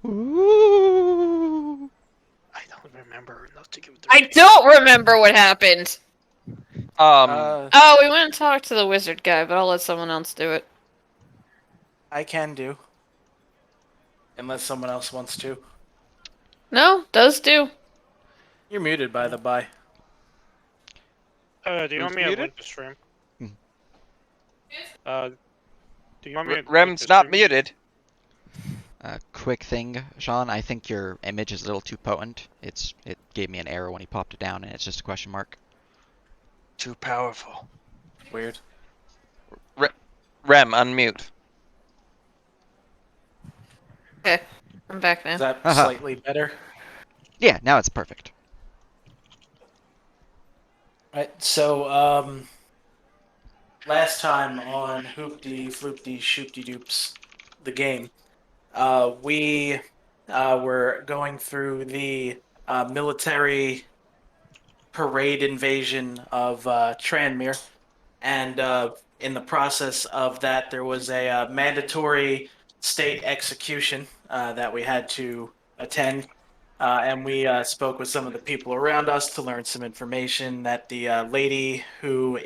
Ooh. I don't remember enough to give it. I don't remember what happened. I We went and talked to the wizard guy, but I'll let someone else do it. can do. Unless someone else wants to. No, does do. You're muted, by the by. Do you Who's want me to muted? link the stream? Hmm. Do you want me to link Rem's the not stream? muted. Quick thing, Sean, I think your image is a little too potent. It gave me an error when he popped it down, and it's just a question mark. Too powerful. Weird. Rem, unmute. Okay, I'm back now. Is that Haha. slightly better? Yeah, now it's perfect. Right, so, last time on Hoopty Floopty Shoopty Doops, the game, we were going through the military parade invasion of Tranmere, and in the process of that, there was a mandatory state execution that we had to attend. And we spoke with some of the people around us to learn some information that the lady who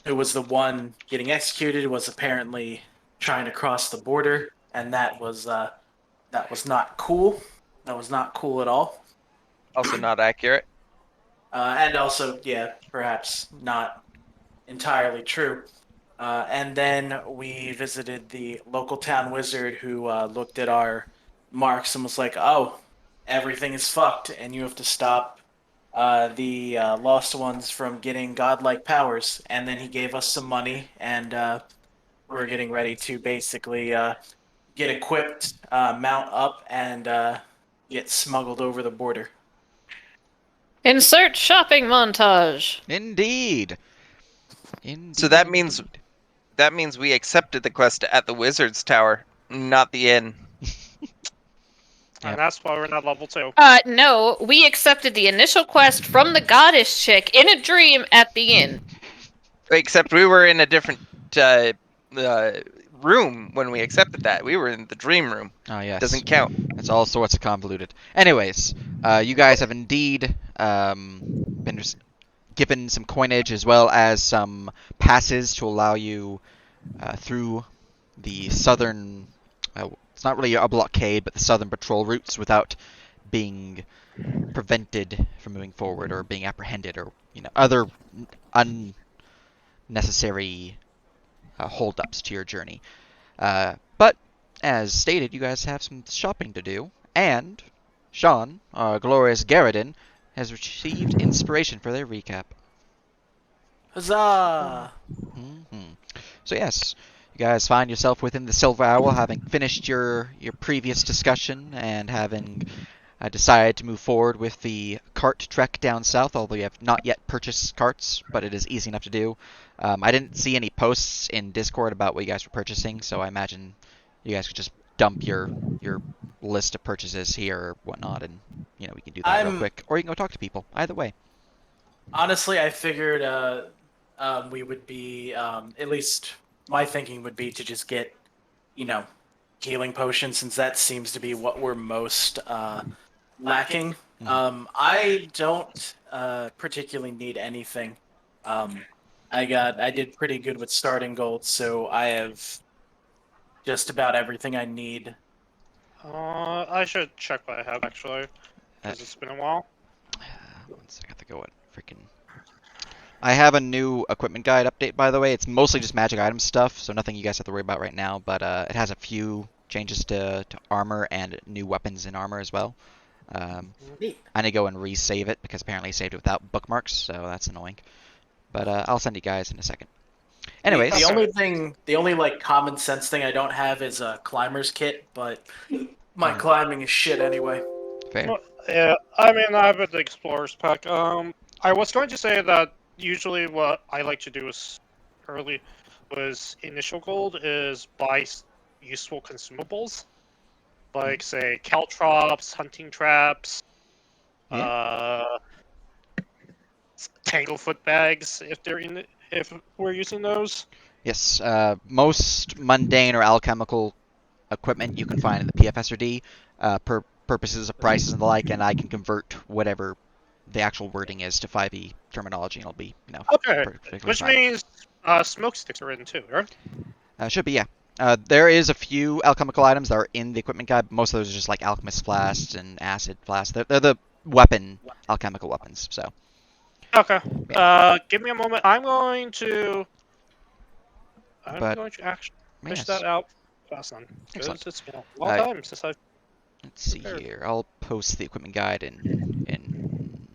was the one getting executed was apparently trying to cross the border, and that was not cool. That was not cool at all. Also not accurate. And also, yeah, perhaps not entirely true. And then we visited the local town wizard who looked at our marks and was like, "Oh, everything is fucked, and you have to stop the lost ones from getting godlike powers." And then he gave us some money, and we're getting ready to basically get equipped, mount up, and get smuggled over the border. Insert shopping montage. Indeed. Indeed. So that means we accepted the quest at the Wizard's Tower, not the inn. Yep. And that's why we're not level 2. No, we accepted the initial quest from the goddess chick in a dream at the inn. Except we were in a different room when we accepted that. We were in the dream room. Oh yes. Doesn't count. It's all sorts of convoluted. Anyways, you guys have indeed been given some coinage as well as some passes to allow you through the southern. It's not really a blockade, but the southern patrol routes without being prevented from moving forward or being apprehended or other unnecessary holdups to your journey. But as stated, you guys have some shopping to do, and Sean, our glorious Garridan, has received inspiration for their recap. Huzzah! Mm-hmm. So yes, you guys find yourself within the Silver Owl, having finished your previous discussion and having decided to move forward with the cart trek down south, although you have not yet purchased carts, but it is easy enough to do. I didn't see any posts in Discord about what you guys were purchasing, so I imagine you guys could just dump your list of purchases here or whatnot, and we can do that real quick. Or you can go talk to people. Either way. Honestly, I figured we would be, at least my thinking would be to just get, healing potions, since that seems to be what we're most lacking. I don't particularly need anything. I did pretty good with starting gold, so I have just about everything I need. I should check what I have, actually, because it's been a while. One second, I have to go at freaking. I have a new equipment guide update, by the way. It's mostly just magic item stuff, so nothing you guys have to worry about right now. But it has a few changes to armor and new weapons in armor as well. I need to go and resave it because apparently I saved it without bookmarks, so that's annoying. But I'll send you guys in a second. Anyways, the only like common sense thing I don't have is a climber's kit, but my climbing is shit anyway. Fair. Well, yeah, I mean, I have the explorer's pack. I was going to say that usually what I like to do is initial gold is buy useful consumables, like say caltrops, hunting traps, tanglefoot bags if we're using those. Yes, most mundane or alchemical equipment you can find in the PFSRD, per purposes of prices and the like, and I can convert whatever the actual wording is to 5e terminology, and it'll be, Okay, perfectly which fine. means smoke sticks are in too, right? Should be, yeah. There is a few alchemical items that are in the equipment guide. But most of those are just like alchemist flasks and acid flasks. They're the alchemical weapons. So Okay. yeah. Give me a moment. I'm going to But actually fish yes, that out fast on excellent. because it's been a long Uh, time since I've let's see prepared. here. I'll post the equipment guide in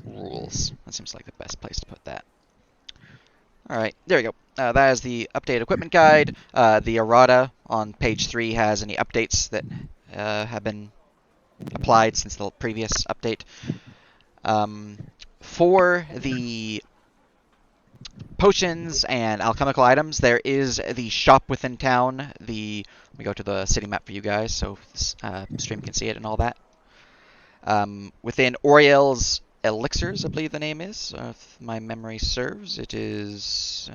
rules. That seems like the best place to put that. All right, there we go. That is the updated equipment guide. The errata on page 3 has any updates that have been applied since the previous update. For the potions and alchemical items, there is the shop within town. Let me go to the city map for you guys so this stream can see it and all that. Within Oriel's Elixirs, I believe the name is, if my memory serves. It is,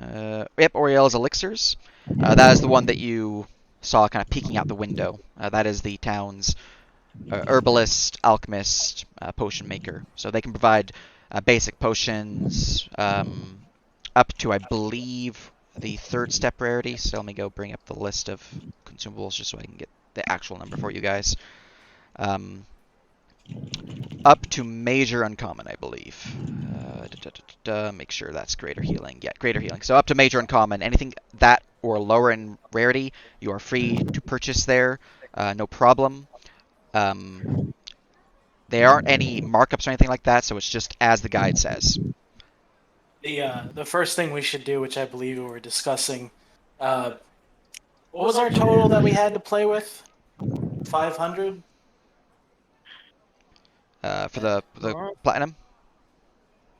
yep, Oriel's Elixirs. That is the one that you saw kind of peeking out the window. That is the town's herbalist, alchemist, potion maker. So they can provide basic potions up to, I believe, the 3rd step rarity. So let me go bring up the list of consumables just so I can get the actual number for you guys. Up to major uncommon, I believe. Make sure that's greater healing. Yeah, greater healing. So up to major uncommon, anything that or lower in rarity, you are free to purchase there. No problem. There aren't any markups or anything like that, so it's just as the guide says. The first thing we should do, which I believe we were discussing, what was our total that we had to play with? 500. For the platinum.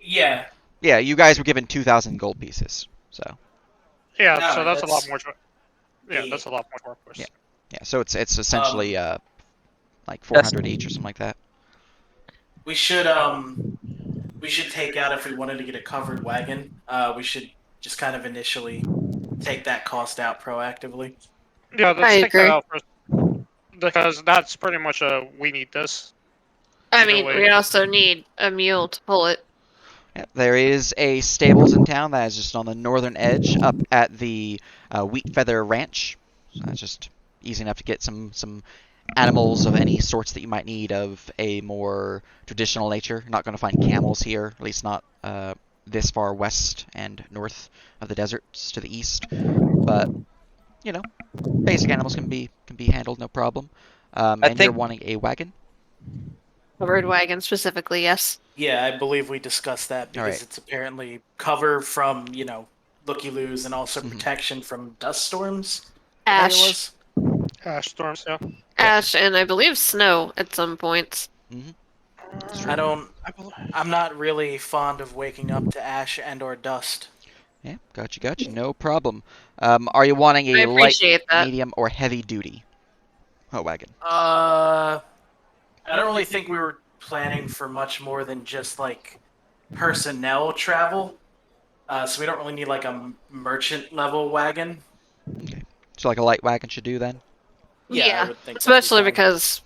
Yeah. Yeah, you guys were given 2,000 gold pieces. So Yeah, All so right, that's a lot that's more. Yeah, the that's a lot more work. Yeah. yeah, so it's essentially like Yes. 400 each or something like that. we should take out if we wanted to get a covered wagon. We should just kind of initially take that cost out proactively. Yeah, I let's take that agree. out first because that's pretty much a we need this. I Either mean, way. we also need a mule to pull it. Yeah, there is a stables in town that is just on the northern edge, up at the Wheat Feather Ranch. So that's just easy enough to get some animals of any sorts that you might need of a more traditional nature. You're not going to find camels here, at least not this far west and north of the deserts to the east. But basic animals can be handled no problem. I And you're think wanting a wagon. Covered wagon specifically, yes. Yeah, I believe we discussed that All because right. it's apparently cover from looky-loos and also Mhm. protection from dust storms. I think it Ash. was. Ash storms. Yeah. Ash, and I believe snow at some points. true. I don't. I believe. I'm not really fond of waking up to ash and/or dust. Yeah, gotcha. No problem. Are you wanting I a light, appreciate that. medium, or heavy duty wagon? I don't really think we were planning for much more than just like personnel travel. So we don't really need like a merchant level wagon. Okay. So like a light wagon should do then? Yeah, I would think that'd be especially fine. because,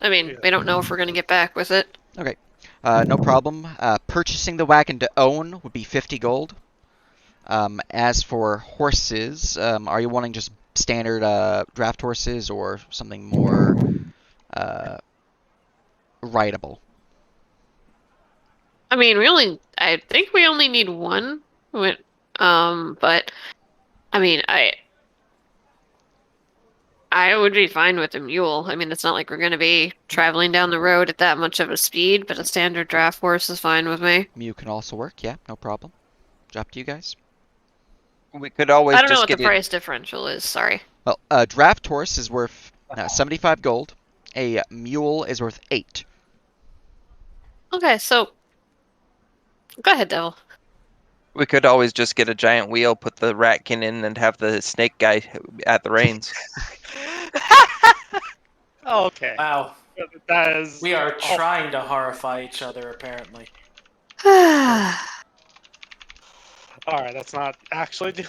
I mean, Yeah. we don't know if we're going to get back with it. Okay. No problem. Purchasing the wagon to own would be 50 gold. As for horses, are you wanting just standard draft horses or something more rideable? I mean, I think we only need one. But I mean, I would be fine with a mule. I mean, it's not like we're going to be traveling down the road at that much of a speed, but a standard draft horse is fine with me. Mew can also work. Yeah, no problem. Drop to you guys. we could always I don't know just what the get it. price differential is. Sorry. Well, a draft horse is worth 75 gold. A mule is worth 8. Okay, so go ahead, Devil. We could always just get a giant wheel, put the ratkin in, and have the snake guy at the reins. Okay. Wow, That is. we are Oh, trying to horrify each other apparently. Alright, that's not actually do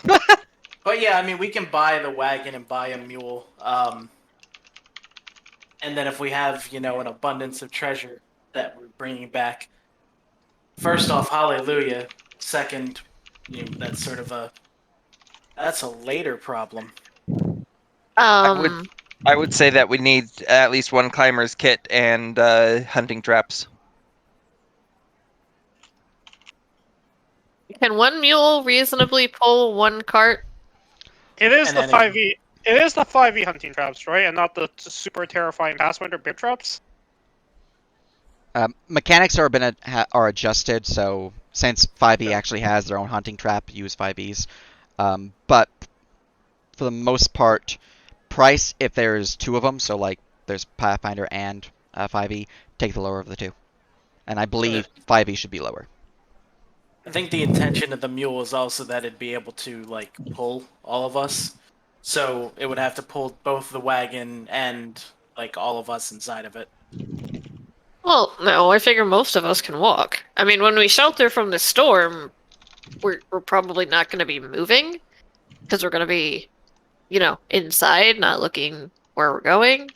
But yeah, I mean, we can buy the wagon and buy a mule. And then if we have, an abundance of treasure that we're bringing back, first off, hallelujah. Second, that's sort of that's a later problem. Um, I would say that we need at least one climber's kit and hunting traps. can one mule reasonably pull one cart? It is And the then 5e. It is the 5e hunting traps, right? And not the super terrifying Pathfinder bear traps? Mechanics are adjusted, so since 5e Yeah. actually has their own hunting trap, use 5es. But for the most part, price if there's two of them, so like there's Pathfinder and 5e, take the lower of the two. And I believe 5e should be lower. I think the intention of the mule is also that it'd be able to pull all of us. So it would have to pull both the wagon and all of us inside of it. Well, no, I figure most of us can walk. I mean, when we shelter from the storm, we're probably not going to be moving because we're going to be, inside, not looking where we're going.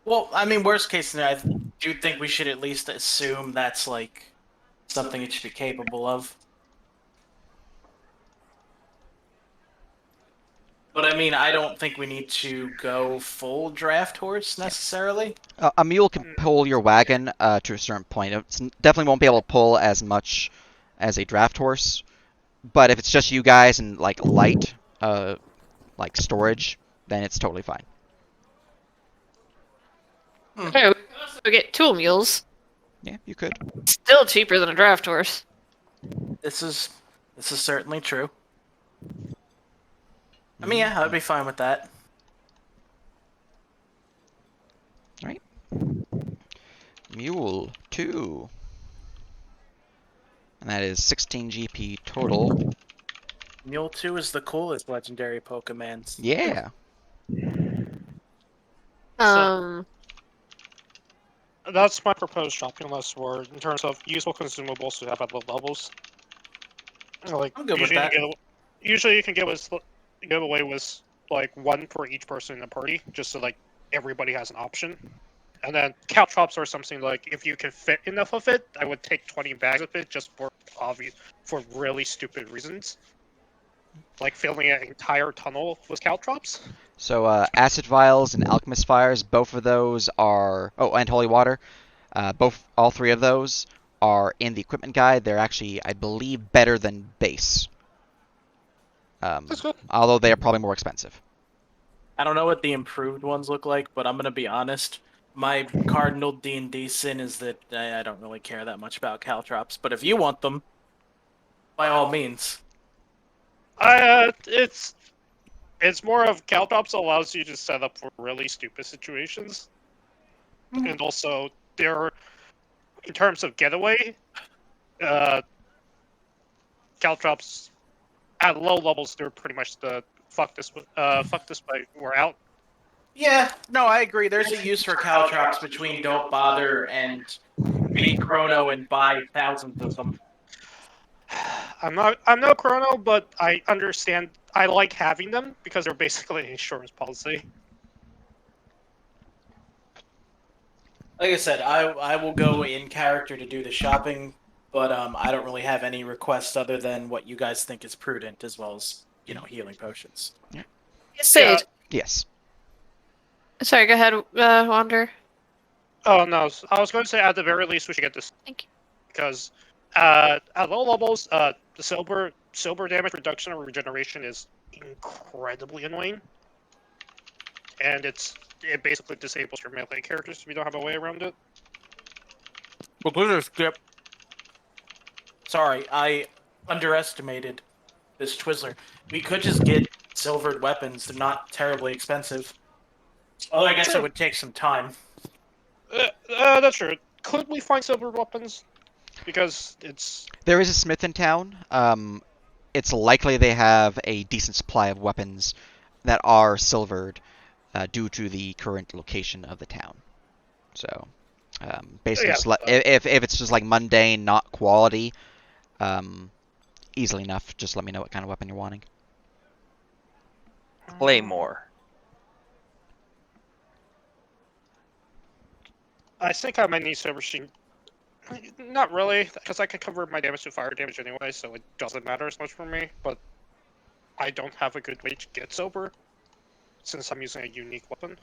Well, I mean, worst case scenario, I do think we should at least assume that's something it should be capable of. But I mean, I don't think we need to go full draft horse necessarily. A mule can pull your wagon to a certain point. It definitely won't be able to pull as much as a draft horse, but if it's just you guys and light, storage, then it's totally fine. Okay, we can also get tool mules. Yeah, you could. Still cheaper than a draft horse. This is certainly true. I mean, yeah, I'd be fine with that. Right. Mule 2. And that is 16 GP total. Mule 2 is the coolest legendary Pokemon. Yeah. That's my proposed shopping list where, in terms of useful consumables to have at low levels. I'm good with that. Usually you can give away with one for each person in the party, just so everybody has an option. And then caltrops or something if you can fit enough of it, I would take 20 bags of it just for really stupid reasons. Like filling an entire tunnel with caltrops. So acid vials and alchemist fires, both of those are. Oh, and holy water. All three of those are in the equipment guide. They're actually, I believe, better than base. That's good. Although they are probably more expensive. I don't know what the improved ones look like, but I'm gonna be honest. My cardinal D&D sin is that I don't really care that much about caltrops. But if you want them, by all means. It's more of caltrops allows you to set up for really stupid situations, and also they're in terms of getaway. Caltrops at low levels they're pretty much the fuck this way we're out. Yeah, no, I agree. There's a use for caltrops between don't bother and be chrono and buy thousands of them. I'm no chrono, but I understand. I like having them because they're basically an insurance policy. Like I said, I will go in character to do the shopping, but I don't really have any requests other than what you guys think is prudent, as well as healing potions. Sid. Yes. Sorry, go ahead, Wander. Oh no, I was going to say at the very least we should get this. Thank you. Because at low levels, the silver damage reduction or regeneration is incredibly annoying, and it basically disables your melee characters if you don't have a way around it. Skip. Sorry, I underestimated this Twizzler. We could just get silvered weapons. They're not terribly expensive. Although I guess it would take some time. That's true. Could we find silver weapons? Because There is a smith in town. It's likely they have a decent supply of weapons that are silvered due to the current location of the town. So, basically, Yeah. if it's just mundane, not quality, easily enough. Just let me know what kind of weapon you're wanting. Claymore. I think I might need Silver Machine. Not really, because I can convert my damage to fire damage anyway, so it doesn't matter as much for me. But I don't have a good way to get sober, since I'm using a unique weapon.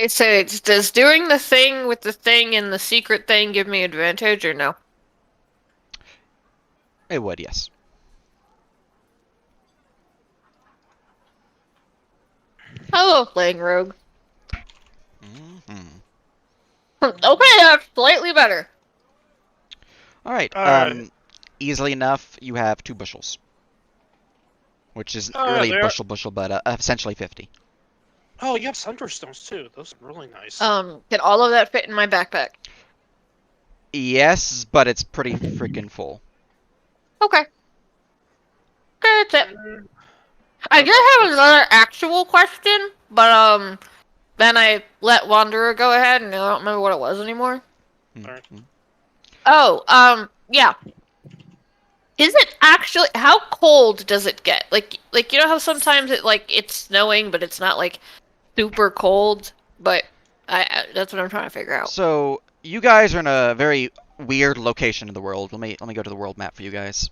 So does doing the thing with the thing and the secret thing give me advantage or no? It would, yes. Hello, playing rogue. Hmm. Okay, that's slightly better. All right. Alright. Easily enough, you have 2 bushels, which isn't Oh, really yeah, bushel, but essentially 50. Oh, you have Thunderstones too. Those are really nice. Can all of that fit in my backpack? Yes, but it's pretty freaking full. Okay. Okay, that's it. Mm, I what did about have this? another actual question, but then I let Wanderer go ahead, and I don't remember what it was anymore. Alright. Mm-hmm. Oh, yeah. Is it actually how cold does it get? Like you know how sometimes it's snowing, but it's not like super cold. But that's what I'm trying to figure out. So you guys are in a very weird location in the world. Let me go to the world map for you guys.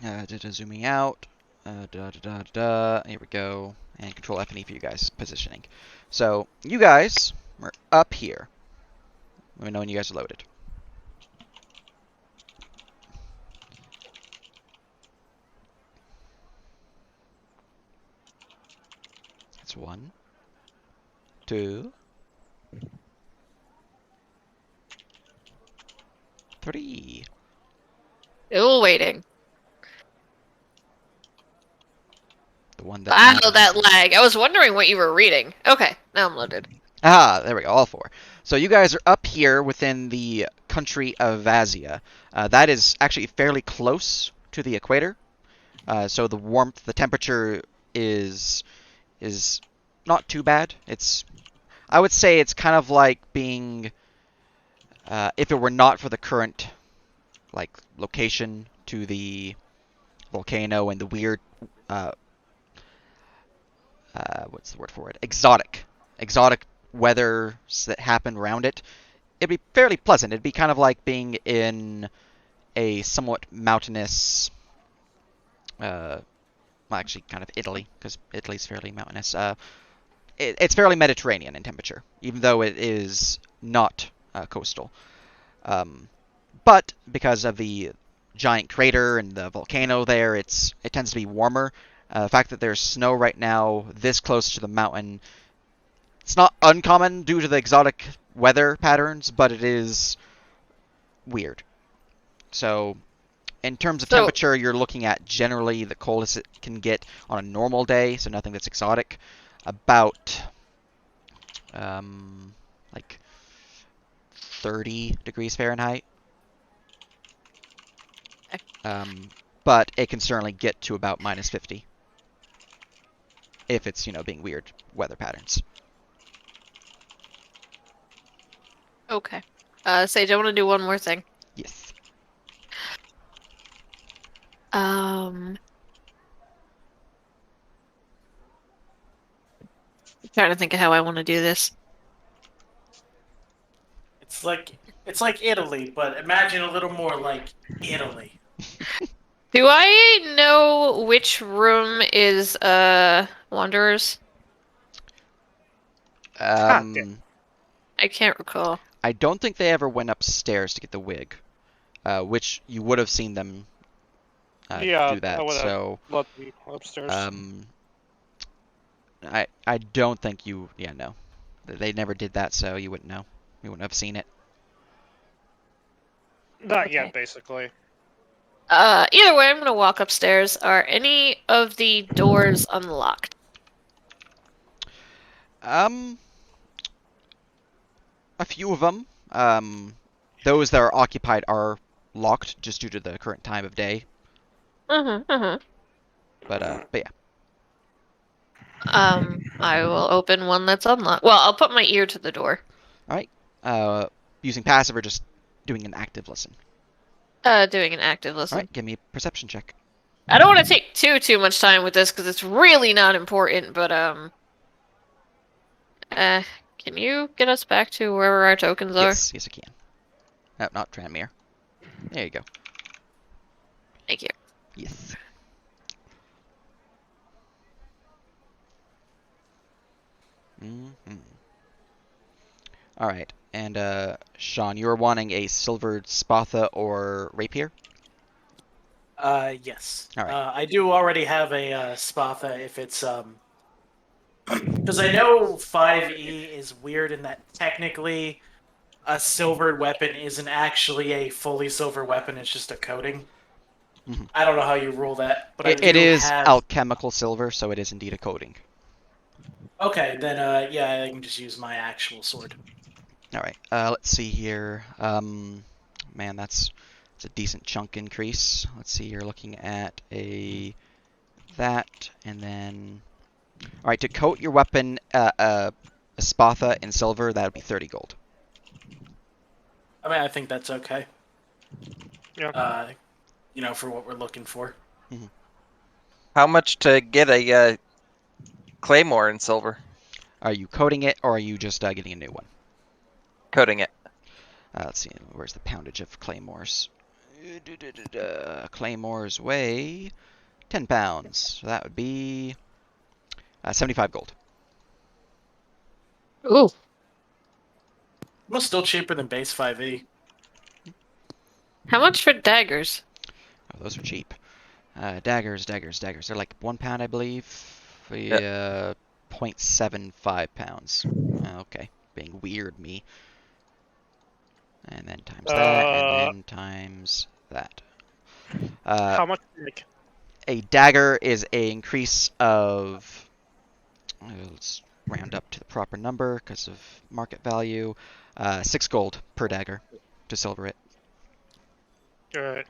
Zooming out. Here we go. And Control F and E for you guys positioning. So you guys are up here. Let me know when you guys are loaded. That's 1, 2, 3. Still waiting. The one that Wow, matters. that lag. I was wondering what you were reading. Okay, now I'm loaded. Ah, there we go, all 4. So you guys are up here within the country of Vazia. That is actually fairly close to the equator. So the warmth, the temperature is not too bad. I would say it's kind of like being, if it were not for the current like location to the volcano and the weird, uh, what's the word for it? Exotic weather that happened around it. It'd be fairly pleasant. It'd be kind of like being in a somewhat mountainous, well, actually, kind of Italy, because Italy's fairly mountainous. It's fairly Mediterranean in temperature, even though it is not coastal. Um, but because of the giant crater and the volcano there, it tends to be warmer. The fact that there's snow right now this close to the mountain, it's not uncommon due to the exotic weather patterns, but it is weird. So in terms of So, temperature, you're looking at generally the coldest it can get on a normal day, so nothing that's exotic, about like 30 degrees Fahrenheit. But it can certainly get to about minus 50 if it's, being weird weather patterns. okay. Sage, I want to do one more thing. Yes. Trying to think of how I want to do this. It's like Italy, but imagine a little more like Italy. Do I know which room is Wanderers? I can't recall. I don't think they ever went upstairs to get the wig, which you would have seen them Yeah, do that. I would have So let them upstairs. I don't think you. Yeah, no, they never did that, so you wouldn't know. You wouldn't have seen it. Not okay. yet, basically. Either way, I'm gonna walk upstairs. Are any of the doors unlocked? A few of them. Those that are occupied are locked just due to the current time of day. But yeah. I will open one that's unlocked. Well, I'll put my ear to the door. All right. Using passive or just doing an active listen. Doing an active All listen. right, give me a perception check. I don't want to take too much time with this because it's really not important. But can you get us back to wherever our tokens are? Yes, yes, I can. No, not Tranmere. There you go. Thank you. Yes. Mm-hmm. All right, and Sean, you were wanting a silvered spatha or rapier. Yes. All right. I do already have a spatha if it's because I know 5e is weird in that technically a silvered weapon isn't actually a fully silver weapon, it's just a coating. Mhm. I don't know how you rule that, but I It do is have. alchemical silver, so it is indeed a coating. Okay, then yeah, I can just use my actual sword. All right. Let's see here. Man, that's a decent chunk increase. Let's see. You're looking at that, and then all right, to coat your weapon, a spatha in silver, that would be 30 gold. I mean, I think that's okay. Yeah. For what we're looking for. How much to get a claymore in silver? Are you coating it, or are you just getting a new one? Coating it. Let's see. Where's the poundage of claymores? Claymores weigh 10 pounds. So that would be 75 gold. Ooh. Well, still cheaper than base 5e. How much for daggers? Oh, those are cheap. Daggers. They're like 1 pound, I believe. Yep. 0.75 pounds. Okay, being weird me. And then times that, and then times that. How much? Like, A dagger is a increase of. Let's round up to the proper number because of market value. 6 gold per dagger to silver it.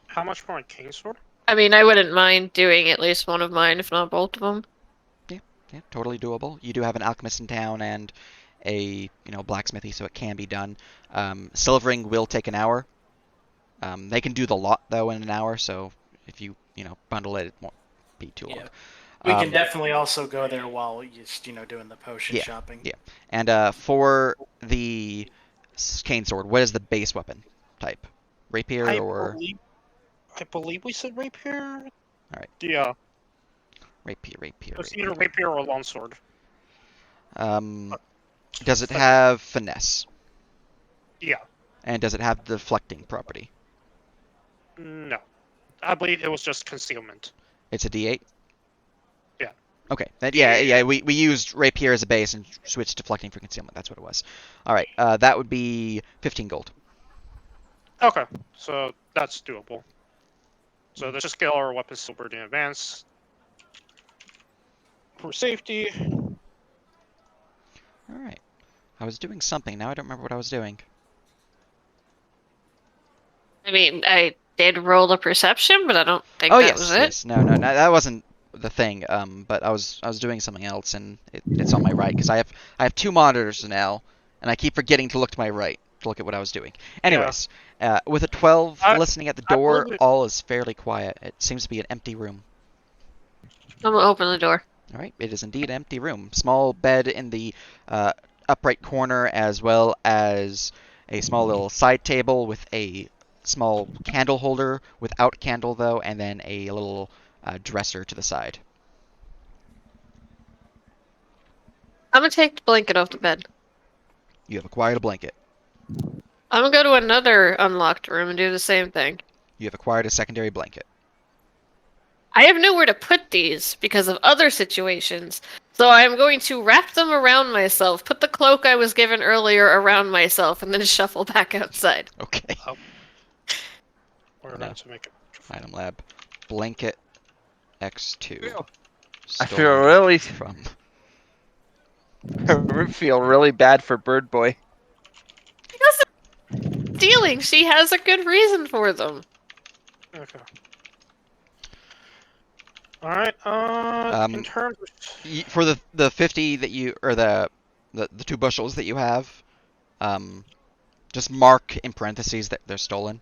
how much for a king sword? I mean, I wouldn't mind doing at least one of mine, if not both of them. Yeah, totally doable. You do have an alchemist in town and a blacksmithy, so it can be done. Silvering will take an hour. They can do the lot though in an hour, so if you bundle it, it won't be too long. Yeah. We can definitely also go there while just doing the potion Yeah, shopping. yeah. And for the cane sword, what is the base weapon type? Rapier I or believe we said rapier. all right, Yeah, rapier. it's either rapier or longsword. Um, does it have finesse? Yeah. And does it have the deflecting property? No, I believe it was just concealment. It's a D8? Yeah. Okay. Then, Yeah. yeah, we used Rapier as a base and switched deflecting for concealment. That's what it was. All right. That would be 15 gold. Okay, so that's doable. So let's just get our weapons silvered in advance for safety. All right. I was doing something. Now I don't remember what I was doing. I mean, I did roll a perception, but I don't think Oh that yes, was it. yes. No, that wasn't the thing. But I was doing something else, and it's on my right because I have 2 monitors now, and I keep forgetting to look to my right to look at what I was doing. Anyways, with a 12 listening at the door, all is fairly quiet. It seems to be an empty room. I'm gonna open the door. All right, it is indeed an empty room. Small bed in the upright corner, as well as a small little side table with a small candle holder without candle though, and then a little dresser to the side. I'm gonna take the blanket off the bed. You have acquired a blanket. I'm gonna go to another unlocked room and do the same thing. You have acquired a secondary blanket. I have nowhere to put these because of other situations, so I am going to wrap them around myself, put the cloak I was given earlier around myself, and then shuffle back outside. Okay. We're going to make it. Item lab. Blanket X2. I feel really from. I feel really bad for Bird Boy. She doesn't stealing. She has a good reason for them. Okay. All right. In terms of... For the 50 that you or the 2 bushels that you have, just mark in parentheses that they're stolen.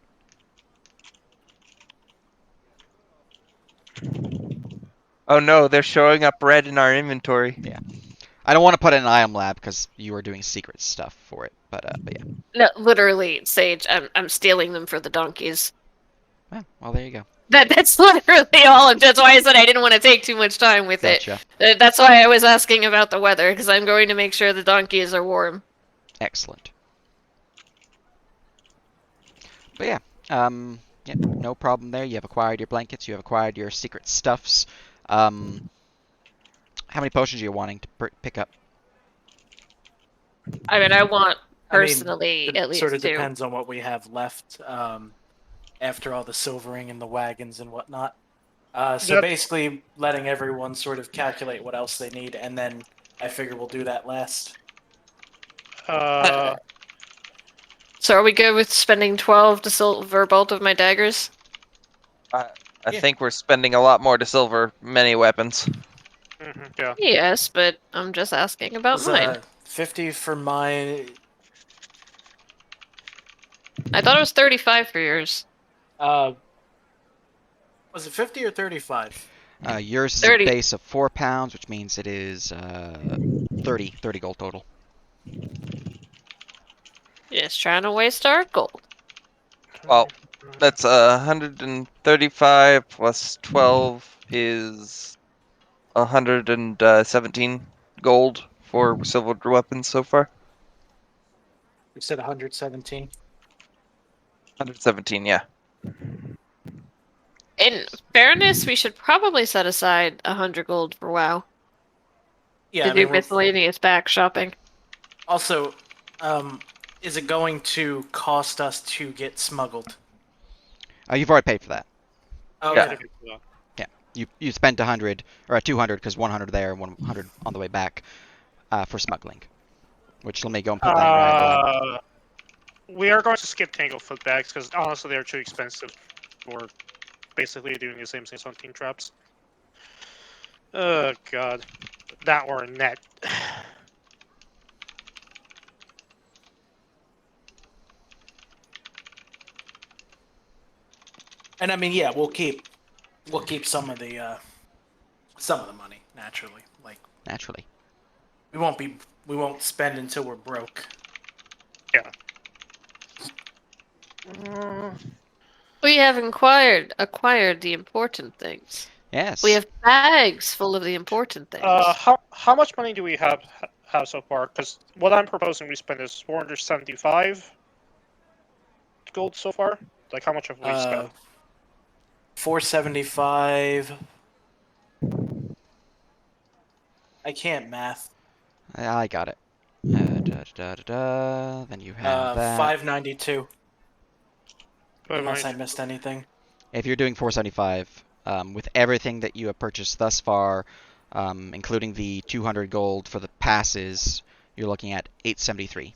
Oh no, they're showing up red in our inventory. Yeah. I don't want to put it in an item lab because you are doing secret stuff for it. But yeah. No, literally, Sage, I'm stealing them for the donkeys. Well, there you go. That's literally all. That's why I said I didn't want to take too much time with Gotcha. it. That's why I was asking about the weather, because I'm going to make sure the donkeys are warm. Excellent. But yeah, yeah, no problem there. You have acquired your blankets. You have acquired your secret stuffs. How many potions are you wanting to pick up? I mean, I want I mean, personally at it sort of least two. depends on what we have left after all the silvering and the wagons and whatnot. So Yep. basically, letting everyone sort of calculate what else they need, and then I figure we'll do that last. So are we good with spending 12 to silver both of my daggers? I Yeah. think we're spending a lot more to silver many weapons. Yeah. Yes, but I'm just asking about Was mine. 50 for mine. I thought it was 35 for yours. Was it 50 or 35? Yours is a 30. base of 4 pounds, which means it is 30 gold total. Just trying to waste our gold. Well, that's 135 plus 12 is 117 gold for silver weapons so far. You said 117. 117, yeah. In fairness, we should probably set aside 100 gold for WoW Yeah, to I do mean, miscellaneous back shopping. also, is it going to cost us to get smuggled? You've already paid for that. Okay. Yeah, you spent 100 or 200 because 100 there and 100 on the way back for smuggling, which let me go and put that in your item lab. We are going to skip Tanglefoot bags because honestly they're too expensive for basically doing the same thing as hunting traps. Oh god. That or a net. And I mean, yeah, we'll keep some of the money naturally. Like Naturally. we won't spend until we're broke. Yeah. We have acquired the important things. Yes. We have bags full of the important things. How much money do we have so far? Because what I'm proposing we spend is 475 gold so far. Like how much have we spent? 475. I can't math. I got it. Then you have that. 592. Wait, Unless I wait. missed anything. If you're doing 475, with everything that you have purchased thus far, including the 200 gold for the passes, you're looking at 873,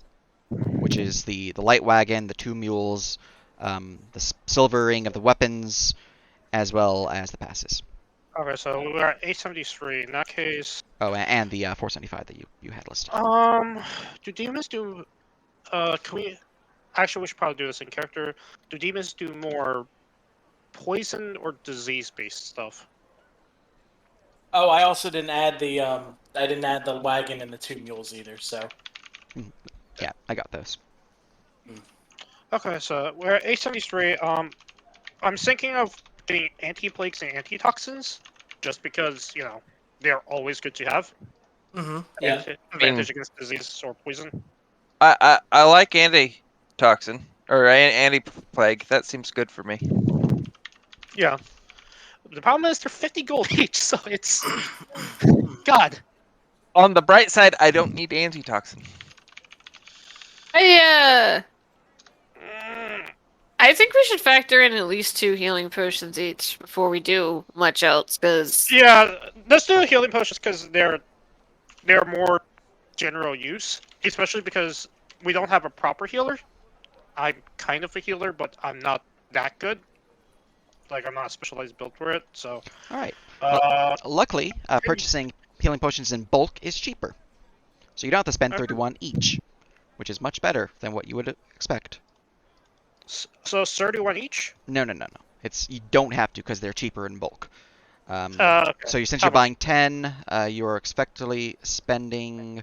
which is the light wagon, the 2 mules, the silvering of the weapons, as well as the passes. Okay, so we're at 873. In that case, Oh, and the 475 that you had listed. do demons do? Can we? Actually, we should probably do this in character. Do demons do more poison or disease-based stuff? Oh, I also didn't add the wagon and the 2 mules either. So Yeah, I got those. Okay, so we're at 873. I'm thinking of getting anti-plagues and antitoxins, just because they're always good to have. yeah. Advantage against disease or poison. I like antitoxin or anti-plague. That seems good for me. Yeah. The problem is they're 50 gold each, so it's God. On the bright side, I don't need antitoxin. I think we should factor in at least 2 healing potions each before we do much else, because Yeah, let's do healing potions because they're more general use, especially because we don't have a proper healer. I'm kind of a healer, but I'm not that good. Like I'm not a specialized build for it, so. All right. Uh, Luckily, purchasing healing potions in bulk is cheaper, so you don't have to spend 31 each, which is much better than what you would expect. so 31 each. No. It's you don't have to because they're cheaper in bulk. Okay. So since How you're much? buying 10, you're expectedly spending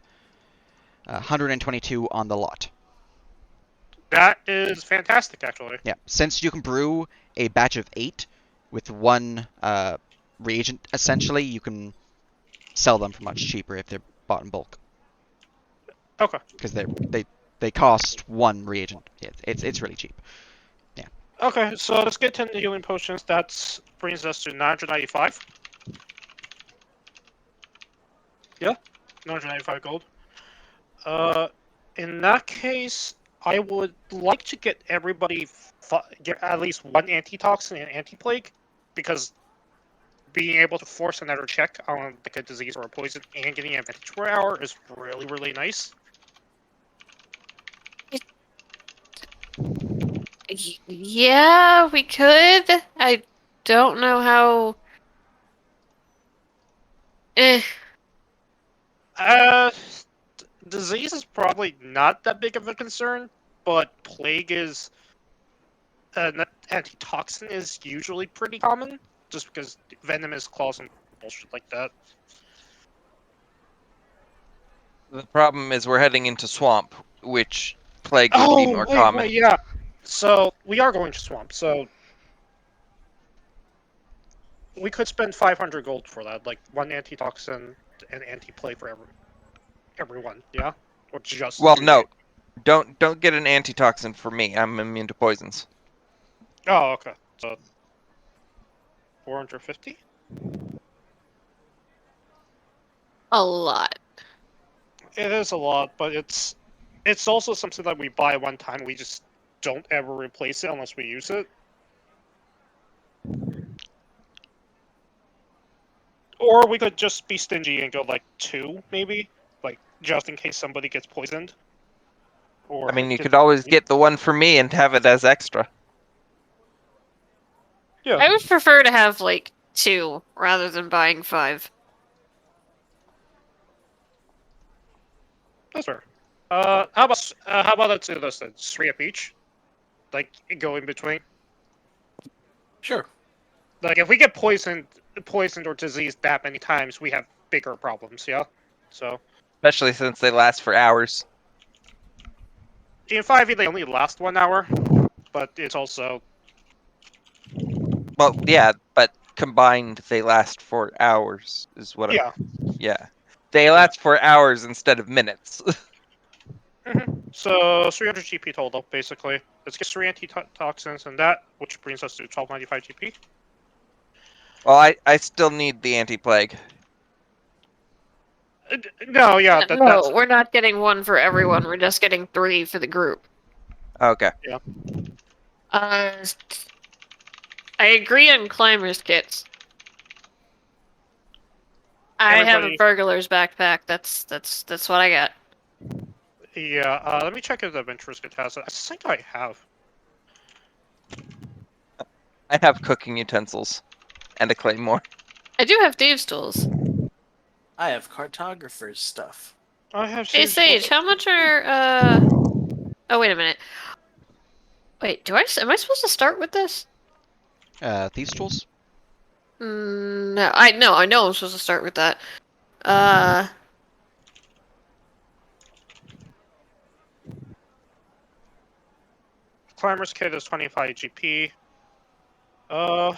122 on the lot. That is fantastic, actually. Yeah, since you can brew a batch of 8 with one reagent, essentially, you can sell them for much cheaper if they're bought in bulk. Okay. Because they cost one reagent. It's really cheap. Okay, so let's get 10 healing potions. That brings us to 995. Yeah, 995 gold. In that case, I would like to get everybody get at least one antitoxin and anti-plague, because being able to force another check on like a disease or a poison and getting an advantage per hour is really, really nice. Yeah, we could. I don't know how. Eh. Uh, Disease is probably not that big of a concern, but plague is antitoxin is usually pretty common, just because venomous claws and bullshit like that. The problem is we're heading into swamp, which plague would be Oh, more wait, common. wait, yeah. So we are going to swamp. So we could spend 500 gold for that, like one antitoxin and anti-plague for everyone. Yeah, or just Well, do no, don't get an antitoxin for me. I'm immune to poisons. Oh, okay. So 450. A lot. It is a lot, but it's also something that we buy one time. We just don't ever replace it unless we use it. Or we could just be stingy and go like 2, maybe, like just in case somebody gets poisoned. Or I mean, you gets could always get the one for me and have it as extra. yeah, I would prefer to have like 2 rather than buying 5. that's fair. How about let's do this then? 3 up each, like go in between. Sure. Like if we get poisoned or diseased that many times, we have bigger problems. Yeah. So Especially since they last for hours. in 5e they only last 1 hour, but it's also Well, yeah, but combined they last for hours, is what I'm. yeah. Yeah. They last for hours instead of minutes. So 300 GP total, basically. Let's get 3 antitoxins and that, which brings us to 1295 GP. Well, I still need the anti-plague. No, yeah, that's No, we're not getting 1 for everyone. We're just getting 3 for the group. Okay. Uh, I agree on climbers kits. I have a everybody. burglar's backpack. That's what I got. Yeah, let me check if the Adventurous Kit has it. I think I have. I have cooking utensils and a claymore. I do have thieves' tools. I have cartographer's stuff. I have. Hey Sage, how much are Oh, wait a minute. Wait, am I supposed to start with this? Thieves' tools? No, I know I'm supposed to start with that. Uh, Climber's Kit is 25 GP. Uh,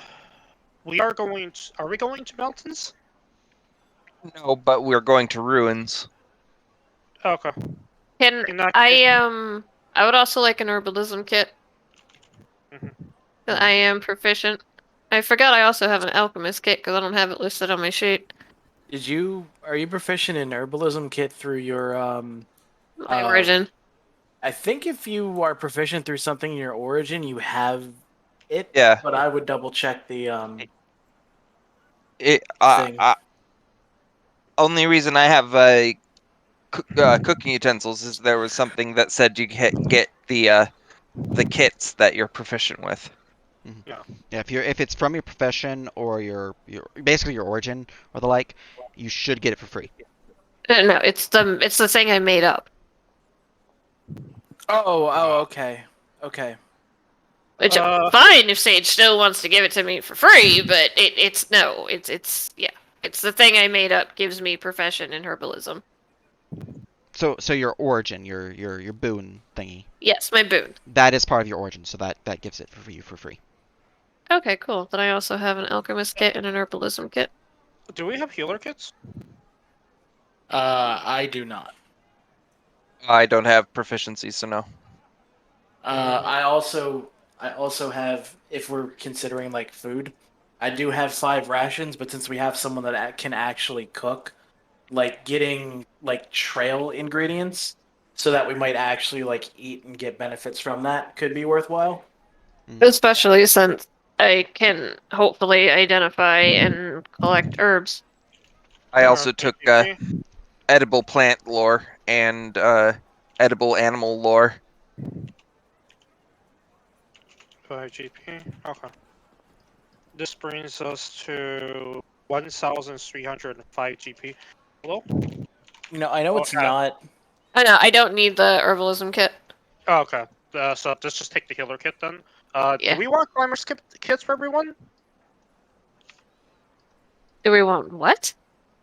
we are going to. Are we going to mountains? No, but we're going to ruins. Okay. can In that case, I would also like an herbalism kit. Mhm. 'Cause I am proficient. I forgot I also have an alchemist kit because I don't have it listed on my sheet. Are you proficient in herbalism kit through your My origin. I think if you are proficient through something in your origin, you have it. Yeah. But I would double check the It, thing. only reason I have cooking utensils is there was something that said you get the kits that you're proficient with. Yeah. Yeah, if it's from your profession or your basically your origin or the like, you should get it for free. No, it's the thing I made up. Oh, okay. Okay. Which I'm fine if Sage still wants to give it to me for free, but it's it's the thing I made up gives me profession in herbalism. So your origin, your boon thingy, Yes, my boon. that is part of your origin, so that gives it for you for free. Okay, cool. Then I also have an alchemist kit and an herbalism kit. Do we have healer kits? I do not. I don't have proficiency, so no. I also have, if we're considering like food, I do have 5 rations, but since we have someone that can actually cook, like getting like trail ingredients so that we might actually like eat and get benefits from that could be worthwhile. Especially since I can hopefully identify and collect herbs. I also took GP? edible plant lore and edible animal lore. 5 GP. Okay. This brings us to 1,305 GP. Hello? I know it's Okay. not. I know, I don't need the herbalism kit. Oh, okay. So let's just take the healer kit then. Yeah. Do we want climber's kits for everyone? Do we want what?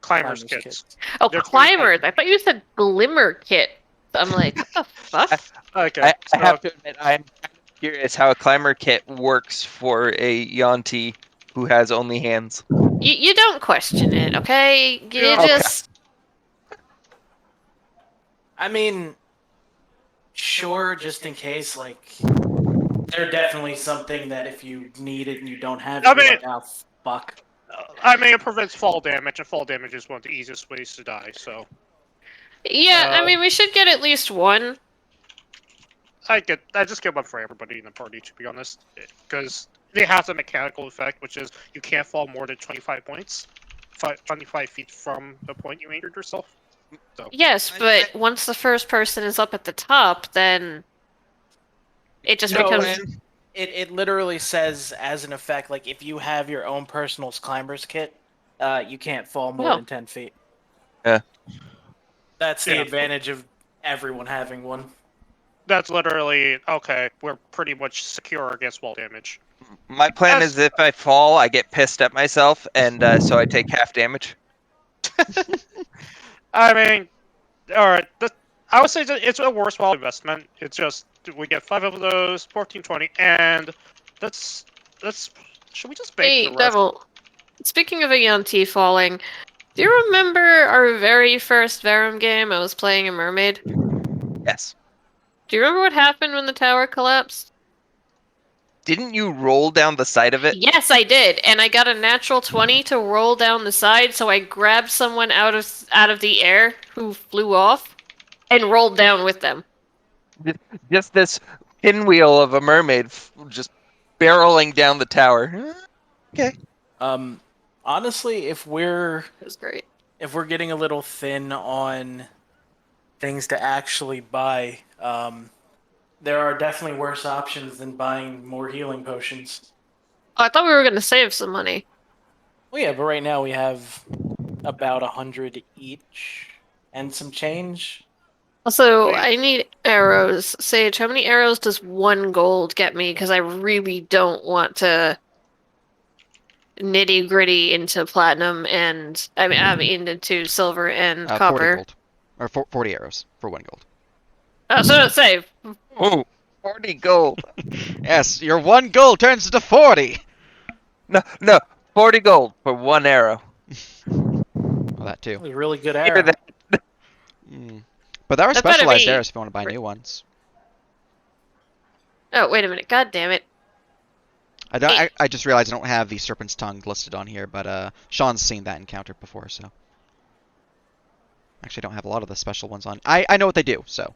Climbers Climbers kits. Oh, They're climbers. I thought you said glimmer kit. I'm like, what the fuck? Okay. I so, have to admit, I'm kind of curious how a climber kit works for a Yanti who has only hands. You don't question it, okay? You Yeah. just I mean, sure, just in case, like, they're definitely something that if you need it and you don't have it, I you're mean- like, oh, fuck. I mean, it prevents fall damage, and fall damage is one of the easiest ways to die, so. yeah. I Uh, mean, we should get at least one. I just get one for everybody in the party, to be honest. Because they have the mechanical effect, which is you can't fall more than 25 points. 25 feet from the point you injured yourself. So. Yes, but once the first person is up at the top, then it just No, becomes. It literally says as an effect, like, if you have your own personal climber's kit, you can't fall more Oh. than 10 feet. Yeah. That's the Yeah. advantage of everyone having one. That's literally, okay, we're pretty much secure against wall damage. My plan As- is if I fall, I get pissed at myself, and so I take half damage. I mean, alright, I would say that it's a worthwhile investment. It's just, we get 5 of those, 14, 20, and that's, should we just bake Hey, the rest? Devil. Speaking of a Yanti falling, do you remember our very first Verum game? I was playing a mermaid. Yes. Do you remember what happened when the tower collapsed? Didn't you roll down the side of it? Yes, I did, and I got a natural 20 to roll down the side, so I grabbed someone out of the air who flew off and rolled down with them. Just this pinwheel of a mermaid just barreling down the tower. Okay. Honestly, It was great. if we're getting a little thin on things to actually buy, there are definitely worse options than buying more healing potions. Oh, I thought we were gonna save some money. Well, yeah, but right now we have about 100 each and some change. Also, Wait. I need arrows. Sage, how many arrows does 1 gold get me? Because I really don't want to nitty gritty into platinum and I mean into silver and 40 copper. gold. Or 40 arrows for 1 gold. Oh, so save. Ooh, 40 gold. Yes, your 1 gold turns into 40! No, 40 gold for 1 arrow. Well, that too. That was a really good Hear arrow. that? But there are That better specialized be- arrows if you want to buy new ones. Oh, wait a minute. God damn it. I just realized I don't have the Serpent's Tongue listed on here, but Sean's seen that encounter before, so. Actually, I don't have a lot of the special ones on. I know what they do, so.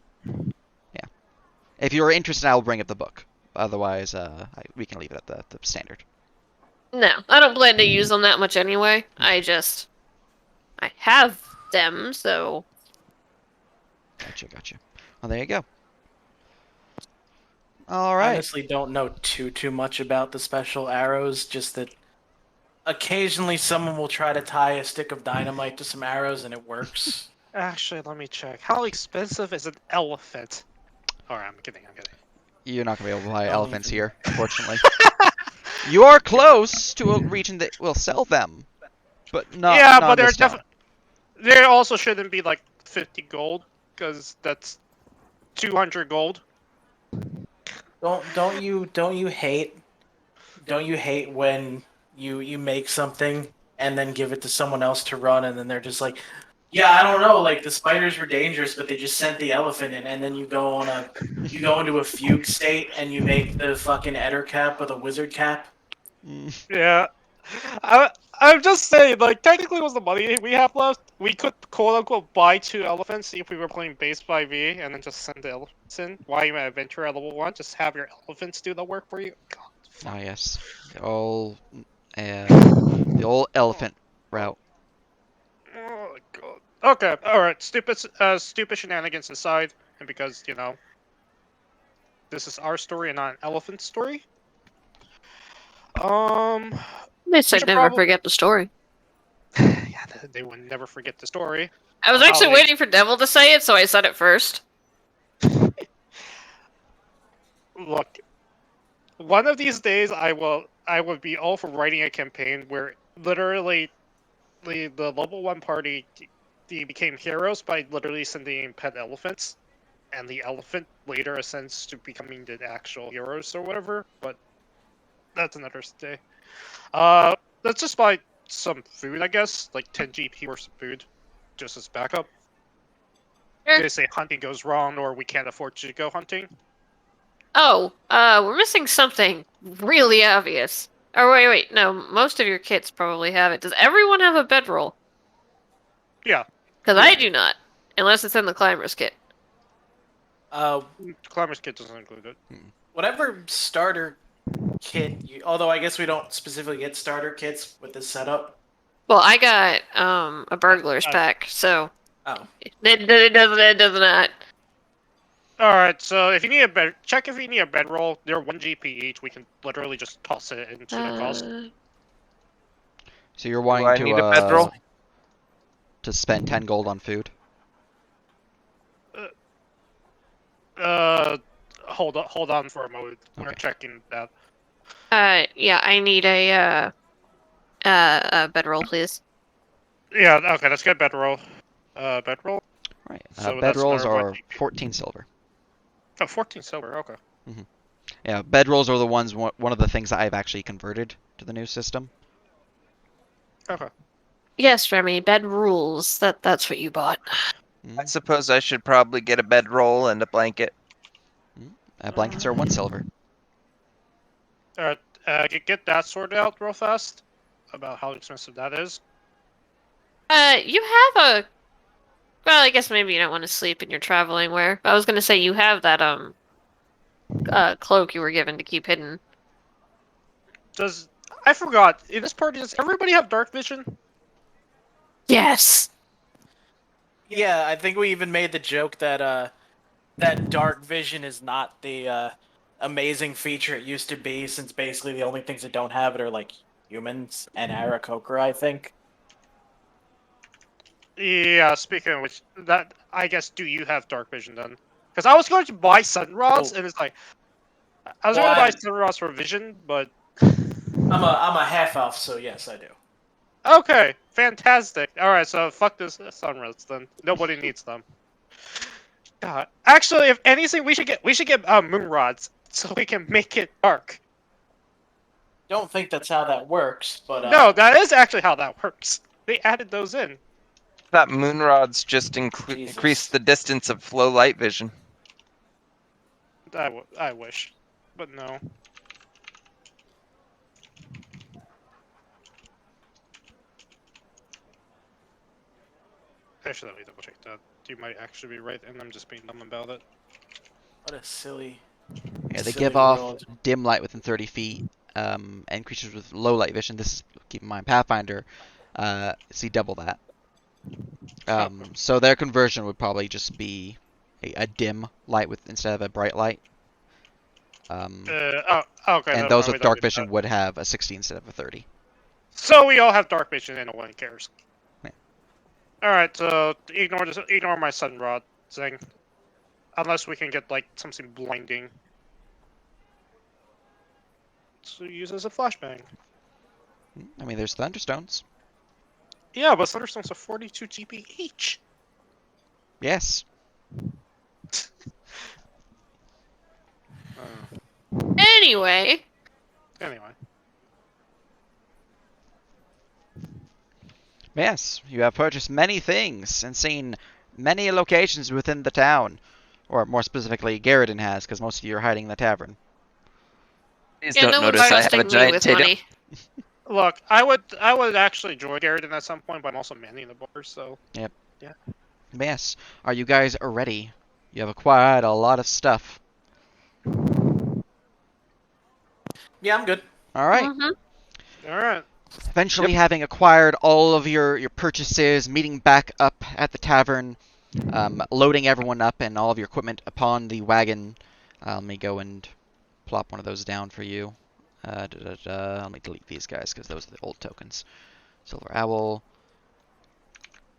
Yeah. If you're interested, I'll bring up the book. Otherwise, we can leave it at the standard. No, I don't plan to use them that much anyway. I have them, so. Gotcha. Well, there you go. All right. Honestly, don't know too much about the special arrows. Just that occasionally someone will try to tie a stick of dynamite to some arrows and it works. Actually, let me check. How expensive is an elephant? Alright, I'm kidding. You're not gonna be able to buy Don't elephants even- here, unfortunately. You are close to a region that will sell them, but Yeah, not but in this town. there also shouldn't be like 50 gold, because that's 200 gold. Don't you hate when you make something and then give it to someone else to run and then they're just like, yeah, I don't know, like the spiders were dangerous, but they just sent the elephant in, and then you go into a fugue state and you make the fucking Eder cap with a wizard cap. Mm, Yeah. I'm just saying, like, technically with the money we have left, we could quote-unquote buy 2 elephants if we were playing base 5e, and then just send the elephants in. While you're at adventure at level 1, just have your elephants do the work for you. God, ah, fuck. yes. Uh, the old elephant route. Oh, God. Okay, alright, stupid shenanigans aside, and because, you know, this is our story and not an elephant story. They We said should never probably... forget the story. Yeah, they would never forget the story. I was Of how actually they- waiting for Devil to say it, so I said it first. Look, one of these days I would be all for writing a campaign where literally the level 1 party they became heroes by literally sending in pet elephants, and the elephant later ascends to becoming the actual heroes or whatever, but that's another day. Let's just buy some food, I guess, like 10 GP worth of food, just as backup. Sure. In case say hunting goes wrong or we can't afford to go hunting. Oh, we're missing something really obvious. Oh, wait, no, most of your kits probably have it. Does everyone have a bedroll? Yeah, Because Yeah. I do not, unless it's in the climber's kit. Climber's kit doesn't include it. Whatever starter kit, although I guess we don't specifically get starter kits with this setup. Well, I got a burglar's I- pack, so Oh, it does not. Alright, so if you need a bed, check if you need a bedroll. They're 1 GP each. We can literally just toss it into the cost. So you're Do wanting I need a bedroll? to spend 10 gold on food? Hold on for a moment. We're Okay. checking that. Yeah, I need a bedroll, please. Yeah, okay, let's get bedroll. Bedroll? Right. So that's Bedrolls another 1 are GP. 14 silver. Oh, 14 silver, okay. Yeah, bedrolls are the ones, one of the things that I've actually converted to the new system. Okay. Yes, Remy, bed rules. That's what you bought. I suppose I should probably get a bedroll and a blanket. Blankets are 1 silver. Alright, get that sorted out real fast. About how expensive that is. You have a. Well, I guess maybe you don't want to sleep in your traveling wear. I was gonna say you have that cloak you were given to keep hidden. I forgot, in this party, does everybody have dark vision? Yes. yeah. I think we even made the joke that that dark vision is not the amazing feature it used to be, since basically the only things that don't have it are like humans and Aarakocra, I think. Yeah, speaking of which, that I guess do you have dark vision then? Because I was going to buy sun rods, Oh. and it's like I was Well, going to buy I'm sun rods for vision, but I'm a half elf, so yes, I do. okay, fantastic. All right, so fuck this sun rods then. Nobody needs them. God, actually, if anything, we should get moon rods so we can make it dark. Don't think that's how that works, but No, that is actually how that works. They added those in. That moon rods just Jesus. increase the distance of low light vision. I wish, but no. Actually, let me double check that. You might actually be right, and I'm just being dumb about it. what a silly. Yeah, they silly give off world. dim light within 30 feet, and creatures with low light vision. This is, keep in mind, Pathfinder, see double that. So their conversion would probably just be a dim light with instead of a bright light. Okay. And those with dark vision would have a 60 instead of a 30. So we all have dark vision, and no one cares. Yeah. All right. So ignore my sun rod thing, unless we can get like something blinding. to use as a flashbang. I mean, there's Thunderstones. Yeah, but Thunderstones are 42 TP each. Yes. Anyway, Anyway. Yes, you have purchased many things and seen many locations within the town. Or more specifically, Garrison has, because most of you are hiding in the tavern. Please yeah, don't no one's notice I have a trusting me giant with tail. money. Look, I would actually join Garrison at some point, but I'm also manning the bar, so. Yes, are you guys ready? You have acquired a lot of stuff. Yeah, I'm good. Alright. Mm-hmm. Alright. Eventually, having acquired all of your purchases, meeting back up at the tavern, loading everyone up and all of your equipment upon the wagon. Let me go and plop one of those down for you. Let me delete these guys because those are the old tokens. Silver Owl.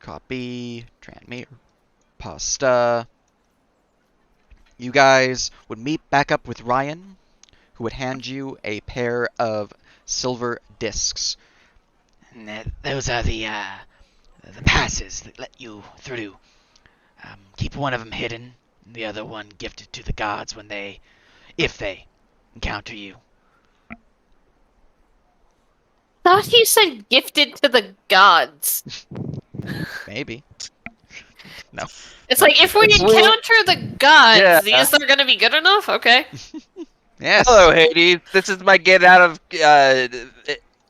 Copy. Tranmere. Pasta. You guys would meet back up with Ryan, who would hand you a pair of silver discs. Those are the passes that let you through. Keep one of them hidden, and the other one gifted to the gods if they encounter you. Thought he said gifted to the gods. Maybe. No. It's like if we It's encounter the gods, Yeah. these are gonna be good enough. Okay. Yes. Hello, Hades. This is my get out of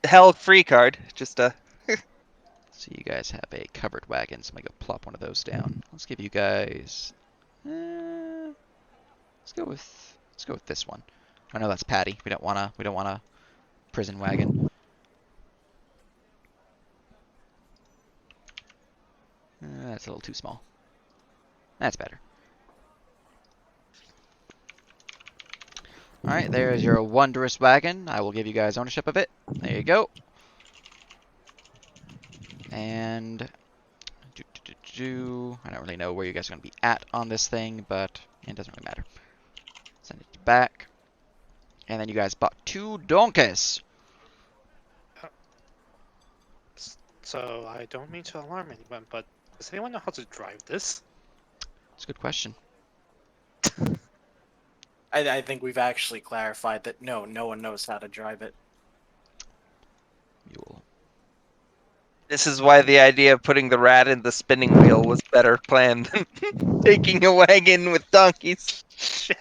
hell free card. Just So you guys have a covered wagon, so I'm gonna go plop one of those down. Let's give you guys. Let's go with this one. I know that's Patty. We don't wanna prison wagon. That's a little too small. That's better. Alright, there's your wondrous wagon. I will give you guys ownership of it. There you go. And I don't really know where you guys are going to be at on this thing, but it doesn't really matter. Send it back. And then you guys bought 2 donkeys. So, I don't mean to alarm anyone, but does anyone know how to drive this? That's a good question. I think we've actually clarified that no one knows how to drive it. Mule. this is why the idea of putting the rat in the spinning wheel was better planned than taking a wagon with donkeys. Shit.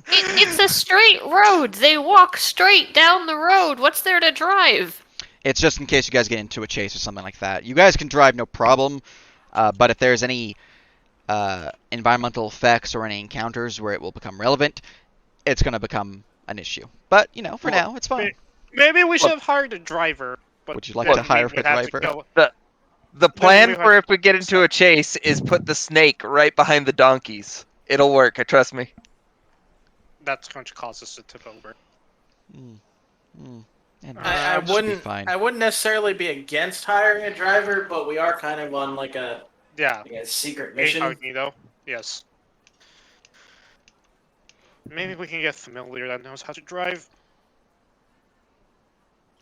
It's a straight road. They walk straight down the road. What's there to drive? It's just in case you guys get into a chase or something like that. You guys can drive no problem, but if there's any environmental effects or any encounters where it will become relevant, it's going to become an issue. But, you know, for Well, now, it's fine. Maybe we should have hired a driver. But Would you like then to hire we a would have to driver? go- The plan we for have- if we get into a chase is put the snake right behind the donkeys. It'll work, trust me. That's going to cause us to tip over. And I that should be fine. wouldn't necessarily be against hiring a driver, but we are kind of on like a Yeah. secret mission. Incognito. Yes. Maybe we can get familiar that knows how to drive.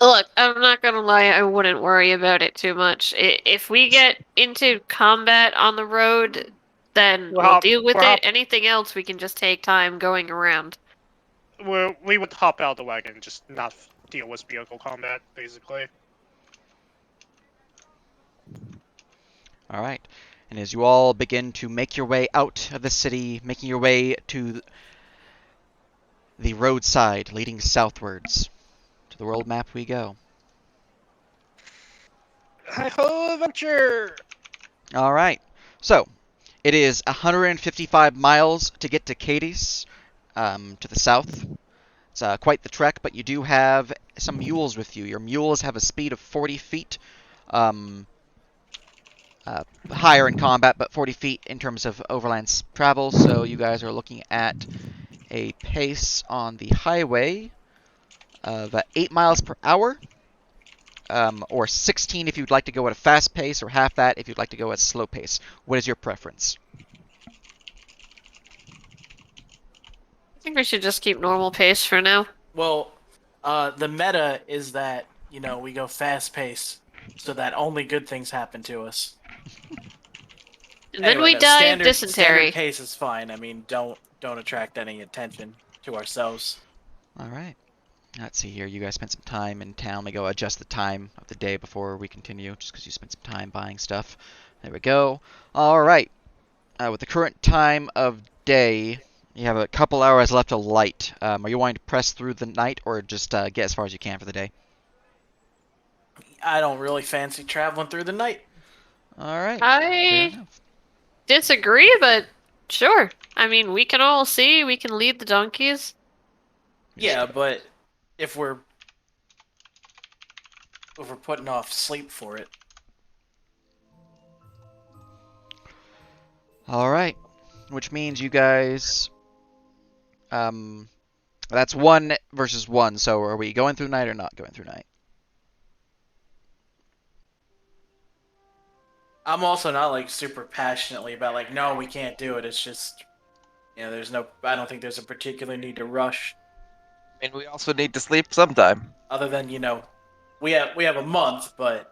Look, I'm not gonna lie, I wouldn't worry about it too much. If we get into combat on the road, then we'll deal with well, it. Anything else, we can just take time going around. We would hop out of the wagon and just not deal with vehicle combat, basically. All right. And as you all begin to make your way out of the city, making your way to the roadside leading southwards, to the world map we go. Hi-ho, adventure! All right. So, it is 155 miles to get to Cadiz, to the south. It's quite the trek, but you do have some mules with you. Your mules have a speed of 40 feet. Higher in combat, but 40 feet in terms of overland travel. So you guys are looking at a pace on the highway of 8 miles per hour, or 16 if you'd like to go at a fast pace, or half that if you'd like to go at a slow pace. What is your preference? I think we should just keep normal pace for now. Well, The meta is that, we go fast pace so that only good things happen to us. And then Anyway, we no, die of standard dysentery. pace is fine. I mean, don't attract any attention to ourselves. All right. Let's see here. You guys spent some time in town. Let me go adjust the time of the day before we continue, just because you spent some time buying stuff. There we go. All right. With the current time of day, you have a couple hours left of light. Are you wanting to press through the night, or just get as far as you can for the day? I don't really fancy traveling through the night. All right. Fair I enough. disagree, but sure. I mean, we can all see, we can lead the donkeys. Yeah, but if we're putting off sleep for it. All right. Which means you guys, that's 1 versus 1. So are we going through night or not going through night? I'm also not like super passionately about like, no, we can't do it. It's just, I don't think there's a particular need to rush. I mean, we also need to sleep sometime. Other than, we have a month, but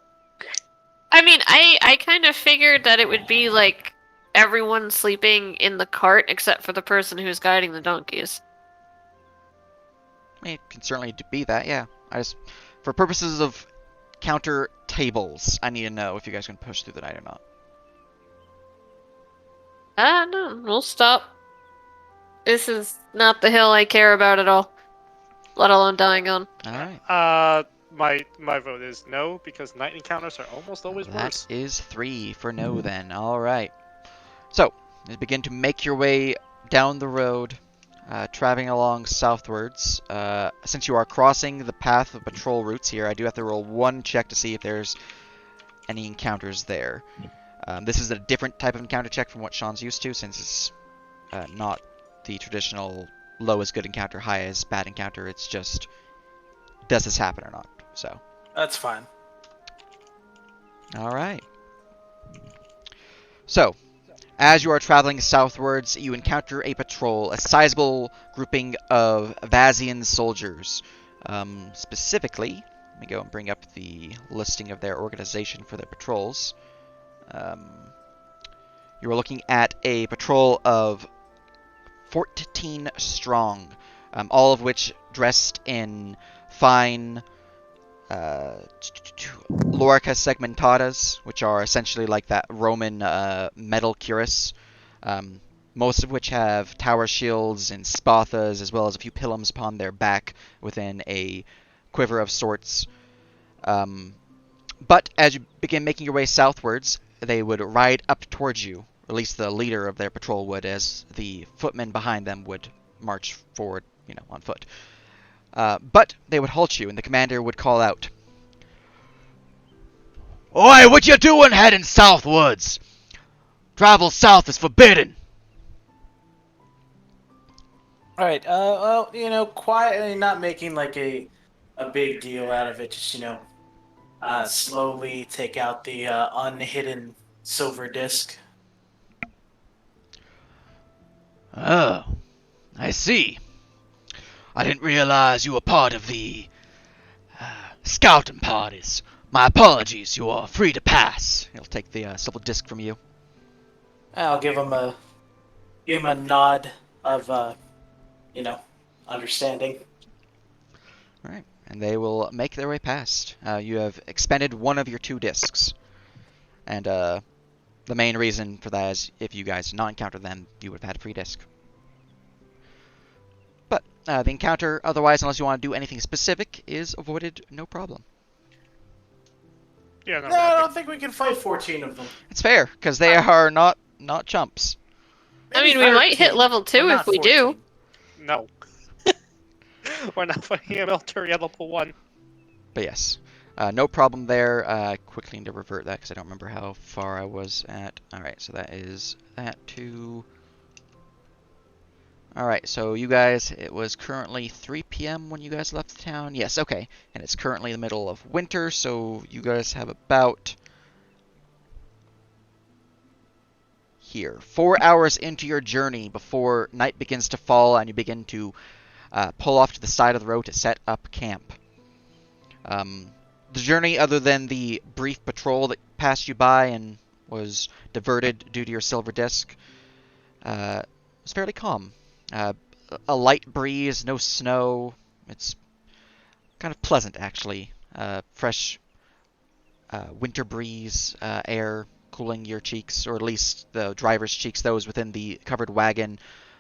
I mean, I kind of figured that it would be like everyone sleeping in the cart except for the person who's guiding the donkeys. I mean, it can certainly be that, yeah. For purposes of counter tables, I need to know if you guys can push through the night or not. No, we'll stop. This is not the hill I care about at all, let alone dying on. All right. My vote is no, because night encounters are almost always worse. That is 3 for no then. All right. So, you begin to make your way down the road, traveling along southwards. Since you are crossing the path of patrol routes here, I do have to roll 1 check to see if there's any encounters there. This is a different type of encounter check from what Sean's used to, since it's not the traditional low is good encounter, high is bad encounter. It's just, does this happen or not? So, that's fine. all right. So, as you are traveling southwards, you encounter a patrol, a sizable grouping of Vazian soldiers. Specifically, let me go and bring up the listing of their organization for their patrols. You are looking at a patrol of 14 strong, all of which dressed in fine Lorica segmentatas, which are essentially like that Roman metal cuirass, most of which have tower shields and spathas, as well as a few pilums upon their back within a quiver of sorts. But as you begin making your way southwards, they would ride up towards you, or at least the leader of their patrol would, as the footmen behind them would march forward, on foot. But they would halt you, and the commander would call out, Oi, what you doing heading southwards? Travel south is forbidden. All right. Well, quietly, not making like a big deal out of it. Just slowly take out the unhidden silver disc. Oh, I see. I didn't realize you were part of the scouting parties. My apologies. You are free to pass. he'll take the silver disc from you. I'll give him a nod of understanding. All right, and they will make their way past. You have expended 1 of your 2 discs, and the main reason for that is if you guys did not encounter them, you would have had a free disc. But the encounter, otherwise, unless you want to do anything specific, is avoided no problem. Yeah, no, No, I don't think we can fight 14 of them. It's fair, because they are not chumps. I Maybe mean, we might hit 13, level but 2 not if we do. 14. no. We're not fighting a military at level 1. But yes, no problem there. Quickly need to revert that because I don't remember how far I was at. Alright, so that is that to... Alright, so you guys, it was currently 3 p.m. when you guys left the town. Yes, okay. And it's currently the middle of winter, so you guys have about... here, 4 hours into your journey before night begins to fall and you begin to pull off to the side of the road to set up camp. The journey, other than the brief patrol that passed you by and was diverted due to your silver disc, was fairly calm. A light breeze, no snow. It's kind of pleasant, actually. Fresh winter breeze, air cooling your cheeks, or at least the driver's cheeks, those within the covered wagon.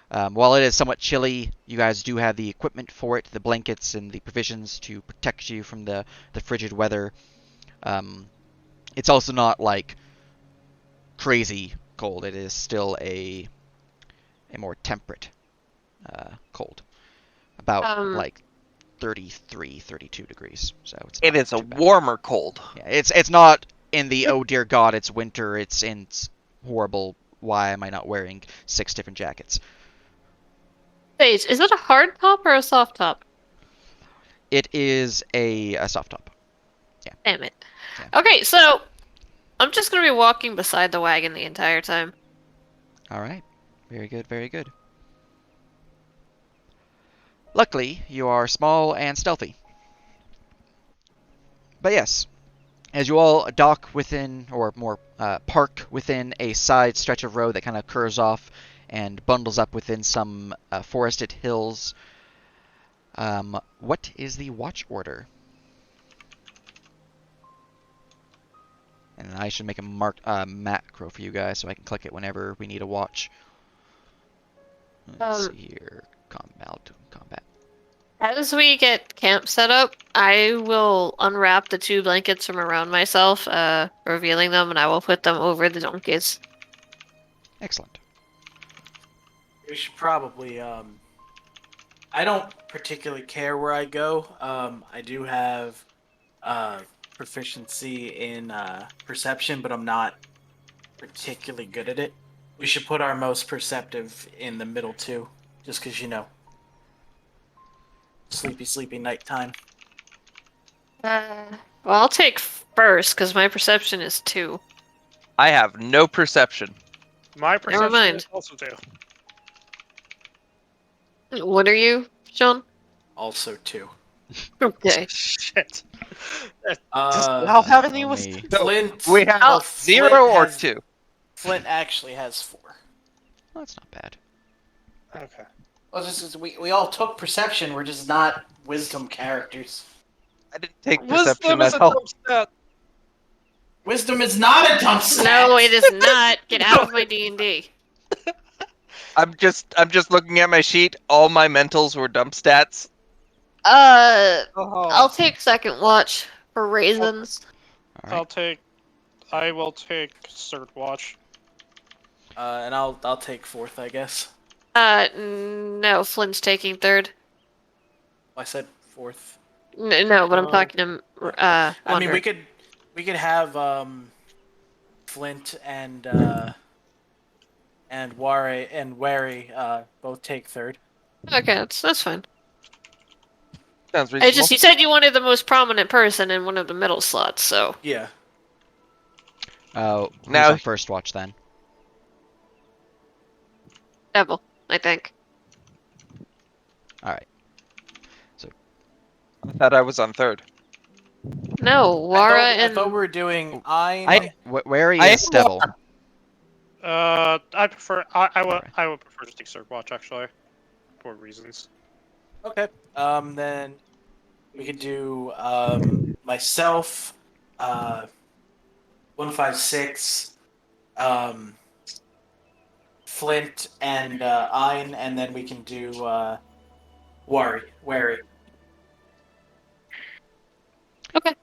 While it is somewhat chilly, you guys do have the equipment for it, the blankets and the provisions to protect you from the frigid weather. It's also not like crazy cold. It is still a more temperate cold, about like 33, 32 degrees. So it's It not is a too bad. warmer cold. Yeah, it's not in the oh dear god it's winter. It's in horrible. Why am I not wearing 6 different jackets? Wait, is it a hard top or a soft top? It is a soft top. Damn it. Yeah. Okay, so I'm just gonna be walking beside the wagon the entire time. All right. Very good, very good. Luckily, you are small and stealthy. But yes, as you all dock within, or more, park within a side stretch of road that kind of curves off and bundles up within some forested hills, what is the watch order? And I should make a macro for you guys so I can click it whenever we need a watch. Let's see here. Combat. As we get camp set up, I will unwrap the 2 blankets from around myself, revealing them, and I will put them over the donkeys. Excellent. We should probably. I don't particularly care where I go. I do have proficiency in perception, but I'm not particularly good at it. We should put our most perceptive in the middle too, just because sleepy nighttime. Well, I'll take first, because my perception is 2. I have no perception. My perception mind. is also 2. What are you, Sean? Also 2. Okay. Shit. Uh, How have any was only- Flint. We have Oh, 0 or has- 2. Flint actually has 4. Well, that's not bad. Okay. Well, we all took perception. We're just not wisdom characters. I didn't take Wisdom perception is at a all. dumb stat. Wisdom is not a dumb stat. No, it is not. Get out of my D&D. I'm just looking at my sheet. All my mentals were dump stats. Oh, I'll take second watch for raisins. All right. I will take third watch. And I'll take 4th, I guess. No, Flint's taking third. I said 4th. No, but I'm Oh. talking to, I mean, Wanderer. we could have Flint and Wary both take 3rd. Okay, that's fine. Sounds I reasonable. just, you said you wanted the most prominent person in one of the middle slots, so. Yeah. Who's Now- on first watch then? Devil, I think. All right. I thought I was on third. No, Wara I and... thought we were doing Wary I is am Devil. I prefer. I would prefer to take third watch actually, for reasons. Okay. Then we could do myself, 156, Flint, and Ein, and then we can do Wary. Okay.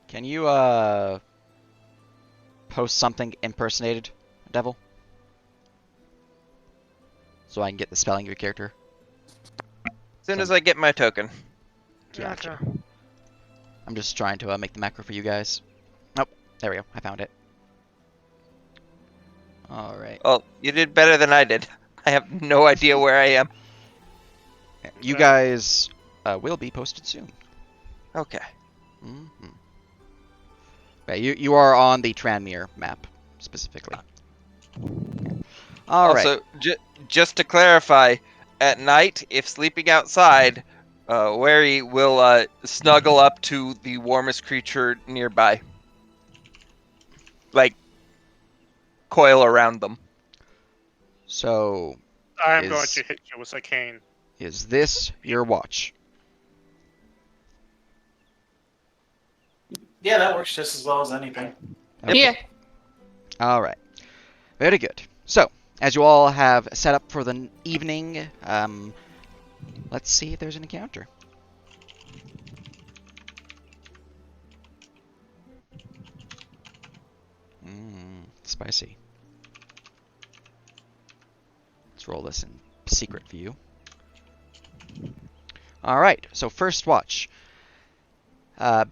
Can you post something impersonated, Devil? So I can get the spelling of your character. As soon as I get my token. Gotcha. I'm just trying to make the macro for you guys. Nope. There we go. I found it. All right. Well, you did better than I did. I have no idea where I am. You guys will be posted soon. Okay. Mm-hmm. Okay, you are on the Tranmere map specifically. All right. Also, just to clarify, at night, if sleeping outside, Wary will snuggle up to the warmest creature nearby. Like, coil around them. So, I am going Is- to hit you with a cane. is this your watch? Yeah, that works just as well as anything. Yep. Yeah. All right. Very good. So, as you all have set up for the evening, let's see if there's an encounter. Spicy. Let's roll this in secret view. All right. So first watch.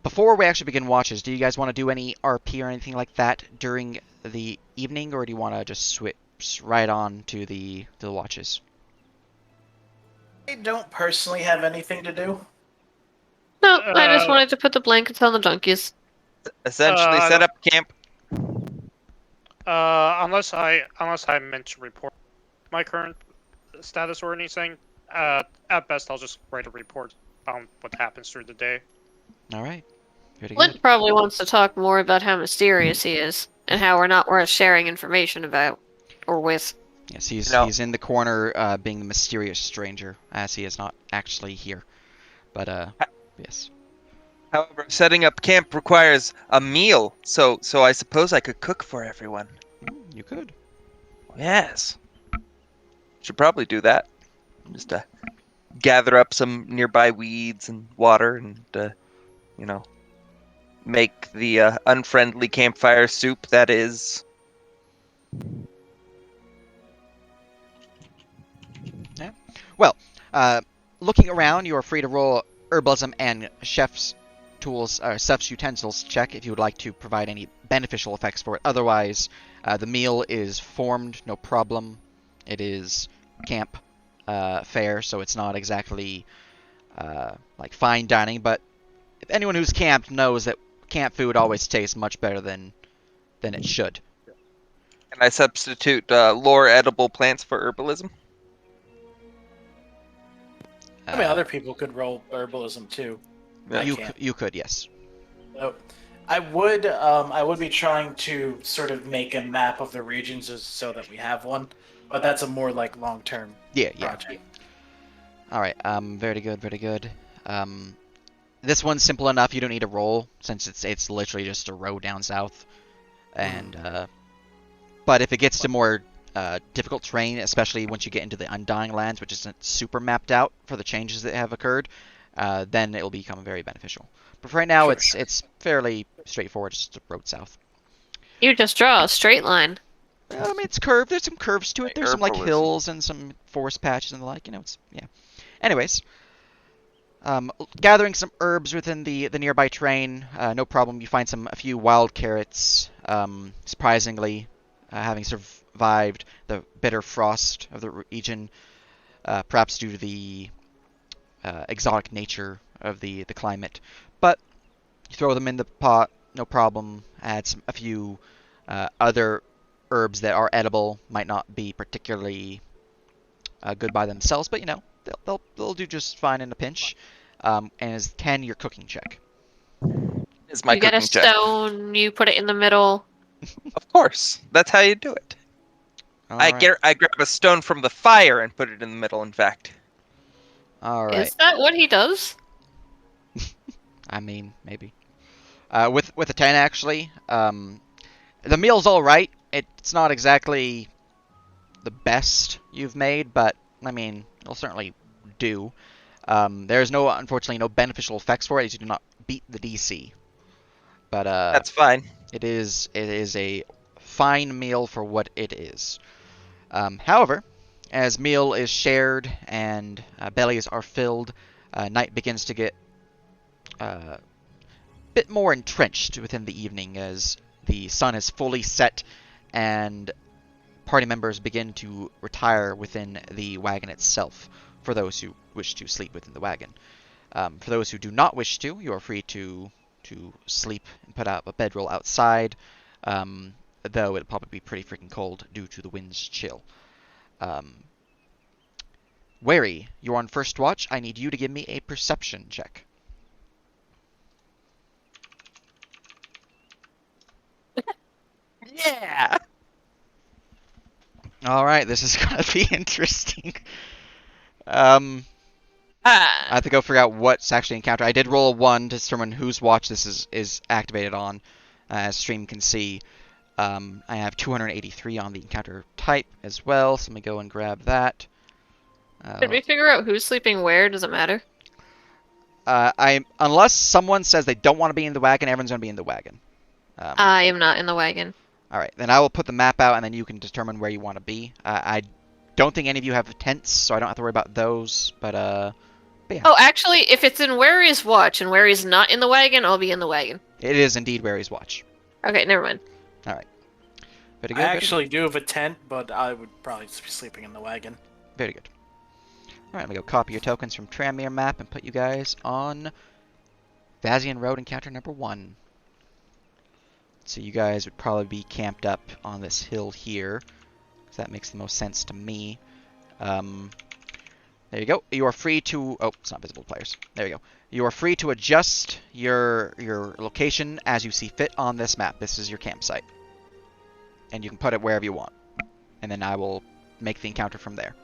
Before we actually begin watches, do you guys want to do any RP or anything like that during the evening, or do you want to just switch right on to the watches? I don't personally have anything to do. No, I just Uh, wanted to put the blankets on the donkeys. Essentially, I set don't- up camp. Unless I meant to report my current status or anything, at best I'll just write a report on what happens through the day. All right. Pretty good. Flint probably wants to talk more about how mysterious he is and how we're not worth sharing information about or with. Yes, he's No. he's in the corner, being the mysterious stranger, as he is not actually here. But yes. However, setting up camp requires a meal, so I suppose I could cook for everyone. You could. Yes. Should probably do that. Just gather up some nearby weeds and water and, make the unfriendly campfire soup that is. Well, looking around, you are free to roll herbalism and chef's tools or chef's utensils check if you would like to provide any beneficial effects for it. Otherwise, the meal is formed, no problem. It is camp fare, so it's not exactly like fine dining. But if anyone who's camped knows that camp food always tastes much better than it should. Can I substitute lore edible plants for herbalism? I mean, other people could roll herbalism too. I you can't. you could, yes. So, I would be trying to sort of make a map of the regions so that we have one, but that's a more like long-term Yeah. project. All right. Very good. Very good. This one's simple enough. You don't need to roll since it's literally just a road down south. And but if it gets to more difficult terrain, especially once you get into the Undying Lands, which isn't super mapped out for the changes that have occurred, then it will become very beneficial. But for right now, Sure. it's fairly straightforward. Just a road south. You just draw a straight line. It's curved. There's some curves to it. There's some like Herbalism. hills and some forest patches and the like. It's yeah. Anyways, gathering some herbs within the nearby terrain, no problem. You find a few wild carrots. Surprisingly, having survived the bitter frost of the region, perhaps due to the exotic nature of the climate. But you throw them in the pot, no problem. Add a few other herbs that are edible, might not be particularly good by themselves, but they'll do just fine in a pinch. And is 10 your cooking check? Is my You get a cooking check? stone, you put it in the middle. Of course, that's how you do it. I grab a stone from the fire and put it in the middle. In fact, All right. Is that what he does? I mean, maybe. With a 10, actually, the meal's all right. It's not exactly the best you've made, but I mean, it'll certainly do. There's unfortunately, no beneficial effects for it, as you do not beat the DC. But that's fine. it is a fine meal for what it is. However, as meal is shared and bellies are filled, night begins to get a bit more entrenched within the evening as the sun is fully set and party members begin to retire within the wagon itself for those who wish to sleep within the wagon. For those who do not wish to, you are free to sleep and put out a bedroll outside, though it'll probably be pretty freaking cold due to the wind's chill. Wary, you're on first watch. I need you to give me a perception check. Yeah. All right, this is gonna be interesting. I Ah. have to go figure out what's actually encountered. I did roll a 1 to determine whose watch this is activated on, as stream can see. I have 283 on the encounter type as well, so let me go and grab that. Did we figure out who's sleeping where? Does it matter? Unless someone says they don't want to be in the wagon, everyone's going to be in the wagon. I am not in the wagon. All right, then I will put the map out, and then you can determine where you want to be. I don't think any of you have tents, so I don't have to worry about those. But yeah. Oh, actually, if it's in Wary's watch and Wary's not in the wagon, I'll be in the wagon. It is indeed Wary's watch. Okay, never mind. All right. Very I good. actually do have a tent, but I would probably just be sleeping in the wagon. Very good. All right, let me go copy your tokens from Tranmere map and put you guys on Vazian Road encounter number 1. So you guys would probably be camped up on this hill here, because that makes the most sense to me. There you go. You are free to... Oh, it's not visible to players. There you go. You are free to adjust your location as you see fit on this map. This is your campsite. And you can put it wherever you want. And then I will make the encounter from there.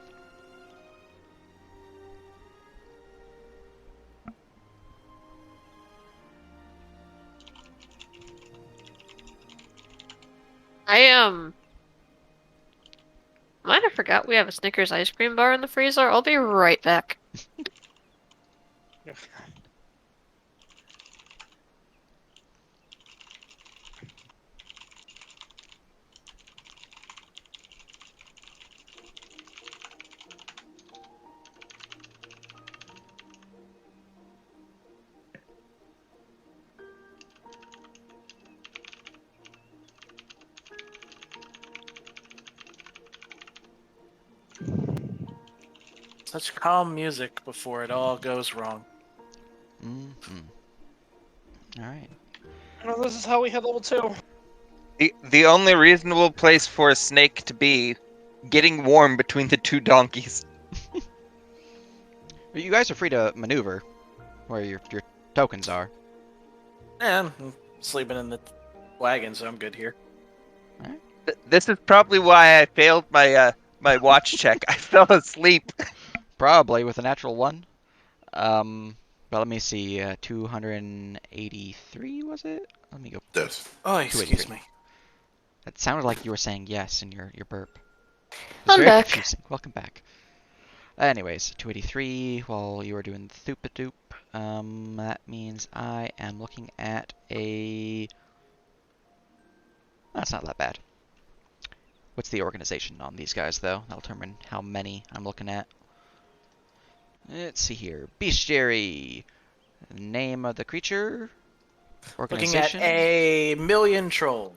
Might have forgot we have a Snickers ice cream bar in the freezer. I'll be right back. Such calm music before it all goes wrong. All right. Well, this is how we hit level 2. The only reasonable place for a snake to be getting warm between the 2 donkeys. You guys are free to maneuver where your tokens are. And I'm sleeping in the wagon, so I'm good here. This is probably why I failed my my watch check. I fell asleep. Probably with a natural 1. But let me see. 283 was it? Let me go. Yes. Oh, excuse 283. me. That sounded like you were saying yes in your burp. It's I'm very back. confusing. Welcome back. Anyways, 283 while you are doing thoopadoop. That means I am looking at a... That's not that bad. What's the organization on these guys, though? That'll determine how many I'm looking at. Let's see here. Bestiary. Name of the creature. Looking Organization. at a million trolls.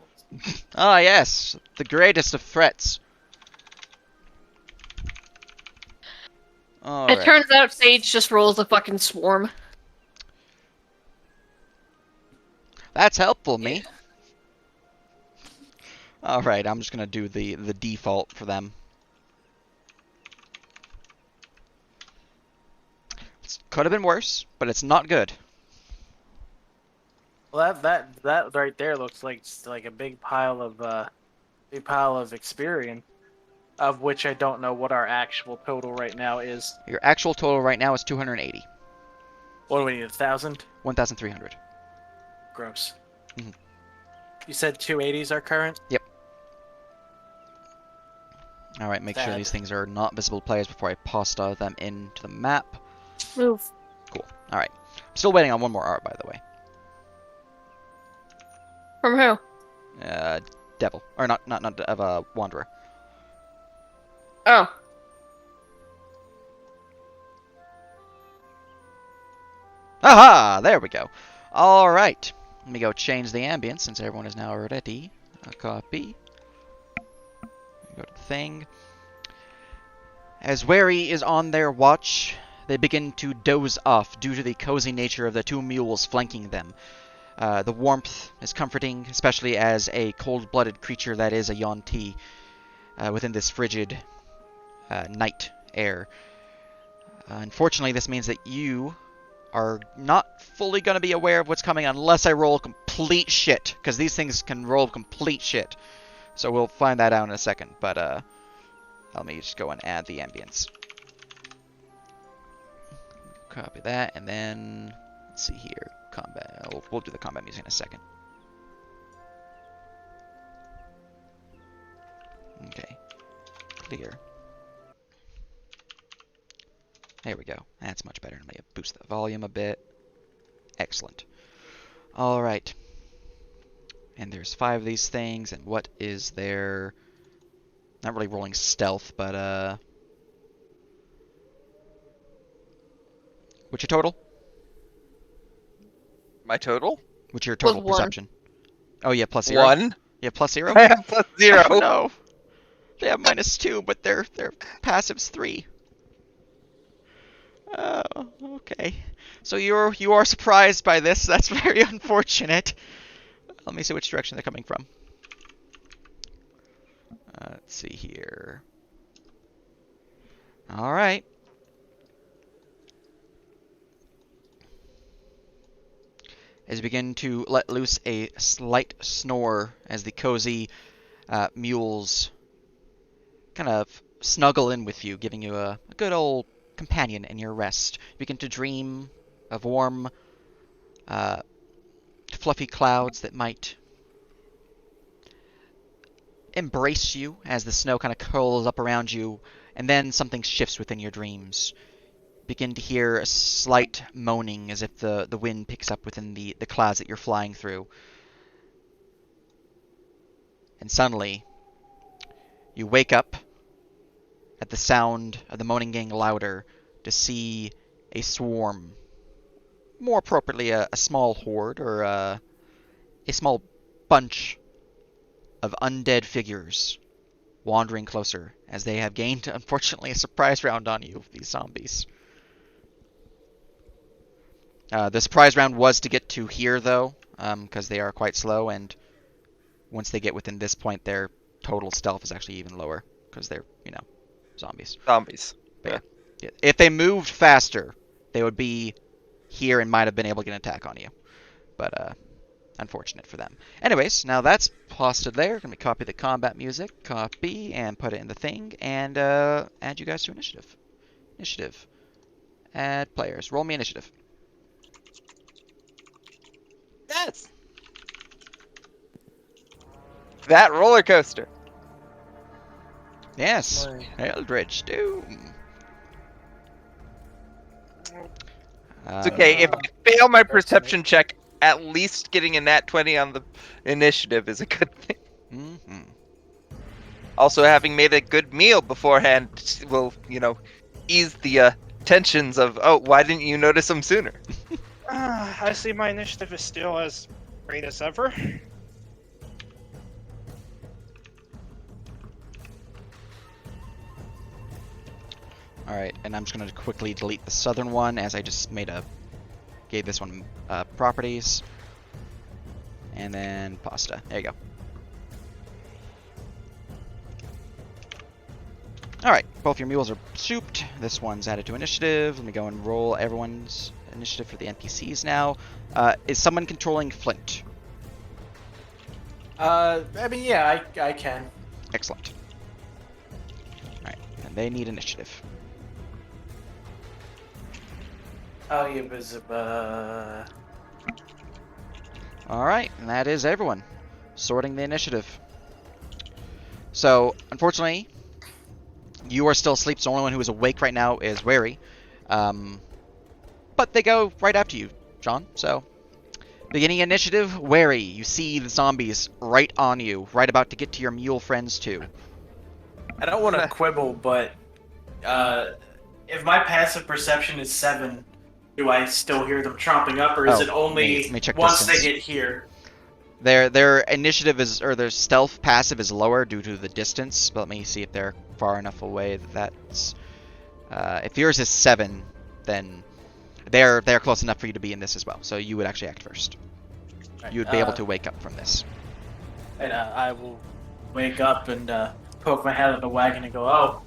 Ah, yes. The greatest of threats. It Alright. turns out Sage just rolls a fucking swarm. That's helpful, me. Alright, I'm just gonna do the default for them. Could have been worse, but it's not good. Well, that right there looks like a big pile of experience, of which I don't know what our actual total right now is. Your actual total right now is 280. What do we need? 1,000? 1,300. Gross. Mhm. You said 280s are current. Alright, make sure Sad. these things are not visible to players before I pasta them into the map. Move. Cool. Alright. I'm still waiting on one more art, by the way. From who? Devil. Or not of a Wanderer. Oh. Aha! There we go. Alright. Let me go change the ambience since everyone is now ready. A copy. Go to the thing. As Wary is on their watch, they begin to doze off due to the cozy nature of the 2 mules flanking them. The warmth is comforting, especially as a cold-blooded creature that is a Yuan-Ti within this frigid night air. Unfortunately, this means that you are not fully going to be aware of what's coming unless I roll complete shit, because these things can roll complete shit. So we'll find that out in a second, but let me just go and add the ambience. Copy that, and then let's see here, combat. We'll do the combat music in a second. Okay, clear. There we go. That's much better. Let me boost the volume a bit. Excellent. All right. And there's 5 of these things, and what is their... Not really rolling stealth, but what's your total? My total? What's your total With 1. perception? Oh, yeah, plus 0? 1. Yeah, plus 0? I have plus 0. Oh, no. They have -2, but their passive's 3. Oh, okay. So you are surprised by this. That's very unfortunate. Let me see which direction they're coming from. Let's see here. All right. As you begin to let loose a slight snore as the cozy mules kind of snuggle in with you, giving you a good old companion in your rest. You begin to dream of warm, fluffy clouds that might embrace you as the snow kind of curls up around you, and then something shifts within your dreams. Begin to hear a slight moaning as if the wind picks up within the clouds that you're flying through. And suddenly, you wake up at the sound of the moaning getting louder to see a swarm. More appropriately, a small horde, or a small bunch of undead figures wandering closer, as they have gained, unfortunately, a surprise round on you, these zombies. The surprise round was to get to here, though, because they are quite slow, and once they get within this point, their total stealth is actually even lower, because they're, zombies. Zombies. But yeah. If they moved faster, they would be here and might have been able to get an attack on you. But, unfortunate for them. Anyways, now that's posted there. Let me copy the combat music, copy, and put it in the thing, and add you guys to initiative. Initiative. Add players. Roll me initiative. Yes. That roller coaster. Yes. Eldritch Doom. It's okay. If I fail my perception check, at least getting a nat 20 on the initiative is a good thing. Mm-hmm. Also, having made a good meal beforehand will, ease the tensions of, oh, why didn't you notice them sooner? I see my initiative is still as great as ever. Alright, and I'm just going to quickly delete the southern one as I just gave this one properties. And then pasta. There you go. Alright, both your mules are souped. This one's added to initiative. Let me go and roll everyone's initiative for the NPCs now. Is someone controlling Flint? I mean, yeah, I can. Excellent. Alright, and they need initiative. Oh, yeah, but Alright, and that is everyone. Sorting the initiative. So, unfortunately, you are still asleep, so the only one who is awake right now is Wary. But they go right after you, John, so... Beginning initiative, Wary. You see the zombies right on you, right about to get to your mule friends, too. I don't want to quibble, but if my passive perception is 7, do I still hear them chomping up, or is it only let me check once distance. they get here? Their initiative is, or their stealth passive is lower due to the distance, but let me see if they're far enough away that that's... if yours is 7, then they're close enough for you to be in this as well, so you would actually act first. Right, You would be able to wake up from this. And I will wake up and poke my head out of the wagon and go,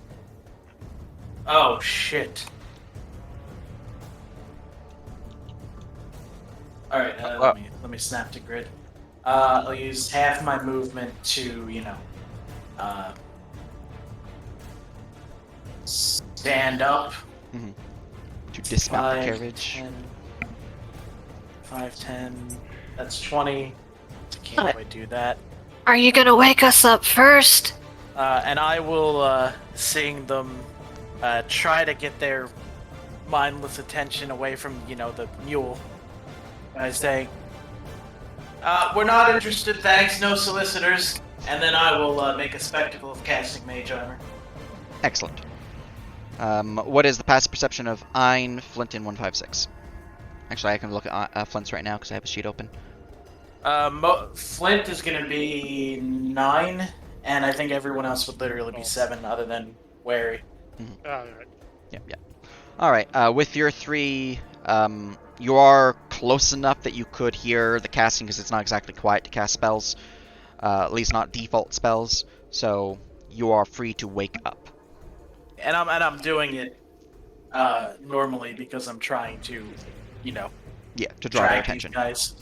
oh shit. All right, let me snap to grid. I'll use half my movement to, stand up. To dismount the 5, carriage. 10, 5, 10. That's 20. Can't Okay. quite do that. Are you gonna wake us up first? And I will, seeing them, try to get their mindless attention away from, the mule. I say, we're not interested, thanks, no solicitors. And then I will make a spectacle of casting mage armor. Excellent. What is the passive perception of Ein, Flint, and 156? Actually, I can look at Flint's right now because I have a sheet open. Flint is going to be 9, and I think everyone else would literally be 7, other than Wary. Alright. Yep. All right. With your 3, you are close enough that you could hear the casting because it's not exactly quiet to cast spells, at least not default spells. So you are free to wake up. And I'm doing it normally because I'm trying to, Yeah, to draw their drag attention. these guys.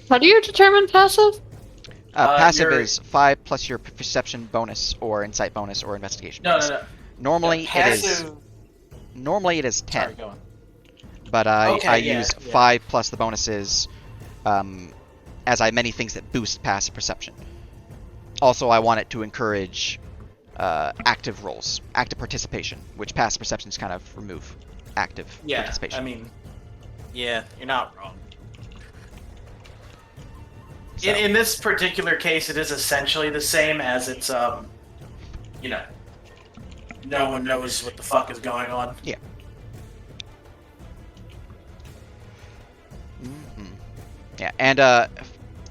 How do you determine passive? Passive you're- is 5 plus your perception bonus, or insight bonus, or investigation No. bonus. Normally Passive. it is 10. Sorry, go on. But Okay, I yeah, use yeah. 5 plus the bonuses, as I have many things that boost passive perception. Also, I want it to encourage active rolls, active participation, which passive perceptions kind of remove active participation. I mean, yeah, you're not wrong. So, In this particular case, it is essentially the same as it's, no one knows what the fuck is going on. yeah. Mhm. Yeah, and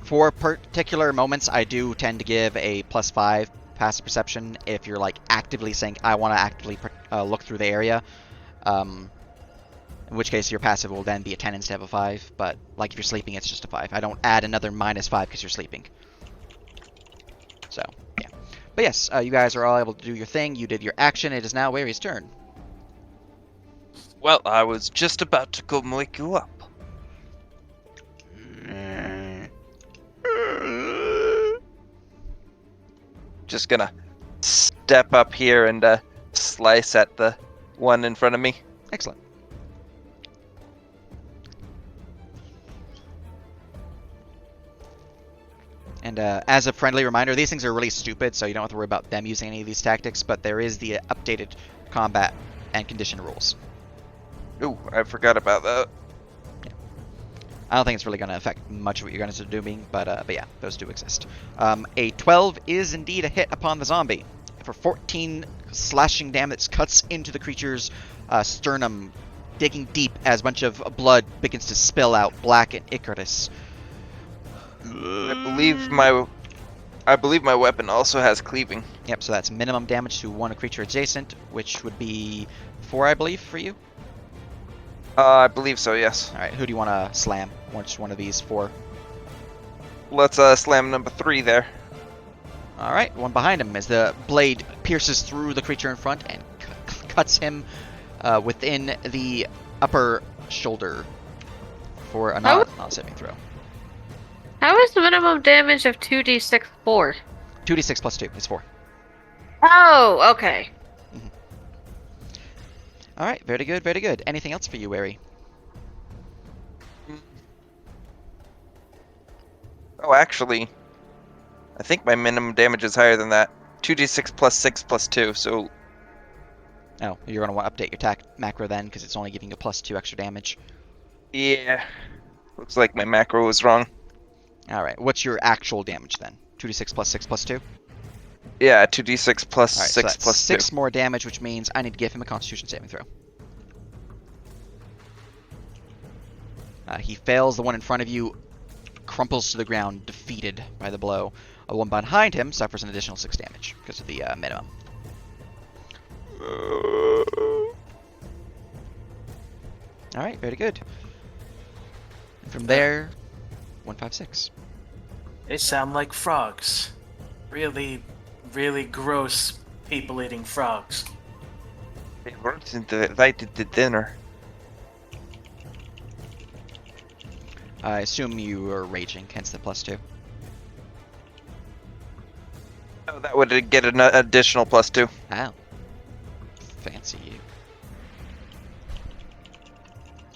for particular moments, I do tend to give a +5 passive perception if you're like actively saying, I want to actively look through the area. In which case your passive will then be a 10 instead of a 5, but like if you're sleeping, it's just a 5. I don't add another -5 because you're sleeping. So, yeah. But yes, you guys are all able to do your thing. You did your action. It is now Wary's turn. Well, I was just about to go wake you up. Just gonna step up here and slice at the one in front of me. Excellent. And as a friendly reminder, these things are really stupid, so you don't have to worry about them using any of these tactics, but there is the updated combat and condition rules. Ooh, I forgot about that. I don't think it's really going to affect much of what you're going to be doing, but yeah, those do exist. A 12 is indeed a hit upon the zombie. For 14 slashing damage, cuts into the creature's sternum, digging deep as a bunch of blood begins to spill out, black and ichorous. I believe my weapon also has cleaving. Yep, so that's minimum damage to one creature adjacent, which would be 4, I believe, for you. I believe so, yes. Alright, who do you want to slam? Which one of these 4? Let's slam number 3 there. Alright, one behind him as the blade pierces through the creature in front and cuts him within the upper shoulder for a non-saving throw. How is the minimum damage of 2d6 4? 2d6 plus 2 is 4. Oh, okay. Alright, very good, very good. Anything else for you, Wary? Oh, actually, I think my minimum damage is higher than that. 2d6 plus 6 plus 2, so... Oh, you're going to want to update your attack macro then, because it's only giving you +2 extra damage. Yeah. Looks like my macro was wrong. Alright, what's your actual damage then? 2d6 plus 6 plus 2? Yeah, 2d6 plus Alright, 6 so that's plus 6 2. more damage, which means I need to give him a Constitution saving throw. He fails. The one in front of you crumples to the ground, defeated by the blow. The one behind him suffers an additional 6 damage because of the minimum. Alright, very good. And from there, 156. They sound like frogs. Really, really gross people eating frogs. They weren't invited to dinner. I assume you are raging, hence the +2. Oh, that would get an additional +2. Wow. Fancy you.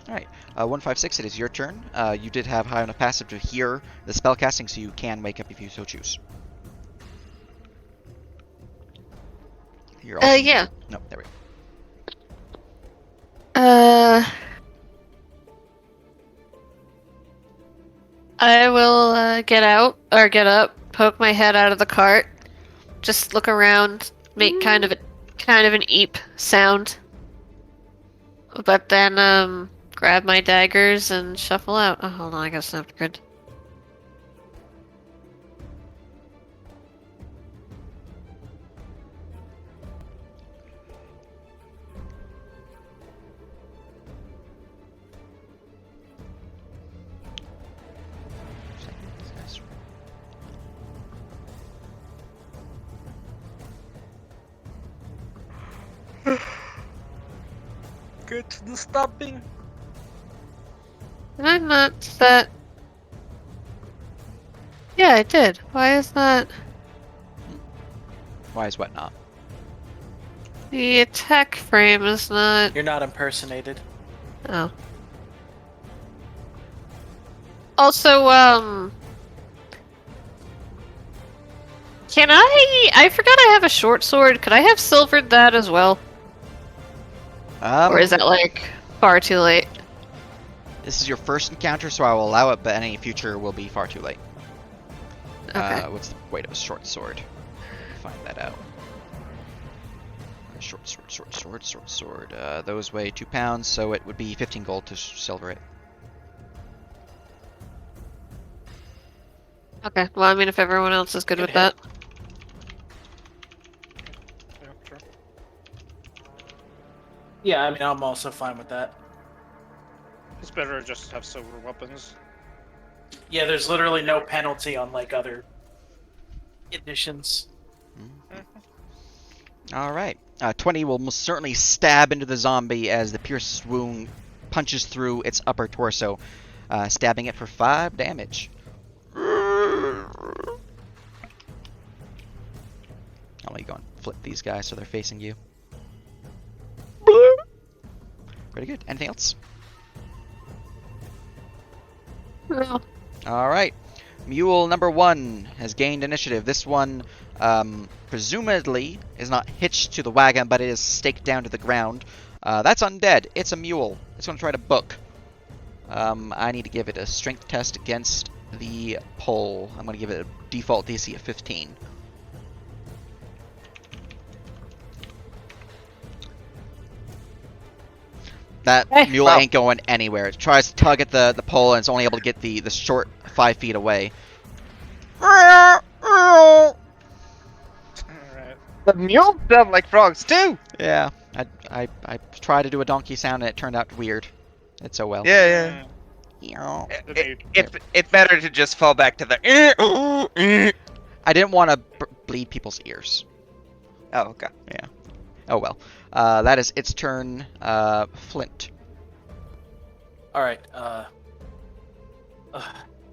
Alright, 156, it is your turn. You did have high enough passive to hear the spell casting, so you can wake up if you so choose. You're also... Yeah. No, there we go. I will get out or get up, poke my head out of the cart, just look around, make kind of an eep sound, but then grab my daggers and shuffle out. Oh, hold on, I got snapped good. Get to the stopping. Did I not set? Yeah, I did. Why is that? Why is what not? The attack frame is not. You're not impersonated. Oh. Also, can I forgot I have a short sword. Could I have silvered that as well? Or is that, like, far too late? This is your first encounter, so I will allow it, but any future will be far too late. Okay. What's the weight of a short sword? Find that out. Short sword. Those weigh 2 pounds, so it would be 15 gold to silver it. Okay, well, I mean, if everyone else is good Good with hit. that. Yeah, sure. Yeah, I mean, I'm also fine with that. It's better to just have silver weapons. Yeah, there's literally no penalty on like other editions. Alright. 20 will most certainly stab into the zombie as the pierced wound punches through its upper torso, stabbing it for 5 damage. I'll let you go and flip these guys so they're facing you. Pretty good. Anything else? No. Alright. Mule number 1 has gained initiative. This one, presumably, is not hitched to the wagon, but it is staked down to the ground. That's undead. It's a mule. It's going to try to book. I need to give it a strength test against the pole. I'm going to give it a default DC of 15. That mule ain't going anywhere. It tries to tug at the pole and it's only able to get the short 5 feet away. Alright. The mules sound like frogs too. Yeah, I tried to do a donkey sound and it turned out weird. It's so well. Yeah. It's better to just fall back to the. I didn't want to bleed people's ears. Oh, okay. Yeah. Oh well. That is its turn. Flint. Alright,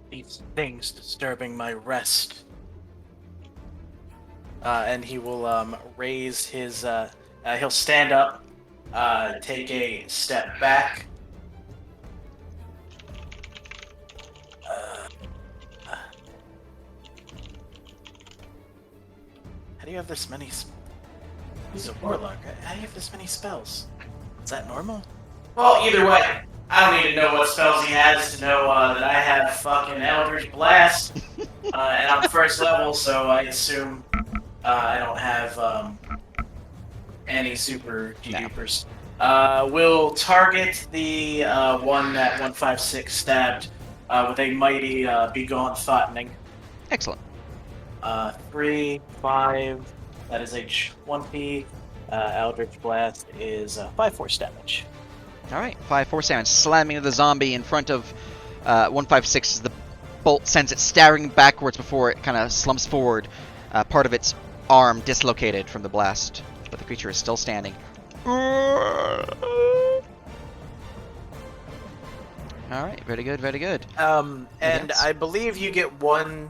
these things disturbing my rest. And he will raise his he'll stand up, take a step back. How do you have this many? He's a warlock. How do you have this many spells? Is that normal? Well, either way, I don't need to know what spells he has to know that I have fucking Eldritch Blast, and I'm first level, so I assume I don't have any super dupers. We'll target the one that 156 stabbed with a mighty Begone Thoughting. Excellent. 3, 5. That is a 20. Eldritch Blast is 5 force damage. Alright, 5 force damage. Slamming into the zombie in front of 156 as the bolt sends it staggering backwards before it kind of slumps forward. Part of its arm dislocated from the blast, but the creature is still standing. All right, very good, very good. And else? I believe you get one.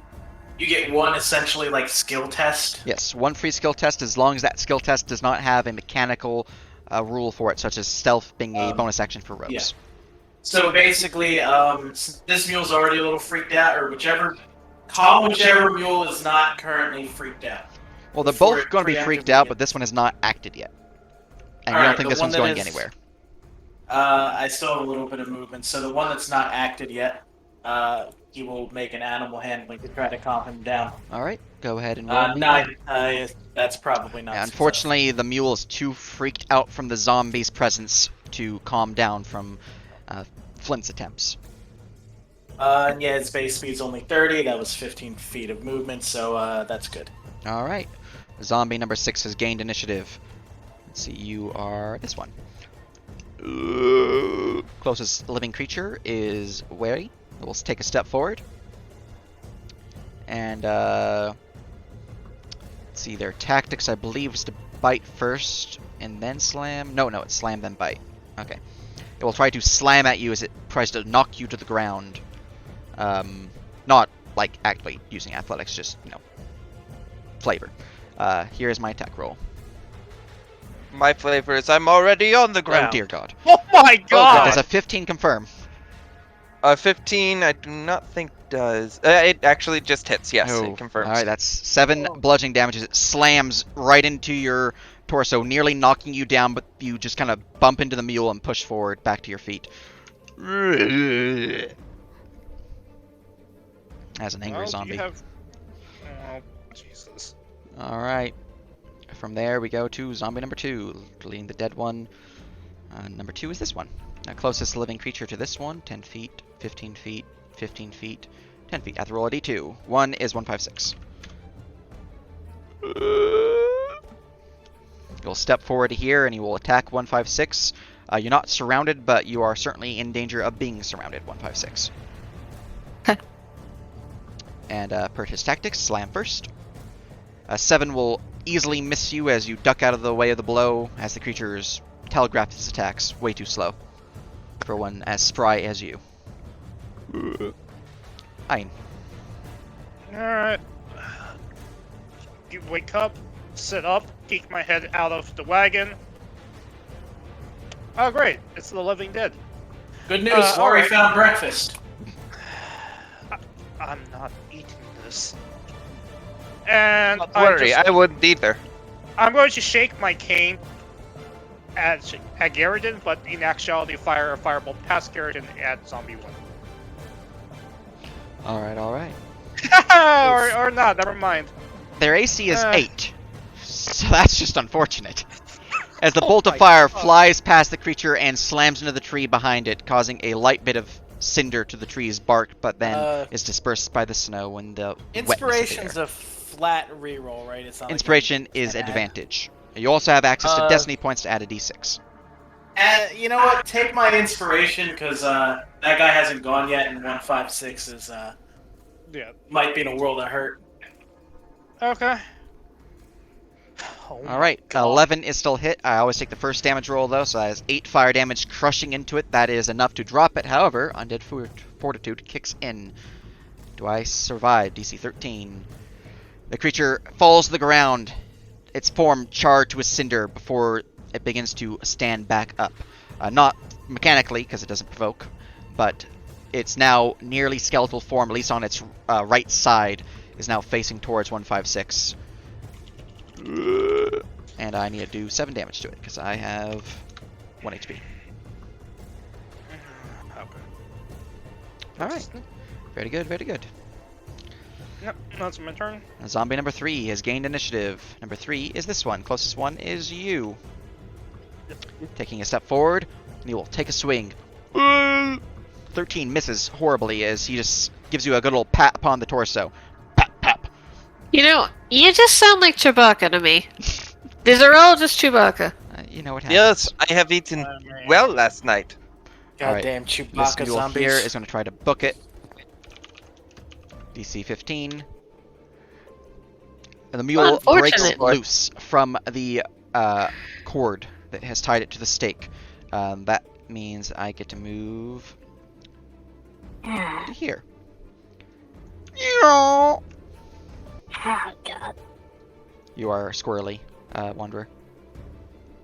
You get one essentially like skill test. Yes, one free skill test as long as that skill test does not have a mechanical rule for it, such as stealth being a bonus action for rogues. Yeah. So basically, this mule's already a little freaked out, or whichever mule is not currently freaked out. Well, they're Before both it going to be freaked preemptively out, but gets- this one has not acted yet. And All you don't right, think the this one one's that going is- anywhere. I still have a little bit of movement, so the one that's not acted yet, he will make an animal handling to try to calm him down. All right, go ahead and roll. That's probably not. Yeah, unfortunately, the mule is too freaked out from the zombie's presence to calm down from Flint's attempts. And yeah, its base speed's only 30. That was 15 feet of movement, so that's good. All right, zombie number 6 has gained initiative. Let's see, you are this one. Closest living creature is wary. We'll take a step forward. And let's see, their tactics I believe is to bite first and then slam. No, it's slam then bite. Okay. It will try to slam at you as it tries to knock you to the ground. Not like actually using athletics, just, flavor. Here's my attack roll. My flavor is I'm already on the ground. Oh dear God. Oh my god! Does a 15 confirm? 15, I do not think does. It actually just hits. Yes, it confirms. Alright, that's 7 bludgeoning damages. It slams right into your torso, nearly knocking you down, but you just kind of bump into the mule and push forward back to your feet. As an angry zombie. Oh, Jesus. Alright. From there, we go to zombie number 2, deleting the dead one. Number 2 is this one. Closest living creature to this one, 10 feet, 15 feet, 15 feet, 10 feet. I have to roll a d2. 1 is 156. You'll step forward to here and you will attack 156. You're not surrounded, but you are certainly in danger of being surrounded, 156. And per his tactics, slam first. 7 will easily miss you as you duck out of the way of the blow, as the creature's telegraphed its attacks way too slow for one as spry as you. Fine. Alright. You wake up, sit up, peek my head out of the wagon. Oh great, it's the living dead. Good news, Ori alright. found breakfast. I'm not eating this. And Don't worry, I wouldn't either. I'm going to shake my cane at Garridan, but in actuality fire a fireball past Garridan at Zombie 1. Alright. or not, never mind. Their AC is 8, so that's just unfortunate. As the bolt of my fire God. flies past the creature and slams into the tree behind it, causing a light bit of cinder to the tree's bark, but then is dispersed by the snow and the Inspiration's wetness of the air. a flat reroll, right? It's not Inspiration like is an add. advantage. You also have access to destiny points to add a d6. You know what? Take my inspiration because that guy hasn't gone yet, and 156 is Yeah. might be in a world of hurt. Okay. Oh my Alright, God. 11 is still hit. I always take the first damage roll though, so that is 8 fire damage crushing into it. That is enough to drop it. However, Undead Fortitude kicks in. Do I survive? DC 13. The creature falls to the ground, its form charred to a cinder before it begins to stand back up. Not mechanically, because it doesn't provoke, but it's now nearly skeletal form, at least on its right side, is now facing towards 156. And I need to do 7 damage to it, because I have 1 HP. Okay. Alright. Very good, very good. Yep, that's my turn. Zombie number 3 has gained initiative. Number 3 is this one. Closest one is you. Taking a step forward, and you will take a swing. 13 misses horribly as he just gives you a good old pat upon the torso. Pat, pat. You just sound like Chewbacca to me. These are all just Chewbacca. You know what happens. Yes, I have eaten well last night. Goddamn This Chewbacca mule zombies. here is going to try to book it. DC 15. And the mule breaks Unfortunate. loose from the cord that has tied it to the stake. That means I get to move Here. Oh God. You are squirrely, Wanderer.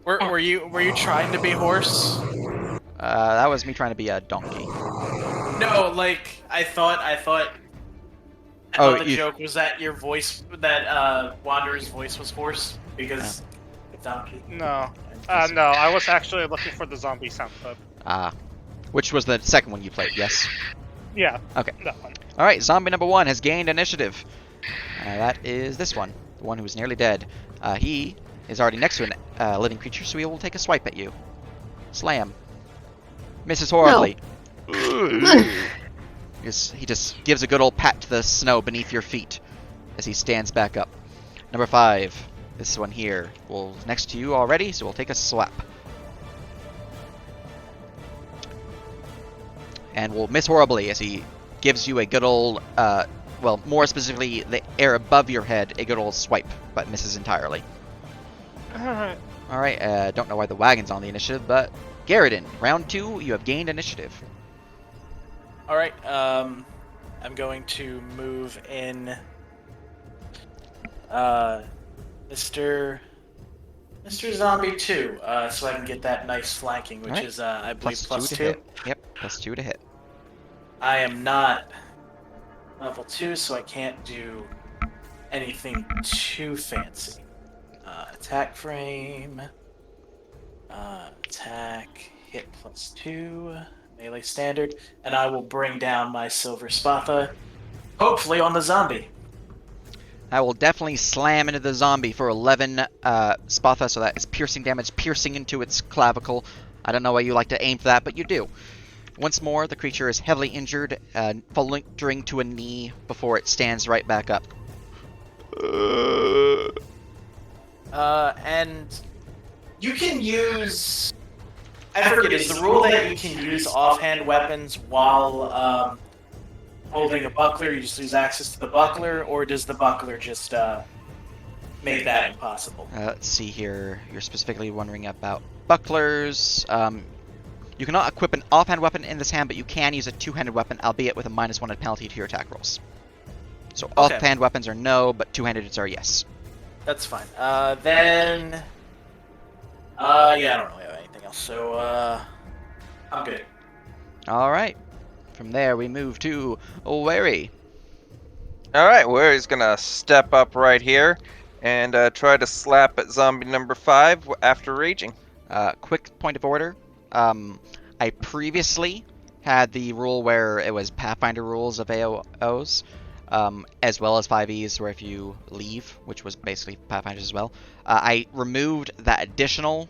Were you trying to be horse? That was me trying to be a donkey. No, like I thought Oh, the you- joke was that your voice, that Wanderer's voice was horse because donkey. No. No, I was actually looking for the zombie sound clip. Which was the second one you played, yes? Yeah. Okay. That one. Alright, zombie number 1 has gained initiative. That is this one, the one who's nearly dead. He is already next to a living creature, so he will take a swipe at you. Slam. Misses horribly. He just gives a good old pat to the snow beneath your feet as he stands back up. Number 5, this one here, will next to you already, so we'll take a swap. And will miss horribly as he gives you a good old, well, more specifically, the air above your head, a good old swipe, but misses entirely. Alright. Alright, don't know why the wagon's on the initiative, but Garrison, round 2, you have gained initiative. All right. I'm going to move in. Mr. Zombie 2, so I can get that nice flanking, which Alright. is I believe plus 2 to 2. hit. Yep, +2 to hit. I am not level 2, so I can't do anything too fancy. Attack frame. Attack, hit +2, melee standard, and I will bring down my Silver Spatha, hopefully on the zombie. I will definitely slam into the zombie for 11 Spatha, so that is piercing damage, piercing into its clavicle. I don't know why you like to aim for that, but you do. Once more, the creature is heavily injured, faltering to a knee before it stands right back up. And you can use... I forget, is the rule that you can use offhand weapons while holding a buckler? You just lose access to the buckler, or does the buckler just make that impossible? Let's see here. You're specifically wondering about bucklers. You cannot equip an offhand weapon in this hand, but you can use a two-handed weapon, albeit with a -1 penalty to your attack rolls. So Okay. offhand weapons are no, but two-handed are yes. That's fine. Then... yeah, I don't really have anything else, so, I'm good. Alright. From there, we move to Wary. Alright, Wary's gonna step up right here and try to slap at zombie number 5 after raging. Quick point of order. I previously had the rule where it was Pathfinder rules of AOs, as well as 5Es where if you leave, which was basically Pathfinders as well. I removed that additional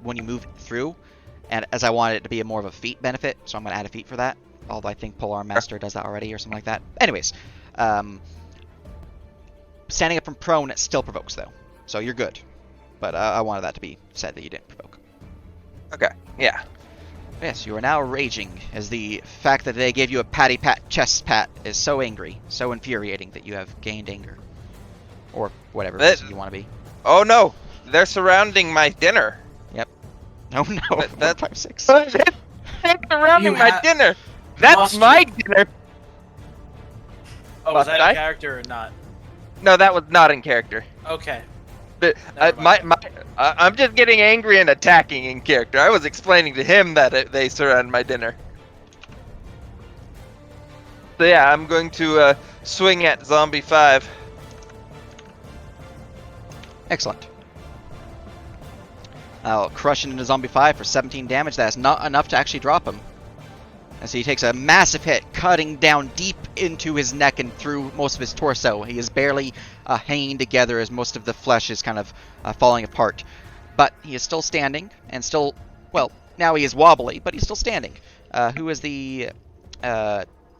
when you move through, and as I wanted it to be a more of a feat benefit, so I'm going to add a feat for that. Although I think Polearm Master does that already or something like that. Anyways, standing up from prone still provokes though, so you're good. But I wanted that to be said that you didn't provoke. Okay, yeah. Yes, you are now raging, as the fact that they gave you a patty pat chest pat is so angry, so infuriating that you have gained anger. Or whatever reason you want to be. Oh no! They're surrounding my dinner! Oh no, That- 5, 6. They're surrounding You my ha- dinner! That's must my you- dinner! Oh, was that I- a character or not? No, that was not in character. Okay. But Never mind. I'm just getting angry and attacking in character. I was explaining to him that they surround my dinner. So yeah, I'm going to swing at zombie 5. Excellent. I'll crush into Zombie 5 for 17 damage. That's not enough to actually drop him. As he takes a massive hit, cutting down deep into his neck and through most of his torso. He is barely hanging together as most of the flesh is kind of falling apart. But he is still standing, and still, well, now he is wobbly, but he's still standing. Who is the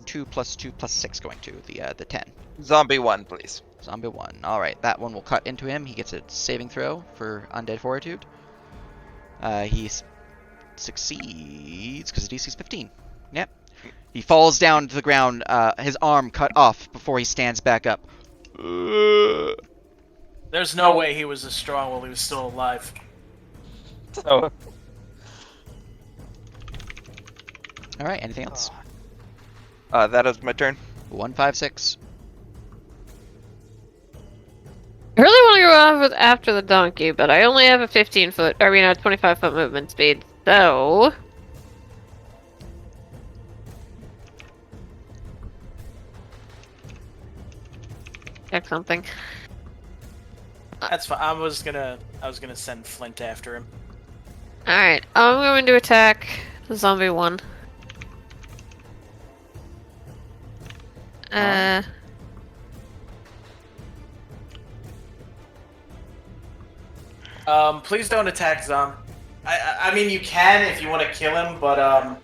2 + 2 + 6 going to? The 10. Zombie 1, please. Zombie 1. Alright, that one will cut into him. He gets a saving throw for Undead Fortitude. He succeeds because DC's 15. Yep. He falls down to the ground, his arm cut off before he stands back up. There's no way he was as strong while he was still alive. So, Alright, anything else? That is my turn. 156. I really want to go off with after the donkey, but I only have a 25-foot movement speed, so... Check something. That's fine. I was gonna send Flint after him. Alright, I'm going to attack the zombie one. Please don't attack Zom. I mean, you can if you want to kill him, but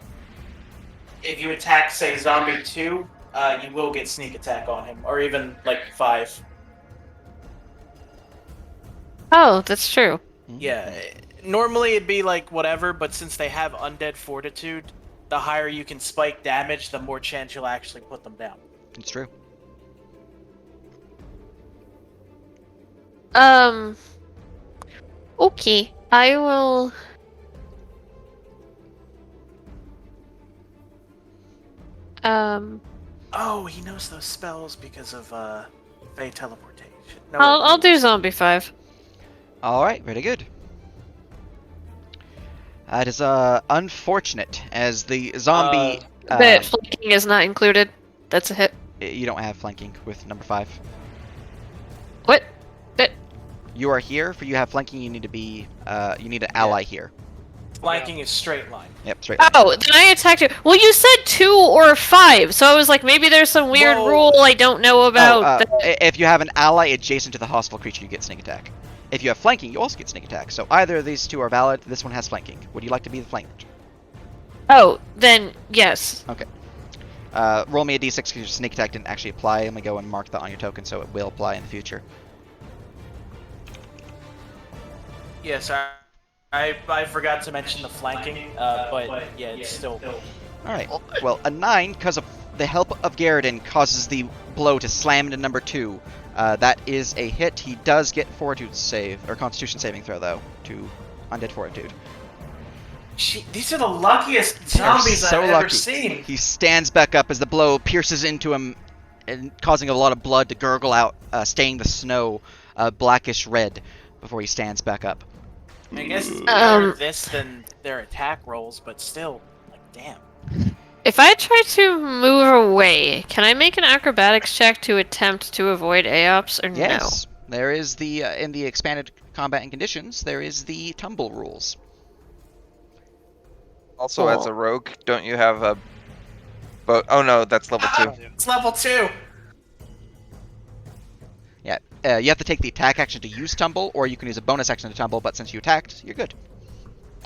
if you attack, say, Zombie 2, you will get sneak attack on him, or even, like, 5. Oh, that's true. Yeah, normally it'd be, like, whatever, but since they have Undead Fortitude, the higher you can spike damage, the more chance you'll actually put them down. It's true. Okay, I will... Oh, he knows those spells because of, Fey Teleportation. No, I'll do zombie 5. Alright, very good. That is unfortunate, as the zombie... But flanking is not included. That's a hit. You don't have flanking with number 5. What? You are here. For you have flanking, you need to be... you need an ally here. Flanking is straight line. Yep, straight. Oh, then I attacked you. Well, you said 2 or 5, so I was like, maybe there's some weird rule I don't know about. If you have an ally adjacent to the hostile creature, you get sneak attack. If you have flanking, you also get sneak attack. So either of these two are valid. This one has flanking. Would you like to be the flanked? Oh, then yes. Okay. Roll me a d6 because your sneak attack didn't actually apply. I'm going to go and mark that on your token so it will apply in the future. Yes, I forgot to mention the flanking, but yeah, it's still... Alright, well, a 9, because of the help of Garridan, causes the blow to slam into number 2. That is a hit. He does get Fortitude save, or Constitution saving throw, though, to Undead Fortitude. These are the luckiest zombies I've ever seen! He stands back up as the blow pierces into him, and causing a lot of blood to gurgle out, staining the snow blackish red before he stands back up. I guess it's better this than their attack rolls, but still, like, damn. If I try to move away, can I make an acrobatics check to attempt to avoid AOPs, or no? Yes. There is the, in the expanded combat and conditions, there is the tumble rules. Also, as a rogue, don't you have a... Oh no, that's level 2. It's level 2! Yeah, you have to take the attack action to use tumble, or you can use a bonus action to tumble, but since you attacked, you're good.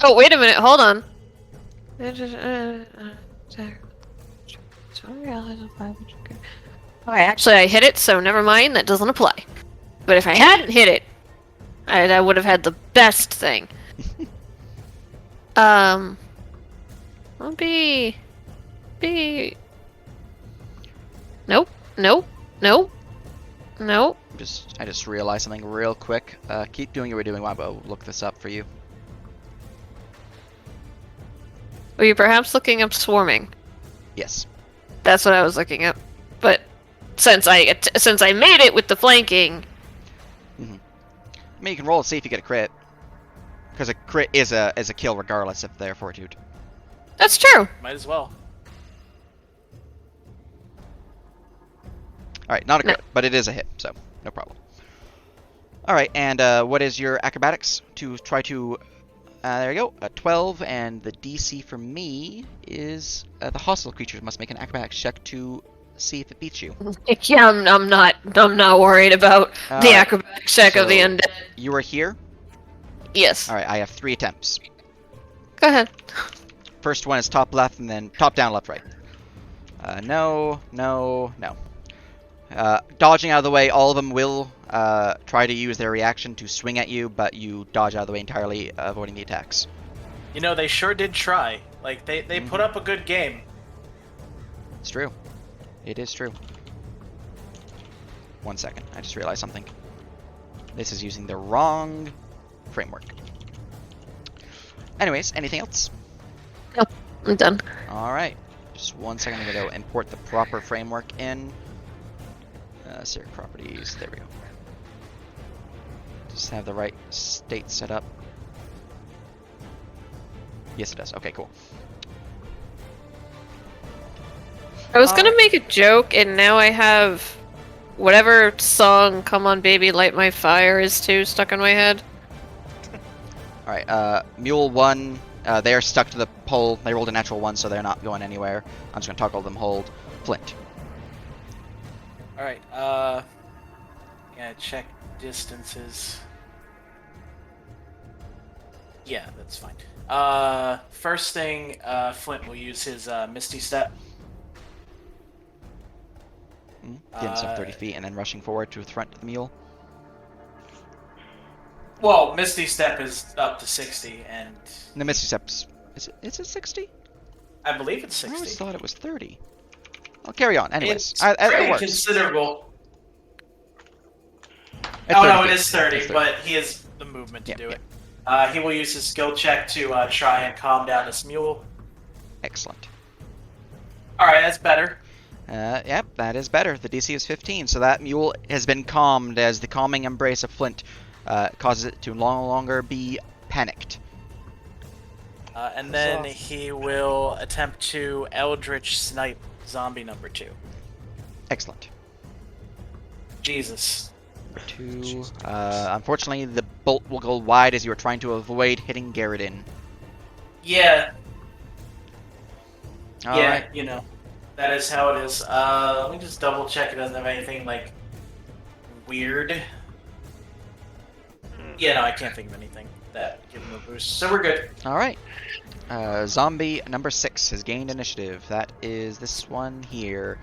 Oh, wait a minute, hold on. Okay, actually I hit it, so never mind, that doesn't apply. But if I hadn't hit it, I would have had the best thing. I'll be... Nope. I just realized something real quick. Keep doing what you're doing while I'll look this up for you. Were you perhaps looking up swarming? Yes. That's what I was looking up. But since I made it with the flanking... I mean, you can roll and see if you get a crit. Because a crit is a kill regardless of their fortitude. That's true. Might as well. Alright, not a crit, but it is a hit, so no problem. Alright, and what is your acrobatics to try to... there you go, a 12, and the DC for me is the hostile creatures must make an acrobatics check to see if it beats you. Yeah, I'm not worried about the acrobatics check of the undead. You are here? Yes. Alright, I have 3 attempts. Go ahead. First one is top left, and then top down, left, right. No. Dodging out of the way, all of them will try to use their reaction to swing at you, but you dodge out of the way entirely, avoiding the attacks. You know, they sure did try. Like, they put up a good game. It's true. It is true. 1 second, I just realized something. This is using the wrong framework. Anyways, anything else? Nope, I'm done. Alright. Just 1 second, I'm going to import the proper framework in. Syrik properties, there we go. Does it have the right state set up? Yes, it does. Okay, cool. I was gonna make a joke, and now I have whatever song "Come On Baby, Light My Fire" is too stuck in my head. All right, Mule 1, they are stuck to the pole. They rolled a natural 1, so they're not going anywhere. I'm just going to toggle them hold. Flint. All right. Yeah, check distances. Yeah, that's fine. First thing, Flint will use his Misty Step. Getting himself 30 feet and then rushing forward to the front of the mule. Well, Misty Step is up to 60, and The Misty Steps. Is it 60? I believe it's I always 60. thought it was 30. I'll carry on. Anyways, It's it pretty works. considerable. At Oh 30 no, it feet. is 30, It's 30. but he has the movement to Yeah, do it. He will use his skill check to try and calm down this mule. Excellent. All right, that's better. Yep, that is better. The DC is 15, so that mule has been calmed as the calming embrace of Flint causes it to no longer be panicked. And then he will attempt to Eldritch Snipe zombie number 2. Excellent. Jesus. Number 2. Unfortunately, the bolt will go wide as you are trying to avoid hitting Garrett. Yeah, All yeah, right. you know, that is how it is. Let me just double check it doesn't have anything, like, weird. Yeah, no, I can't think of anything that give him a boost, so we're good. All right. Zombie number 6 has gained initiative. That is this one here.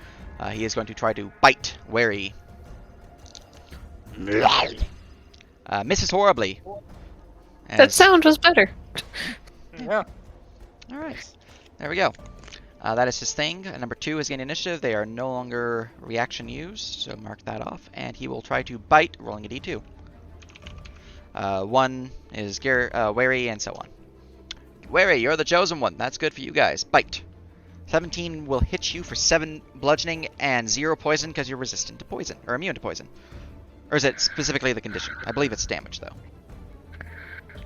He is going to try to bite Wary. Misses horribly. That sound was better. Yeah. All right. There we go. That is his thing. Number 2 has gained initiative. They are no longer reaction used, so mark that off. And he will try to bite, rolling a d2. 1 is Wary, and so on. Wary, you're the chosen one. That's good for you guys. Bite. 17 will hit you for 7 bludgeoning and 0 poison because you're resistant to poison, or immune to poison. Or is it specifically the condition? I believe it's damage, though.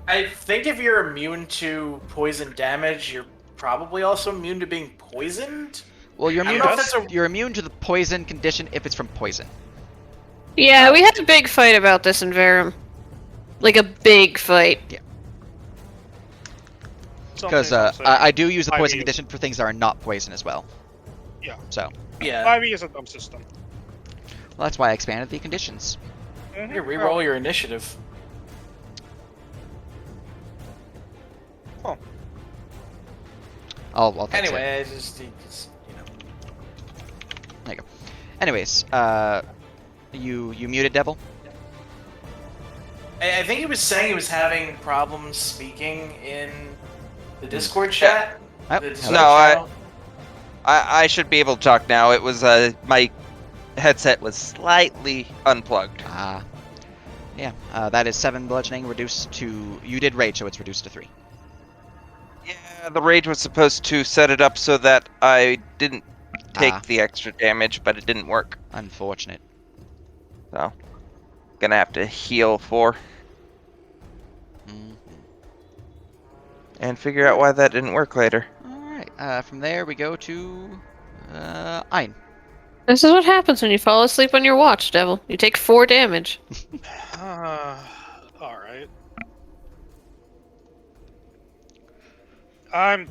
I think if you're immune to poison damage, you're probably also immune to being poisoned? Well, you're I immune, don't know if that's a- you're immune to the poison condition if it's from poison. Yeah, we had a big fight about this in Verum. Like a big fight. Because Something I do use the I poison mean- condition for things that are not poison as well. Yeah. So, Yeah. 5e is a dumb system. well, that's why I expanded the conditions. Here, reroll your initiative. I'll fix it. Anyway, I just, you know. There you go. Anyways, you muted Devil? I think he was saying he was having problems speaking in the Discord chat. Oh, The Discord No, I- channel. I should be able to talk now. It was my headset was slightly unplugged. Yeah. That is 7 bludgeoning reduced to. You did rage, so it's reduced to 3. Yeah, the rage was supposed to set it up so that I didn't take Ah. the extra damage, but it didn't work. Unfortunate. So, gonna have to heal 4 Mhm. and figure out why that didn't work later. Alright, from there we go to. Ein. This is what happens when you fall asleep on your watch, Devil. You take 4 damage. Alright. I'm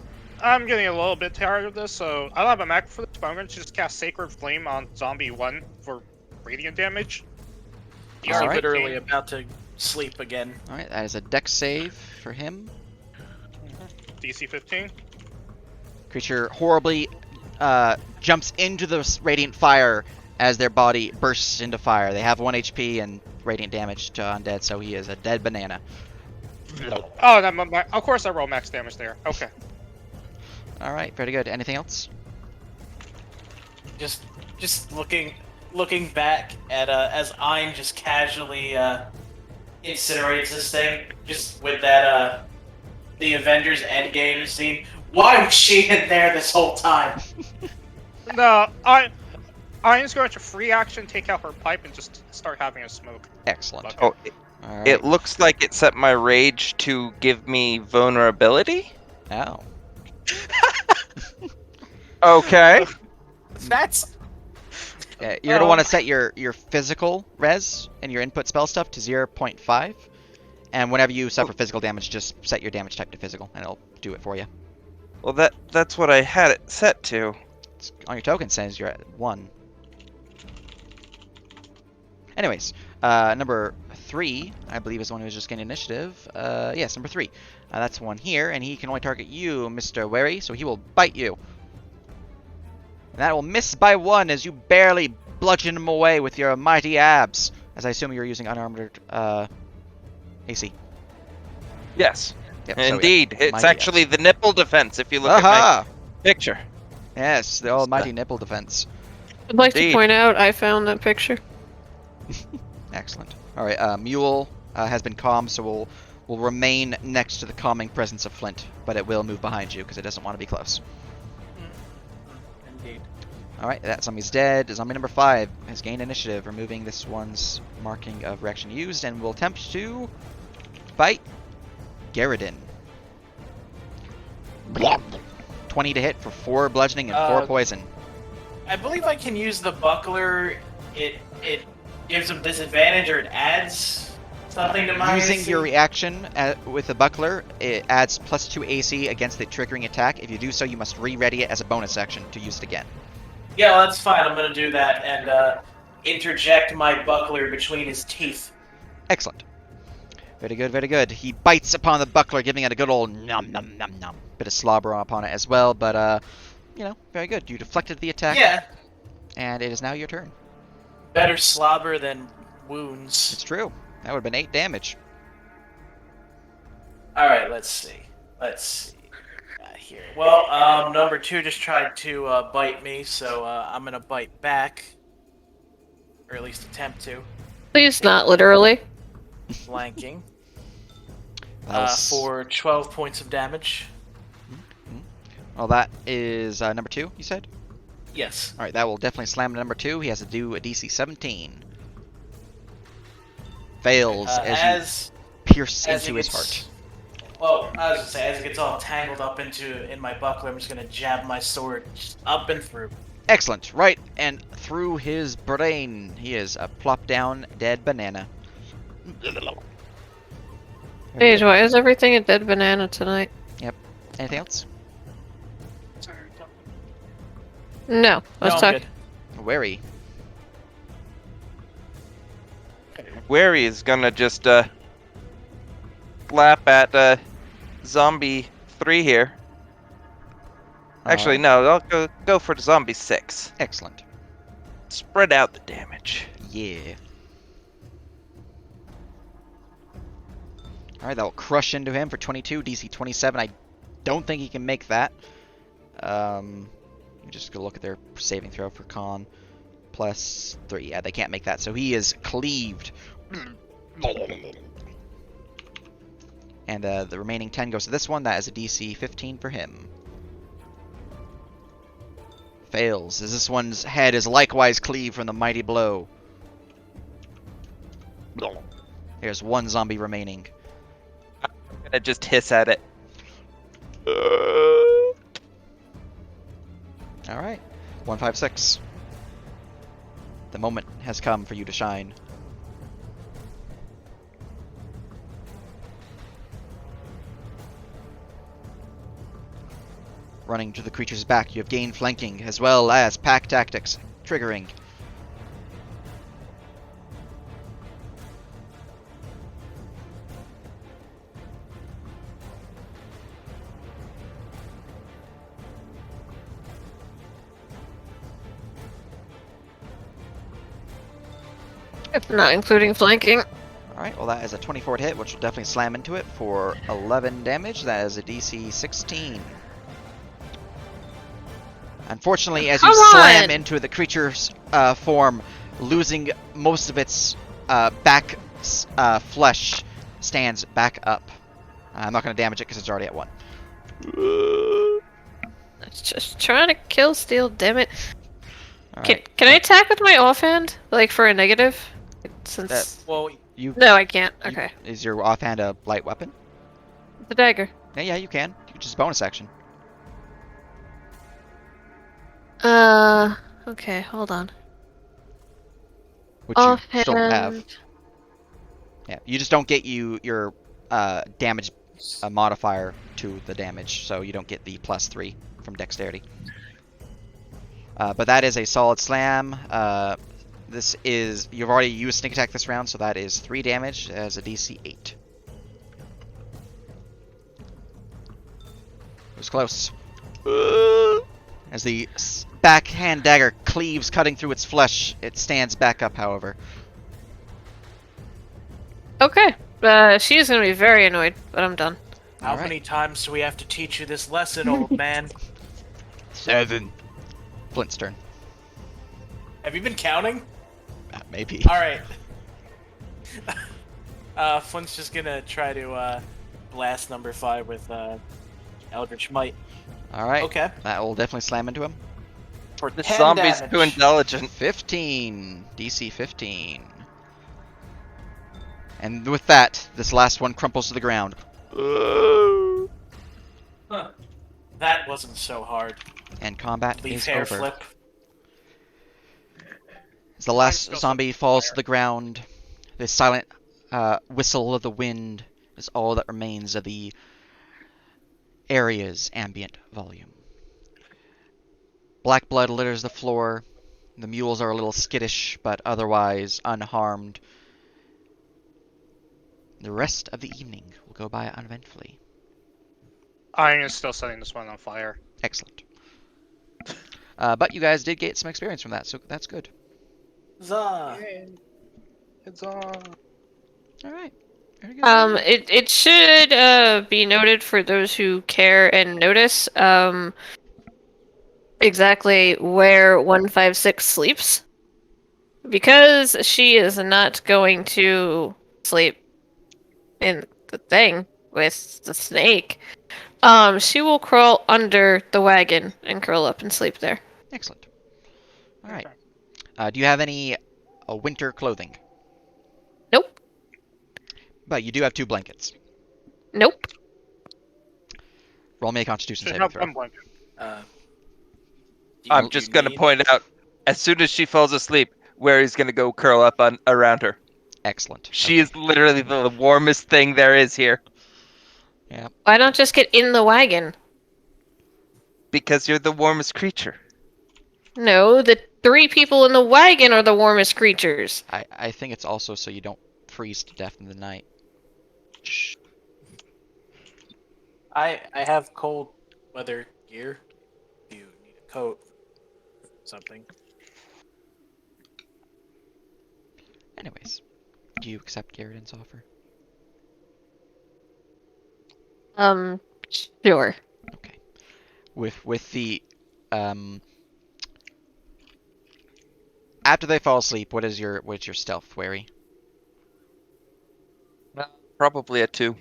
getting a little bit tired of this, so I don't have a Mac for this, but I'm going to just cast Sacred Flame on Zombie 1 for radiant damage. He's All right. literally about to sleep again. Alright, that is a dex save for him. DC 15. Creature horribly jumps into the radiant fire as their body bursts into fire. They have 1 HP and radiant damage to undead, so he is a dead banana. Oh, of course I roll max damage there. Okay. Alright, very good. Anything else? Just looking back at as Ein just casually incinerates this thing, just with that the Avengers Endgame scene. Why was she in there this whole time? No, Iron's going to free action, take out her pipe, and just start having a smoke. Excellent. Bucket. Oh, All right. it looks like it set my rage to give me vulnerability. Oh. Okay. That's You're gonna want to set your physical res and your input spell stuff to 0.5, and whenever you suffer physical damage, just set your damage type to physical, and it'll do it for you. Well, that's what I had it set to. It's on your token says you're at 1. Anyways, number 3, I believe, is the one who's just getting initiative. Yes, number 3. That's the one here, and he can only target you, Mr. Wary, so he will bite you. And that will miss by 1 as you barely bludgeon him away with your mighty abs. As I assume you're using unarmored AC. Yes. Yep, so yeah, Indeed. It's mighty actually abs. the nipple defense if you look at Aha! my picture. Yes, the almighty nipple defense. I'd like Indeed. to point out I found that picture. Excellent. Alright, Mule has been calmed, so will remain next to the calming presence of Flint, but it will move behind you because it doesn't want to be close. indeed. Alright, that zombie's dead. Zombie number 5 has gained initiative, removing this one's marking of reaction used, and will attempt to bite Garridan. 20 to hit for 4 bludgeoning and 4 poison. I believe I can use the buckler. It gives him disadvantage, or it adds something to my Using AC? your reaction with the buckler, it adds +2 AC against the triggering attack. If you do so, you must re-ready it as a bonus action to use it again. Yeah, well, that's fine. I'm gonna do that and interject my buckler between his teeth. Excellent. Very good, very good. He bites upon the buckler, giving it a good old nom nom nom nom. Bit of slobber upon it as well, but you know, very good. You deflected the attack, Yeah, and it is now your turn. better slobber than wounds. It's true. That would have been 8 damage. All right, let's see. Here. Well, number 2 just tried to bite me, so I'm gonna bite back, or at least attempt to. Please, not literally. Flanking That was- for 12 points of damage. Well, that is number 2, you said? Yes. Alright, that will definitely slam to number 2. He has to do a DC 17. Fails as you pierce into his heart. Well, I was gonna say, as it gets all tangled up in my buckler, I'm just gonna jab my sword just up and through. Excellent. Right, and through his brain, he is a plop down dead banana. Paige, why is everything a dead banana tonight? Anything else? No, let's No, talk. I'm good. Wary. Wary is gonna just slap at zombie 3 here. Actually, no, I'll go for the zombie 6. Excellent. Spread out the damage. Yeah. Alright, that will crush into him for 22, DC 27. I don't think he can make that. Let me just go look at their saving throw for con. +3. Yeah, they can't make that, so he is cleaved. And the remaining 10 goes to this one. That is a DC 15 for him. Fails, as this one's head is likewise cleaved from the mighty blow. There's one zombie remaining. I'm gonna just hiss at it. Alright. 156. The moment has come for you to shine. Running to the creature's back, you have gained flanking, as well as pack tactics, triggering. Not including flanking. Alright, well that is a 24 hit, which will definitely slam into it for 11 damage. That is a DC 16. Unfortunately, as you Come slam on! into the creature's form, losing most of its back flesh, stands back up. I'm not going to damage it because it's already at 1. It's just trying to kill Steel, damn it. All Can, right. can I attack with my offhand? Like for a negative? Since... Well, You, No, I can't. you- Okay. Is your offhand a light weapon? The dagger. Yeah, you can. You just bonus action. Okay, hold on. Which you still have. Offhand. Yeah, you just don't get your damage modifier to the damage, so you don't get the +3 from dexterity. But that is a solid slam. You've already used sneak attack this round, so that is 3 damage as a DC 8. It was close. As the backhand dagger cleaves, cutting through its flesh, it stands back up, however. Okay. She's gonna be very annoyed, but I'm done. how Alright. many times do we have to teach you this lesson, old man? 7. Flint's turn. Have you been counting? Maybe. All right. Flint's just gonna try to blast number 5 with Eldritch Might. Alright. Okay. That will definitely slam into him. For This 10 zombie's damage. too intelligent. 15. DC 15. And with that, this last one crumples to the ground. Huh. That wasn't so hard. And combat Leaf is hair over. flip. As the I'm last still zombie so falls fire. to the ground, the silent whistle of the wind is all that remains of the area's ambient volume. Black blood litters the floor. The mules are a little skittish, but otherwise unharmed. The rest of the evening will go by uneventfully. I'm still setting this one on fire. Excellent. But you guys did get some experience from that, so that's good. Huzzah. It's on. All right. Very good. It should be noted for those who care and notice exactly where 156 sleeps, because she is not going to sleep in the thing with the snake. She will crawl under the wagon and curl up and sleep there. Excellent. All right. Do you have any winter clothing? Nope. But you do have 2 blankets. Nope. Roll me a Constitution Should saving have throw. one blanket. I'm just gonna point out, as soon as she falls asleep, Wary's gonna go curl up around her. Excellent. She is literally the warmest thing there is here. Why don't just get in the wagon? Because you're the warmest creature. No, the 3 people in the wagon are the warmest creatures. I think it's also so you don't freeze to death in the night. I have cold weather gear. If you need a coat, something. Anyways, do you accept Garrett's offer? Sure. Okay. With the after they fall asleep, what's your stealth, Wary? Probably a 2.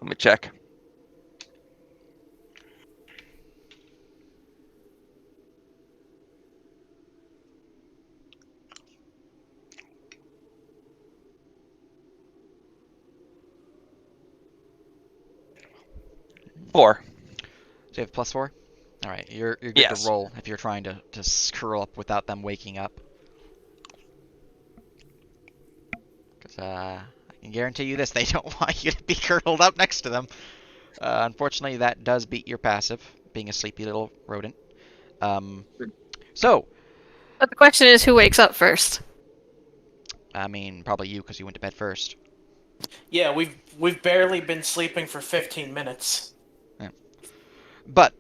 Let me check. Four. Do you have +4? All right, you're good Yes. to roll if you're trying to curl up without them waking up. Because I can guarantee you this: they don't want you to be curled up next to them. Unfortunately, that does beat your passive, being a sleepy little rodent. So, But the question is, who wakes up first? I mean, probably you because you went to bed first. Yeah, we've barely been sleeping for 15 minutes. But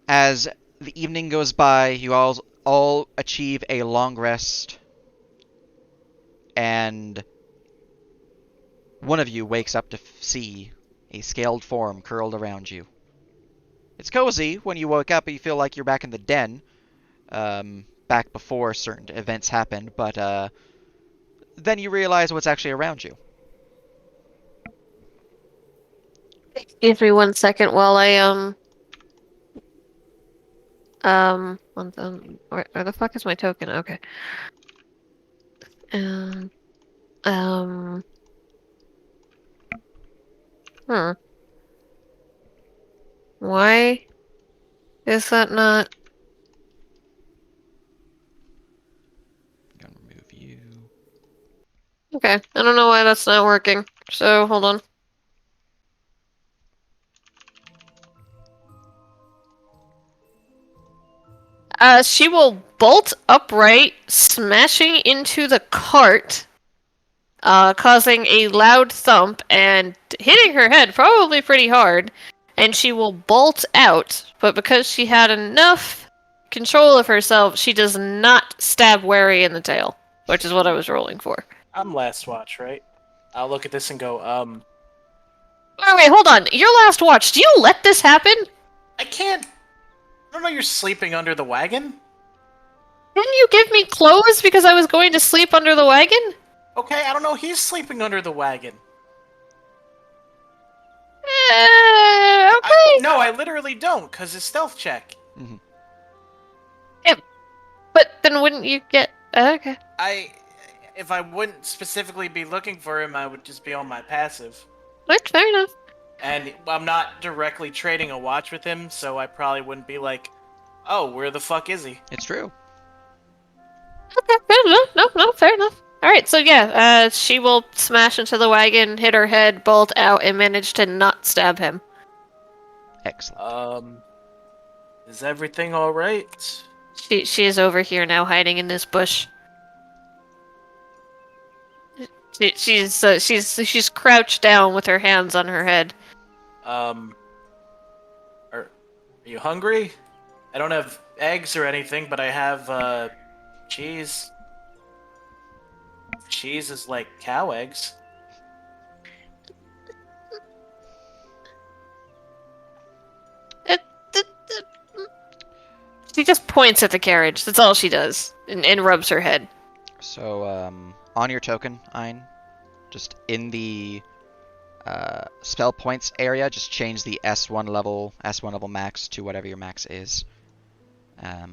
as the evening goes by, you all achieve a long rest, and one of you wakes up to see a scaled form curled around you. It's cozy when you wake up, but you feel like you're back in the den, back before certain events happened, but then you realize what's actually around you. Give me 1 second while I where the fuck is my token? Okay. Um, um, hmm. Why is that not? Gonna remove you. Okay, I don't know why that's not working. So hold on. She will bolt upright, smashing into the cart, causing a loud thump and hitting her head probably pretty hard. And she will bolt out, but because she had enough control of herself, she does not stab Wary in the tail, which is what I was rolling for. I'm last watch, right? I'll look at this and go, Wait, hold on. Your last watch. Do you let this happen? I can't. I don't know you're sleeping under the wagon. Didn't you give me clothes because I was going to sleep under the wagon? Okay, I don't know. He's sleeping under the wagon. Okay. No, I literally don't, because it's stealth check. Mhm. But then wouldn't you get... Okay. If I wouldn't specifically be looking for him, I would just be on my passive. Right, fair enough. And I'm not directly trading a watch with him, so I probably wouldn't be like, oh, where the fuck is he? It's true. Okay, fair enough. No, fair enough. Alright, so yeah, she will smash into the wagon, hit her head, bolt out, and manage to not stab him. Excellent. Is everything alright? She is over here now, hiding in this bush. She's crouched down with her hands on her head. Are you hungry? I don't have eggs or anything, but I have, cheese. Cheese is like cow eggs. She just points at the carriage. That's all she does, and rubs her head. So, on your token, Ein, just in the spell points area, just change the S1 level max to whatever your max is. Yeah,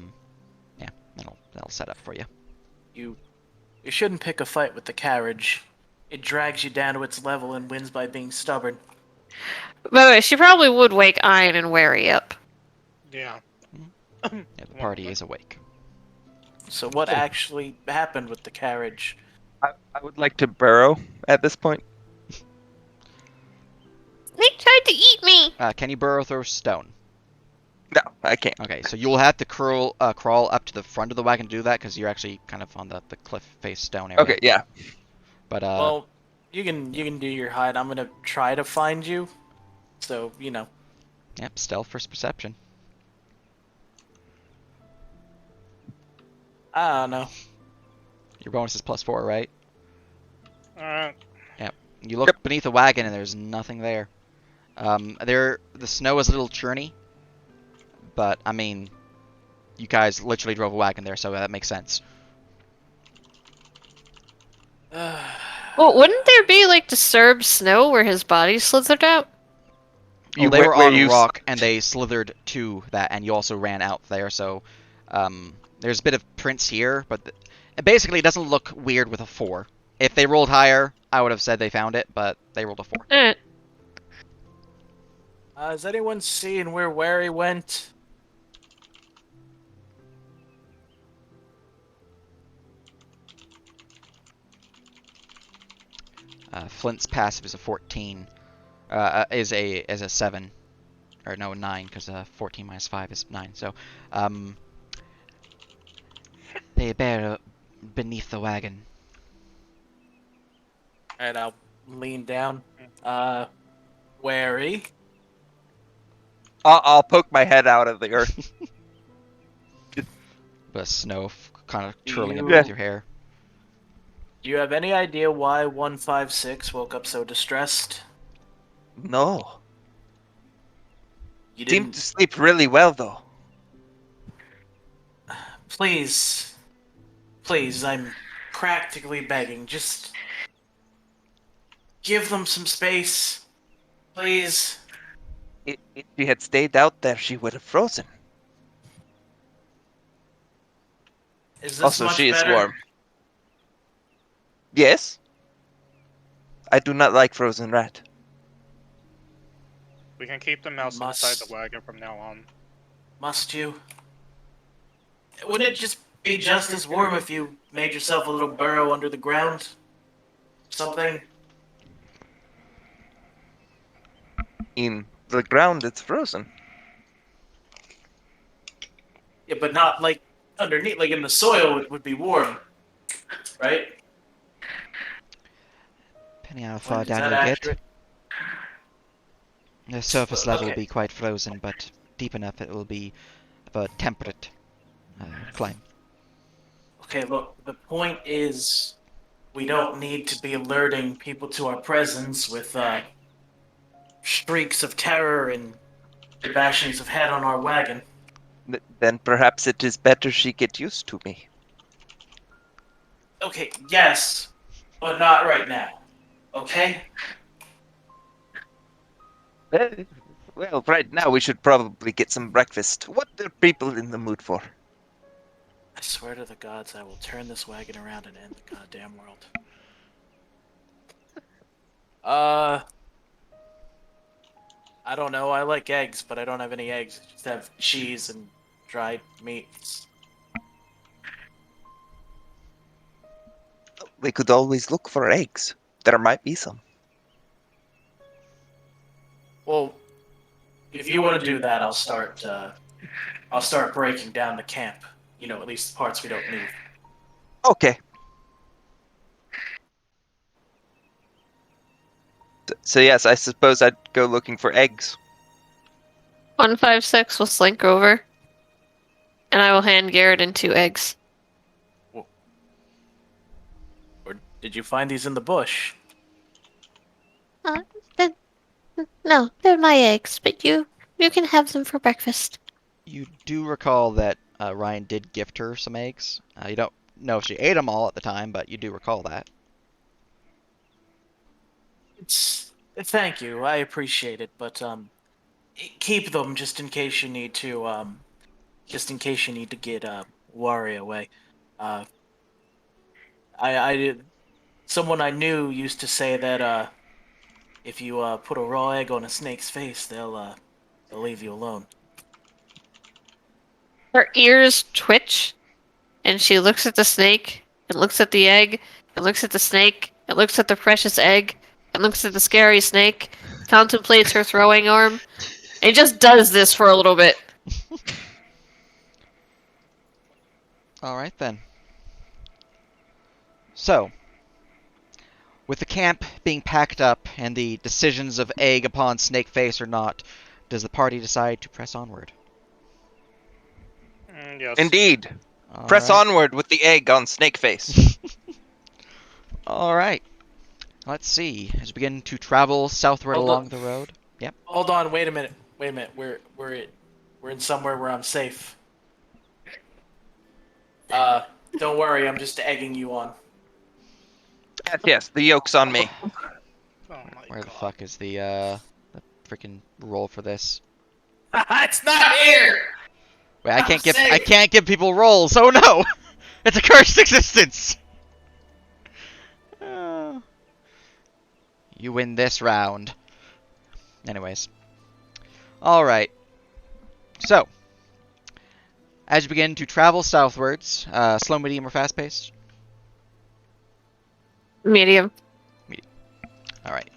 that'll set up for you. You shouldn't pick a fight with the carriage. It drags you down to its level and wins by being stubborn. By the way, she probably would wake Ian and Wary up. Yeah. Yeah, the party is awake. So what actually happened with the carriage? I would like to burrow at this point. They tried to eat me! Can you burrow through stone? No, I can't. Okay, so you'll have to crawl up to the front of the wagon to do that because you're actually kind of on the cliff face stone area. Okay, yeah. But Well, you can do your hide. I'm gonna try to find you. So, you know. yep, stealth versus perception. I don't know. Your bonus is +4, right? Uh, You look beneath the wagon and there's nothing there. The snow is a little churny, but I mean, you guys literally drove a wagon there, so that makes sense. Well, wouldn't there be, like, disturbed snow where his body slithered out? Oh, they were where on you rock and they slithered to that, and you also ran out there, so there's a bit of prints here, but basically it doesn't look weird with a 4. If they rolled higher, I would have said they found it, but they rolled a 4. Alright. Has anyone seen where Wary went? Flint's passive is a 14. Is a 7, or no 9, because 14 minus 5 is 9. So, they bear beneath the wagon. Alright, I'll lean down. Wary. I'll poke my head out of the earth. The snow kind of twirling You- underneath your hair. Do you have any idea why 156 woke up so distressed? No. You Seemed didn't. to sleep really well, though. Please. Please, I'm practically begging. Just give them some space. Please. If she had stayed out there, she would have frozen. Is this Also, much she is better? warm. Yes? I do not like frozen rat. We can keep the mouse inside the Must. wagon from now on. Must you? Wouldn't it just be just as warm if you made yourself a little burrow under the ground? Something? In the ground, it's frozen. Yeah, but not like underneath, like in the soil, it would be warm, right? Depending on how far Is down that you get, accurate? the surface level will Okay. be quite frozen, but deep enough it will be of a temperate climb. Okay, look, the point is we don't need to be alerting people to our presence with shrieks of terror and bashings of head on our wagon. Then perhaps it is better she get used to me. Okay, yes, but not right now. Okay? Well, right now we should probably get some breakfast. What are people in the mood for? I swear to the gods I will turn this wagon around and end the goddamn world. I don't know. I like eggs, but I don't have any eggs. I just have cheese and dried meats. We could always look for eggs. There might be some. Well, if you want to do that, I'll start. I'll start breaking down the camp. You know, at least the parts we don't need. Okay. So yes, I suppose I'd go looking for eggs. 156 will slink over, and I will hand Garrett 2 eggs. Or did you find these in the bush? No, they're my eggs, but you can have them for breakfast. You do recall that Ryan did gift her some eggs. You don't know if she ate them all at the time, but you do recall that. Thank you. I appreciate it, but keep them just in case you need to. Just in case you need to get worry away. Uh, I someone I knew used to say that if you put a raw egg on a snake's face, they'll leave you alone. Her ears twitch, and she looks at the snake, and looks at the egg, and looks at the snake, and looks at the precious egg, and looks at the scary snake, contemplates her throwing arm, and just does this for a little bit. Alright then. So, with the camp being packed up and the decisions of egg upon snake face or not, does the party decide to press onward? Yes. Indeed. All Press right. onward with the egg on Snakeface. Alright. Let's see. As we begin to travel southward Hold along up. the road. Yep. Hold on, wait a minute. We're in somewhere where I'm safe. Don't worry, I'm just egging you on. Yes, the yoke's on me. Oh my Where god. the fuck is the freaking roll for this? It's not here. Wait, I I'm safe. can't give people rolls. Oh no! It's a cursed existence. You win this round. Anyways. Alright. So, as you begin to travel southwards, slow, medium, or fast paced? Medium. Alright.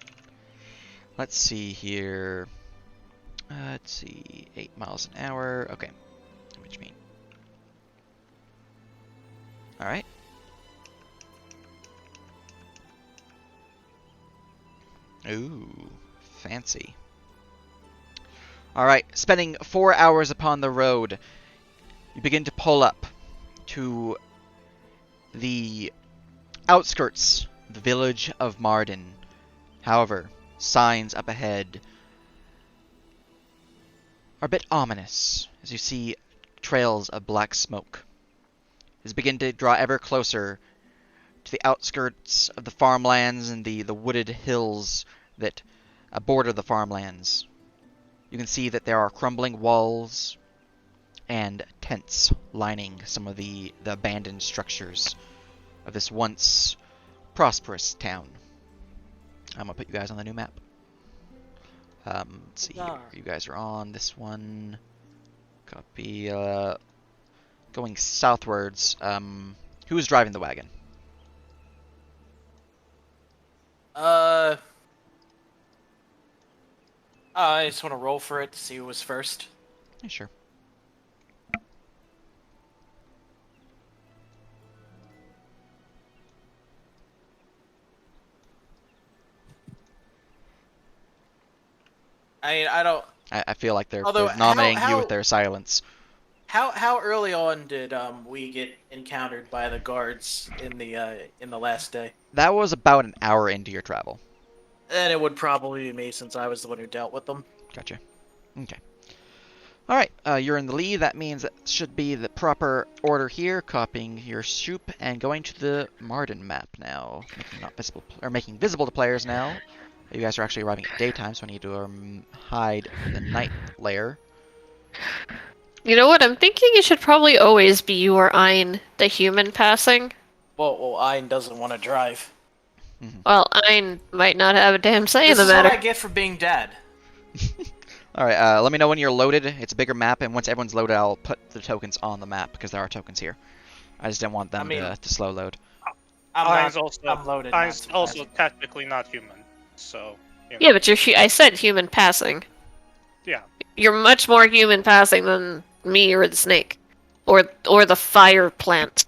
Let's see here. Let's see. 8 miles an hour. Okay. Which mean. Alright. Ooh. Fancy. Alright. Spending 4 hours upon the road, you begin to pull up to the outskirts of the village of Marden. However, signs up ahead are a bit ominous as you see trails of black smoke. As you begin to draw ever closer to the outskirts of the farmlands and the wooded hills that border the farmlands, You can see that there are crumbling walls and tents lining some of the abandoned structures of this once prosperous town. I'm gonna put you guys on the new map. Let's see here. You guys are on this one. Copy. Going southwards. Who's driving the wagon? I just want to roll for it to see who was first. Yeah, sure. I don't. I feel like they're Although, nominating you with their silence. How early on did we get encountered by the guards in the last day? That was about an hour into your travel. And it would probably be me since I was the one who dealt with them. Gotcha. Okay. Alright, you're in the lead. That means that should be the proper order here. Copying your soup and going to the Marden map now. Making visible to players now. You guys are actually arriving at daytime, so I need to hide the night layer. You know what? I'm thinking it should probably always be you or Ein, the human passing. Well, Ein doesn't want to drive. Well, Ein might not have a damn say in the This is matter. what I get for being dad. Alright, let me know when you're loaded. It's a bigger map, and once everyone's loaded, I'll put the tokens on the map, because there are tokens here. I just didn't want them to slow load. I'm loaded. Ein's also technically not human, so. You know. Yeah, but I said human passing. Yeah. You're much more human passing than me or the snake, or the fire plant.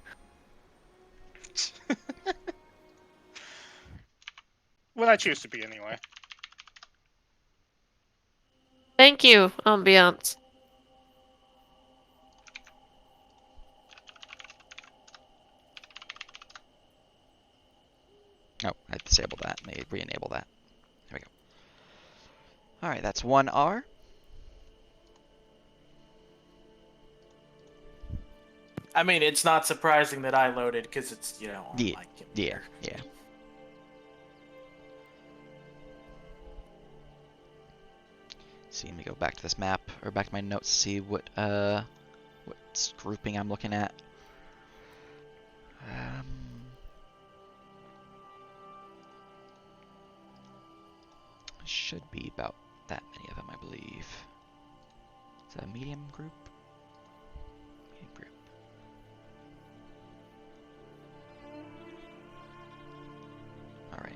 What I choose to be anyway. Thank you, ambiance. Oh, I disabled that. Let me re-enable that. There we go. Alright, that's 1R. I mean, it's not surprising that I loaded because it's, on Yeah, my computer. yeah. See, let me go back to this map, or back to my notes, see what grouping I'm looking at. Should be about that many of them, I believe. Is that a medium group? Medium group. Alright.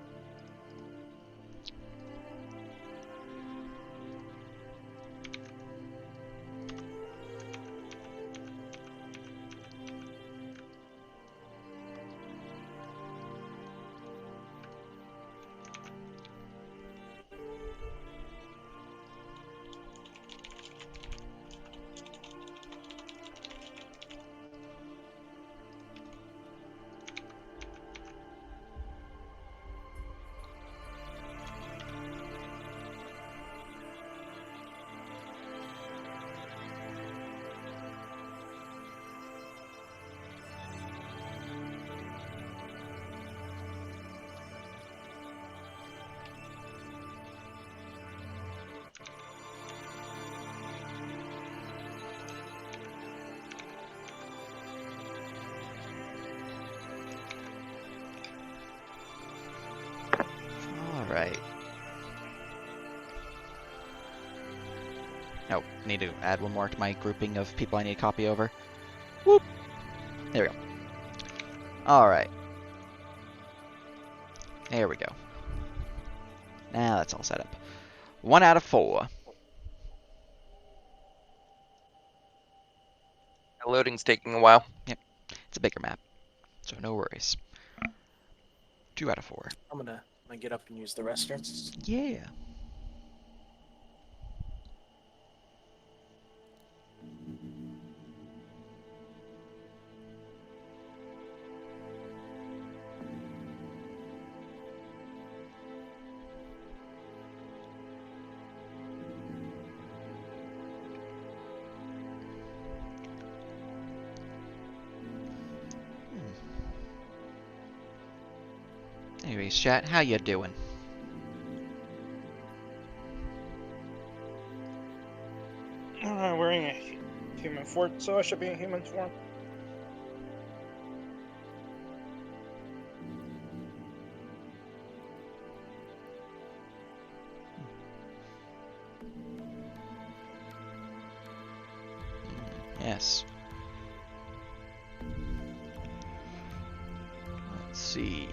Alright. Oh, need to add one more to my grouping of people I need to copy over. Whoop! There we go. Alright. There we go. Now that's all set up. 1 out of 4. The loading's taking a while. It's a bigger map, so no worries. 2 out of 4. I'm gonna get up and use the restrooms. Yeah. Anyways, chat, how you doing? Wearing a human form, so I should be in human form. Yes. Let's see.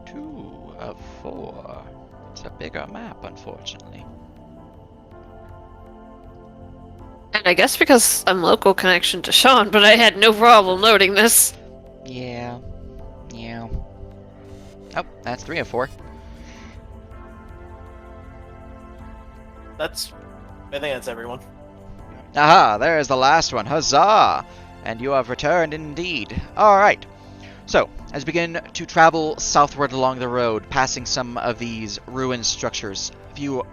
Two of four. It's a bigger map, unfortunately. And I guess because I'm local connection to Sean, but I had no problem loading this. Yeah. Yeah. Oh, that's 3 of 4. I think that's everyone. Aha, there is the last one. Huzzah! And you have returned indeed. Alright. So, as you begin to travel southward along the road, passing some of these ruined structures, a few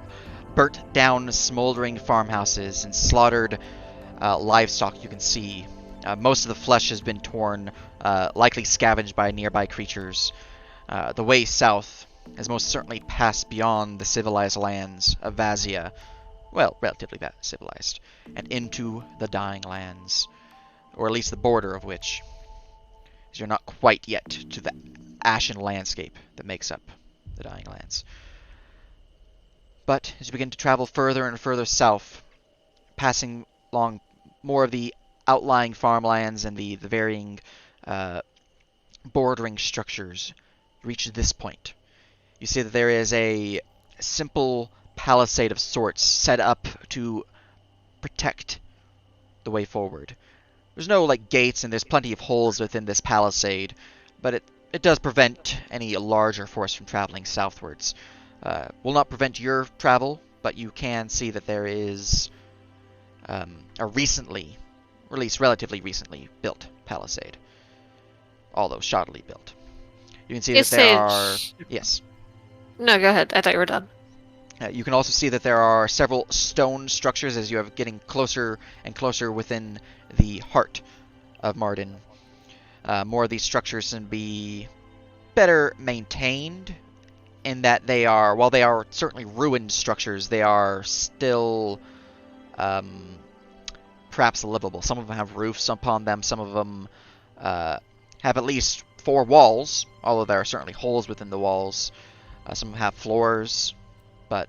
burnt down, smoldering farmhouses, and slaughtered livestock you can see. Most of the flesh has been torn, likely scavenged by nearby creatures. The way south has most certainly passed beyond the civilized lands of Vazia, well, relatively civilized, and into the Dying Lands, or at least the border of which, as you're not quite yet to the ashen landscape that makes up the Dying Lands. But as you begin to travel further and further south, passing along more of the outlying farmlands and the varying bordering structures, you reach this point. You see that there is a simple palisade of sorts set up to protect the way forward. There's no like gates, and there's plenty of holes within this palisade, but it does prevent any larger force from traveling southwards. Will not prevent your travel, but you can see that there is a recently, or at least relatively recently, built palisade. Although shoddily built. You can see that there are... Yes. No, go ahead. I thought you were done. You can also see that there are several stone structures as you are getting closer and closer within the heart of Mardin. More of these structures can be better maintained in that they are, while they are certainly ruined structures, they are still perhaps livable. Some of them have roofs upon them, some of them have at least 4 walls, although there are certainly holes within the walls. Some have floors, but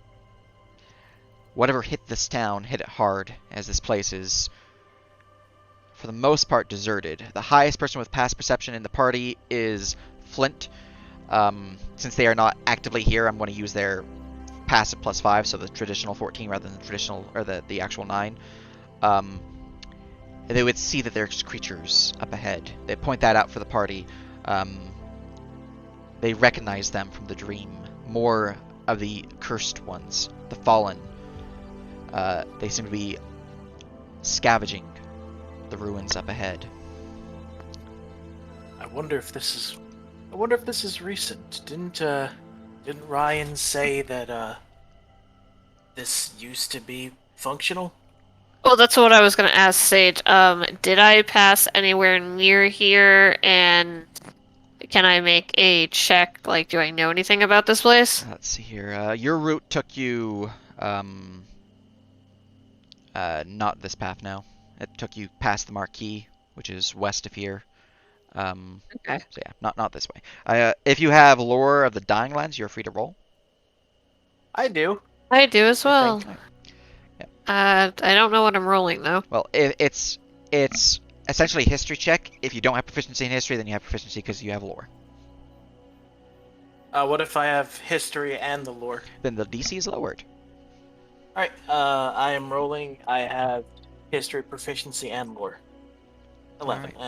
whatever hit this town hit it hard, as this place is, for the most part, deserted. The highest person with past perception in the party is Flint. Since they are not actively here, I'm going to use their passive +5, so the traditional 14 rather than the traditional, or the actual 9. They would see that there's creatures up ahead. They point that out for the party. They recognize them from the dream. More of the cursed ones, the fallen. They seem to be scavenging the ruins up ahead. I wonder if this is recent. Didn't Ryan say that this used to be functional? Well, that's what I was going to ask Sage. Did I pass anywhere near here, and can I make a check? Like, do I know anything about this place? Let's see here. Your route took you, not this path now. It took you past the Marquee, which is west of here. Okay. So yeah, not this way. If you have lore of the Dying Lands, you're free to roll. I do. I do as well. think. I don't know what I'm rolling, though. Well, it's essentially a history check. If you don't have proficiency in history, then you have proficiency because you have lore. What if I have history and the lore? Then the DC is lowered. All right. I am rolling. I have history, proficiency, and lore. 11. Could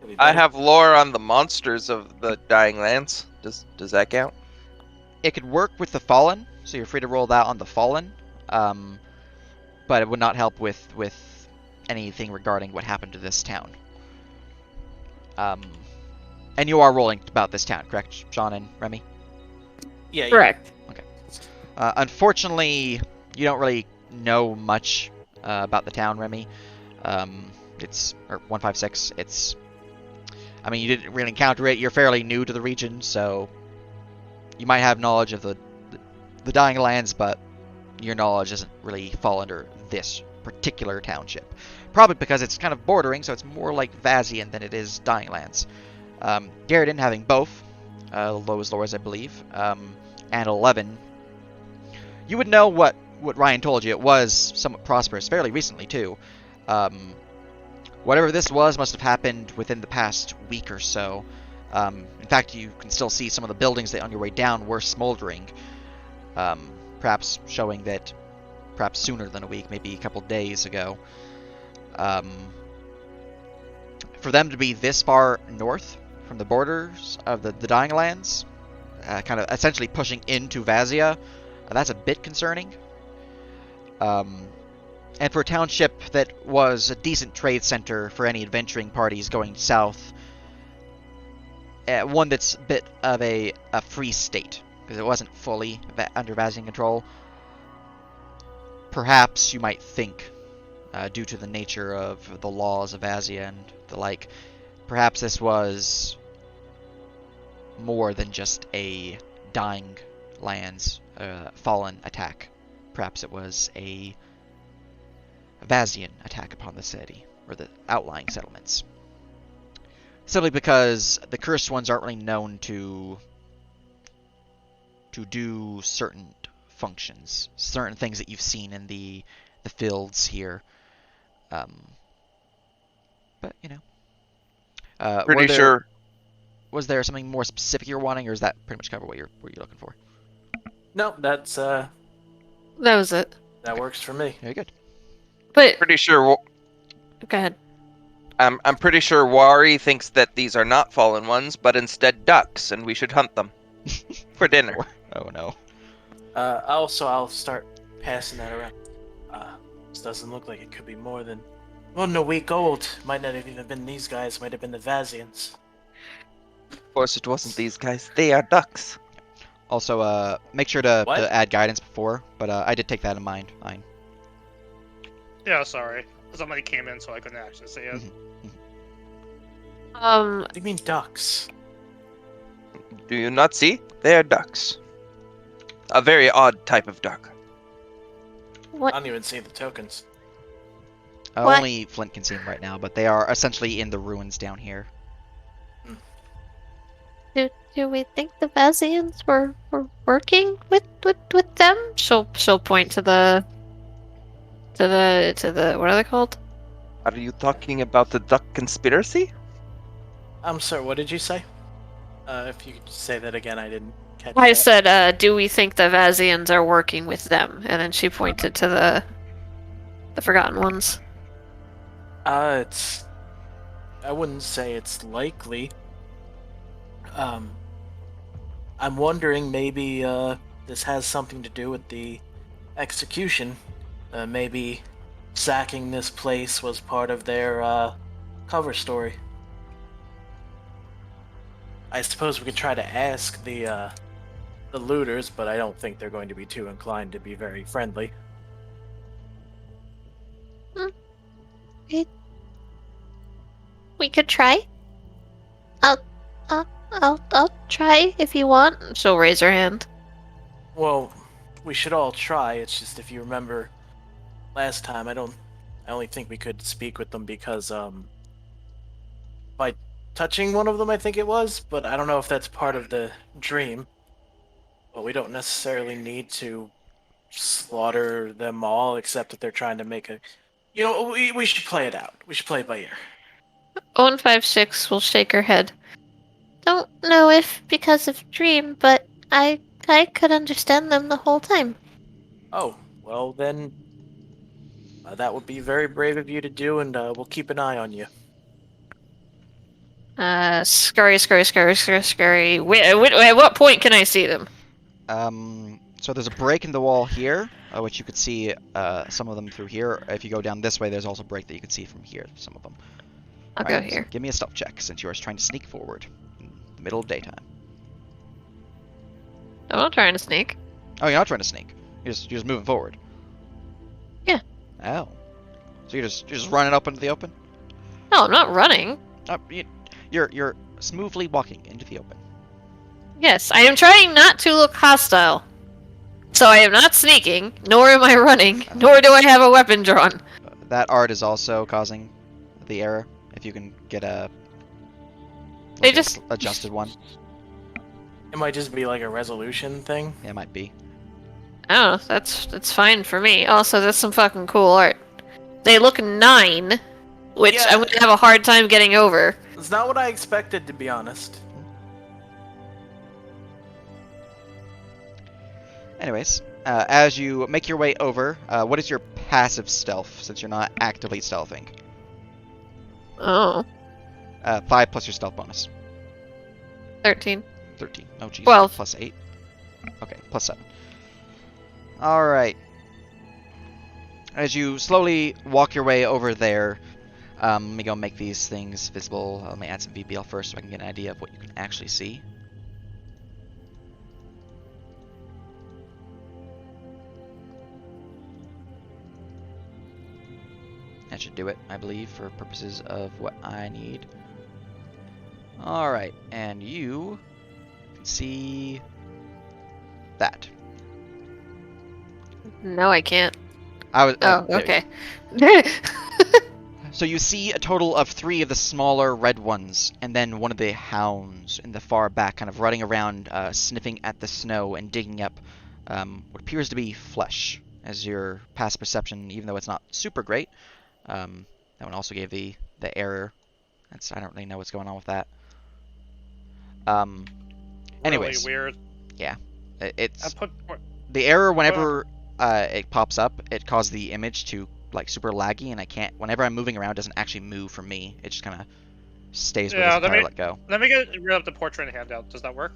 be I better. have lore on the monsters of the Dying Lands. Does that count? It could work with the Fallen, so you're free to roll that on the Fallen. But it would not help with anything regarding what happened to this town. And you are rolling about this town, correct, Sean and Remy? Yeah. Correct. Unfortunately, you don't really know much about the town, Remy. It's or 156. It's. I mean, you didn't really encounter it. You're fairly new to the region, so you might have knowledge of the Dying Lands, but your knowledge doesn't really fall under this particular township. Probably because it's kind of bordering, so it's more like Vazian than it is Dying Lands. Garrison having both, lowest lores, I believe, and 11. You would know what Ryan told you. It was somewhat prosperous, fairly recently, too. Whatever this was must have happened within the past week or so. In fact, you can still see some of the buildings that on your way down were smoldering. Perhaps showing that perhaps sooner than a week, maybe a couple days ago. For them to be this far north from the borders of the Dying Lands, kind of essentially pushing into Vazia, that's a bit concerning. And for a township that was a decent trade center for any adventuring parties going south, one that's a bit of a free state, because it wasn't fully under Vazian control. Perhaps you might think, due to the nature of the laws of Vazia and the like, perhaps this was more than just a Dying Lands fallen attack. Perhaps it was a Vazian attack upon the city, or the outlying settlements. Simply because the Cursed Ones aren't really known to do certain functions, certain things that you've seen in the fields here. But, you know. Pretty sure. Was there something more specific you're wanting, or is that pretty much cover what you're looking for? No, that's That was it. that works for me. Very good. But Pretty sure. go ahead. I'm pretty sure Wari thinks that these are not fallen ones, but instead ducks, and we should hunt them for dinner. Oh no. Also, I'll start passing that around. This doesn't look like it could be more than a week old. Might not have even been these guys. Might have been the Vazians. Of course, it wasn't these guys. They are ducks. Also, make sure to What? add guidance before, but I did take that in mind. Fine. Yeah, sorry. Somebody came in, so I couldn't actually see it. What do you mean ducks? Do you not see? They are ducks. A very odd type of duck. I What? don't even see the tokens. What? Only Flint can see them right now, but they are essentially in the ruins down here. Do we think the Vazians were working with them? She'll point to the what are they called? Are you talking about the duck conspiracy? I'm sorry. What did you say? If you could say that again, I didn't catch I that. said, do we think the Vazians are working with them? And then she pointed to the Forgotten Ones. It's. I wouldn't say it's likely. I'm wondering maybe this has something to do with the execution. Maybe sacking this place was part of their cover story. I suppose we could try to ask the looters, but I don't think they're going to be too inclined to be very friendly. We could try. I'll try if you want. She'll raise her hand. Well, we should all try. It's just if you remember last time, I only think we could speak with them because by touching one of them, I think it was, but I don't know if that's part of the dream. But we don't necessarily need to slaughter them all, except that they're trying to make a. You know, we should play it out. We should play it by ear. 156 will shake her head. Don't know if because of dream, but I could understand them the whole time. Oh, Well, then, that would be very brave of you to do, and we'll keep an eye on you. Scurry, scurry, scurry, scurry, scurry. At what point can I see them? So there's a break in the wall here, which you could see some of them through here. If you go down this way, there's also a break that you can see from here, some of them. I'll Alright, go here. give me a stealth check, since you are trying to sneak forward in the middle of daytime. I'm not trying to sneak. Oh, you're not trying to sneak. You're just moving forward. Yeah. Oh. So you're just running up into the open? No, I'm not running. You're smoothly walking into the open. Yes, I am trying not to look hostile. So I am not sneaking, nor am I running, nor do I have a weapon drawn. That art is also causing the error. If you can get a They like a just- adjusted one, It might just be like a resolution thing. it might be. Oh, that's fine for me. Also, that's some fucking cool art. They look 9, which Yeah. I'm gonna have a hard time getting over. It's not what I expected, to be honest. Anyways, as you make your way over, what is your passive stealth, since you're not actively stealthing? Oh, 5 plus your stealth bonus. 13. 13. Oh, jeez. 12. Plus 8. Okay, plus 7. Alright. As you slowly walk your way over there, let me go make these things visible. Let me add some VBL first so I can get an idea of what you can actually see. That should do it, I believe, for purposes of what I need. Alright, and you can see that. No, I can't. I was. Oh, there you okay. So you see a total of 3 of the smaller red ones, and then one of the hounds in the far back, kind of running around, sniffing at the snow and digging up what appears to be flesh. As your past perception, even though it's not super great, that one also gave the error. I don't really know what's going on with that. Anyways, Really weird. it's I put. the error whenever it pops up. It causes the image to like super laggy, and I can't. Whenever I'm moving around, it doesn't actually move for me. It just kind of stays where Yeah, it's let go. Let me get rid of the portrait handout. Does that work?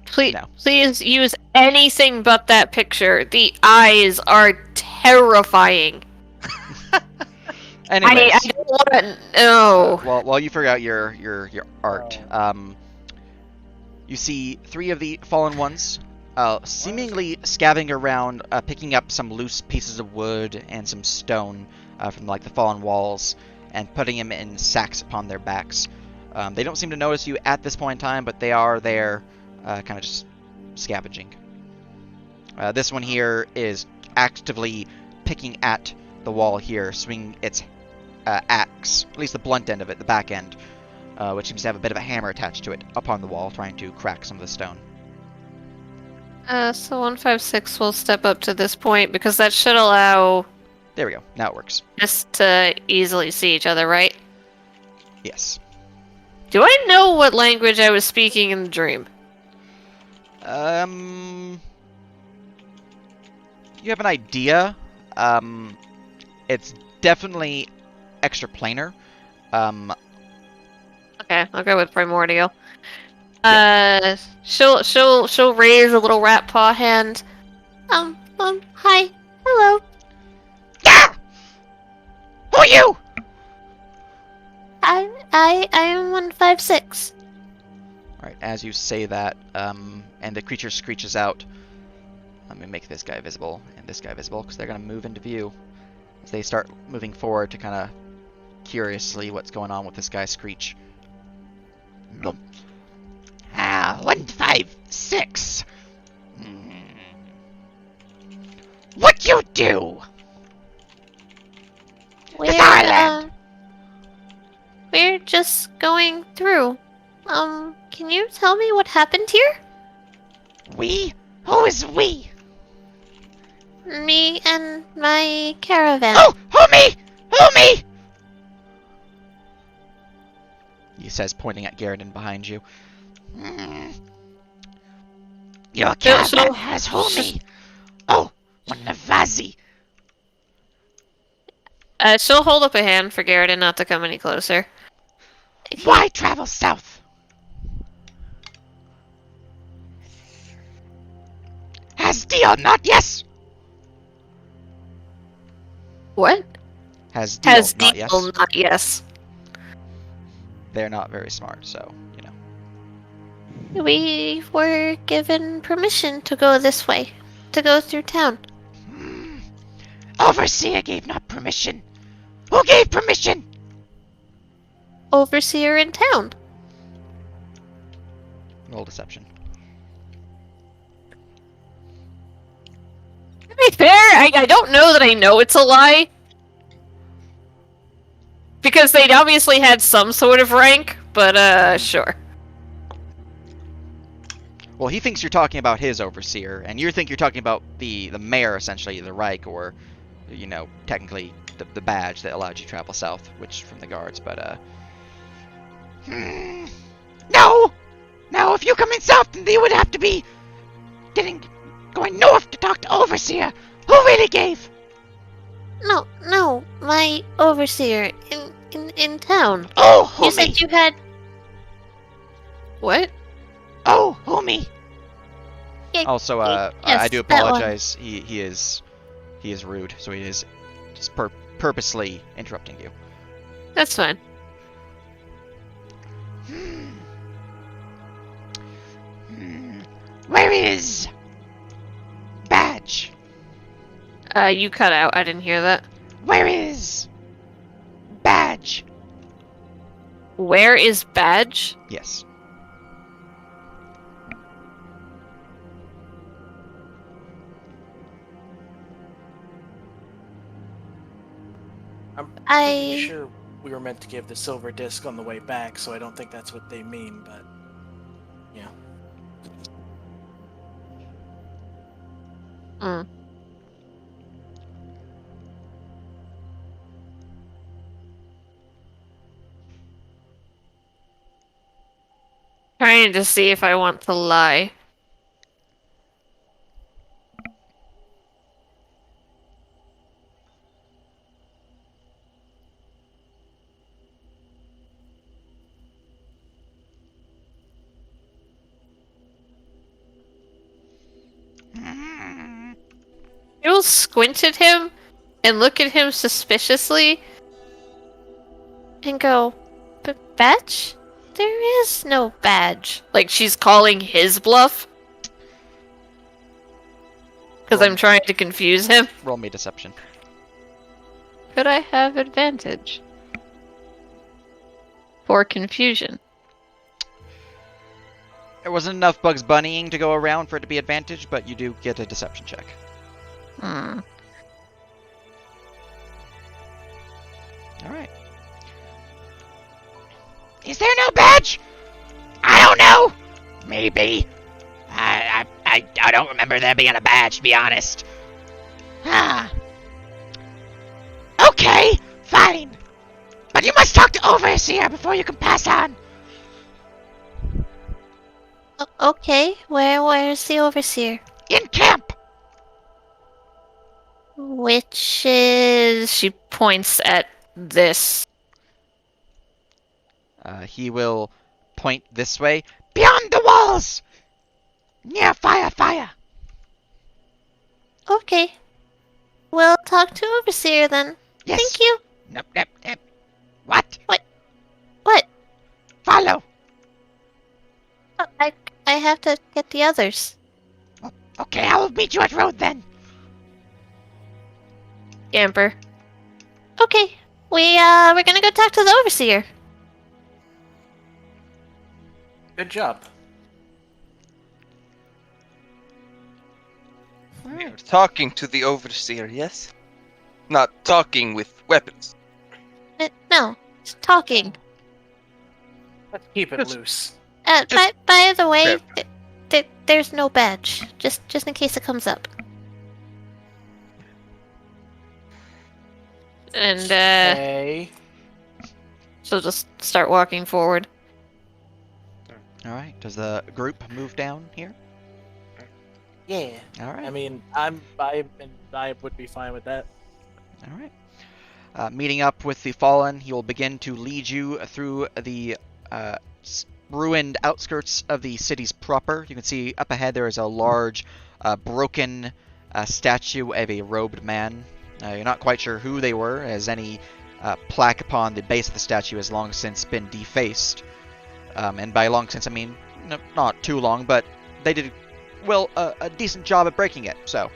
Please, No. please use anything but that picture. The eyes are terrifying. Anyways, I don't want to. No. while you figure out your art, you see 3 of the fallen ones, seemingly scavenging around, picking up some loose pieces of wood and some stone from like the fallen walls, and putting them in sacks upon their backs. They don't seem to notice you at this point in time, but they are there, kind of just scavenging. This one here is actively picking at the wall here, swinging its axe, at least the blunt end of it, the back end, which seems to have a bit of a hammer attached to it, upon the wall, trying to crack some of the stone. So 156 will step up to this point because that should allow There we go. Now it works. us to easily see each other, right? Yes. Do I know what language I was speaking in the dream? You have an idea. It's definitely extraplanar. Okay, I'll go with primordial. She'll raise a little rat paw hand. Hi, hello. Ah! Who are you? I am 156. Alright, as you say that, and the creature screeches out, let me make this guy visible and this guy visible, because they're going to move into view. As they start moving forward to kind of curiously what's going on with this guy's screech. 156. What you do? We're just going through. Can you tell me what happened here? We? Who is we? Me and my caravan. Who me? Who me? He says, pointing at Garridan behind you. Your caravan has who me? Oh, One Navazi. She'll hold up a hand for Garrett not to come any closer. Why travel south? Has deal not yes? What? Has deal, Has not deal, yes. not yes. They're not very smart, so, you know. We were given permission to go this way, to go through town. Overseer gave not permission. Who gave permission? Overseer in town. Roll deception. To be fair, I don't know that I know it's a lie. Because they'd obviously had some sort of rank, but sure. Well, he thinks you're talking about his overseer, and you think you're talking about the mayor, essentially, the Reich, or, you know, technically the badge that allowed you to travel south, which from the guards, but, No! No, if you come in south, then you would have to be going north to talk to Overseer. Who really gave? No, my overseer in town. Oh, You Humi. said you had. What? Oh, Humi. also, yes, I do that one. apologize. He is rude, so he is just purposely interrupting you. That's fine. Where is Badge? You cut out. I didn't hear that. Where is Badge? Where is Badge? Yes. I'm I- pretty sure we were meant to give the silver disc on the way back, so I don't think that's what they mean, but yeah. Mm. Trying to see if I want to lie. You'll squint at him and look at him suspiciously And go, but badge? There is no badge. like she's calling his bluff. Because I'm trying to confuse him. Roll me deception. Could I have advantage? For confusion. There wasn't enough Bugs Bunnying to go around for it to be advantage, but you do get a deception check. Hmm. Alright. Is there no badge? I don't know. Maybe. I don't remember there being a badge, to be honest. Ah. Okay, fine. But you must talk to Overseer before you can pass on. Okay, where's the overseer? In camp. Which is. She points at this. He will point this way. Beyond the walls. Near fire. Okay. We'll talk to overseer then. Yes. Thank you. Nope. What? What? Follow. Oh, I have to get the others. Okay, I will meet you at road then. Scamper. Okay. We're gonna go talk to the overseer. Good job. We are talking to the overseer, yes? Not talking with weapons. No, just talking. Let's keep it Just- loose. By the way, Fair. there's no badge. Just in case it comes up. And Hey. she'll just start walking forward. Alright, does the group move down here? Yeah. All right. I mean, I would be fine with that. All right. Meeting up with the Fallen, he will begin to lead you through the ruined outskirts of the cities proper. You can see up ahead there is a large, broken statue of a robed man. You're not quite sure who they were, as any plaque upon the base of the statue has long since been defaced. And by long since, I mean not too long, but they did, well, a decent job at breaking it, so,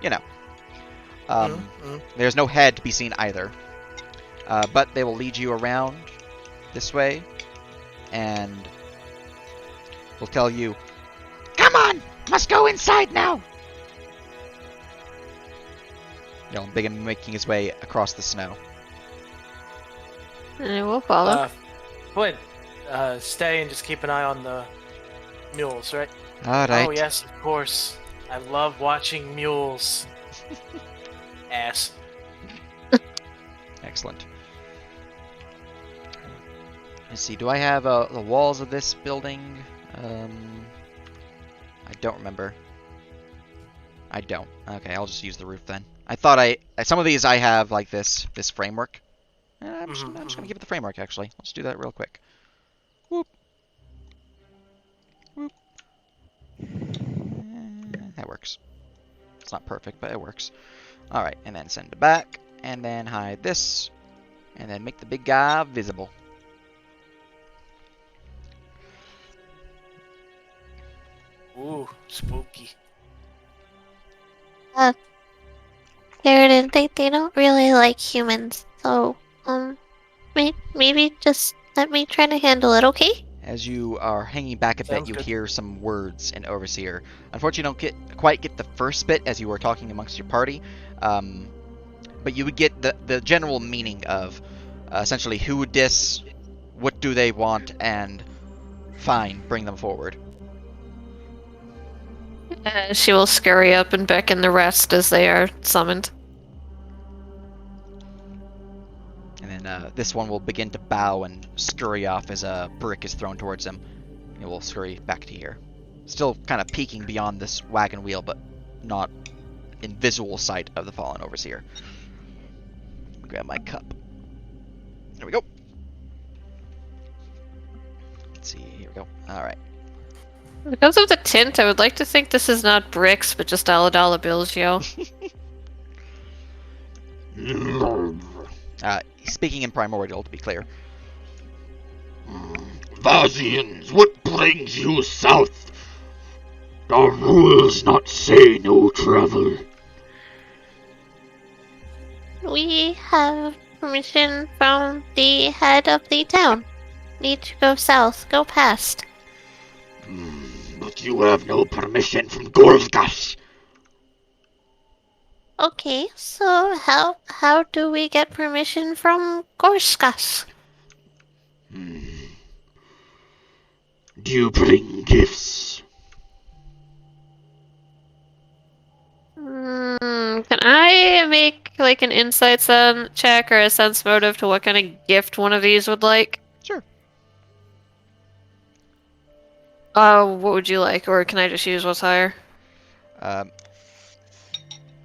you know. There's no head to be seen either. But they will lead you around this way, and will tell you, Come on! Must go inside now! he'll begin making his way across the snow. And we'll follow. Flint, stay and just keep an eye on the mules, right? Alright. Oh, yes, of course. I love watching mules. Ass. Excellent. Let's see, do I have the walls of this building? I don't remember. I don't. Okay, I'll just use the roof then. I thought some of these I have like this framework. I'm just gonna give it the framework actually. Let's do that real quick. Whoop. Whoop. That works. It's not perfect, but it works. Alright, and then send it back, and then hide this, and then make the big guy visible. Ooh, spooky. Garrett, they don't really like humans, so, maybe just let me try to handle it, okay? As you are hanging back a bit, Sounds you good. hear some words in Overseer. Unfortunately, you don't quite get the first bit as you were talking amongst your party, but you would get the general meaning of essentially who dis, what do they want, and fine, bring them forward. She will scurry up and beckon the rest as they are summoned. And then this one will begin to bow and scurry off as a brick is thrown towards him. It will scurry back to here. Still kind of peeking beyond this wagon wheel, but not in visual sight of the fallen Overseer. Grab my cup. There we go. Let's see, here we go. Alright. Because of the tint, I would like to think this is not bricks, but just dollar bills, yo. Speaking in primordial, to be clear. Vazians, what brings you south? Our rules not say no travel. We have permission from the head of the town. Need to go south, go past. But you have no permission from Golgas. Okay, so how do we get permission from Gorskas? Do you bring gifts? Can I make like an insight check or a sense motive to what kind of gift one of these would like? Sure. What would you like, or can I just use what's higher?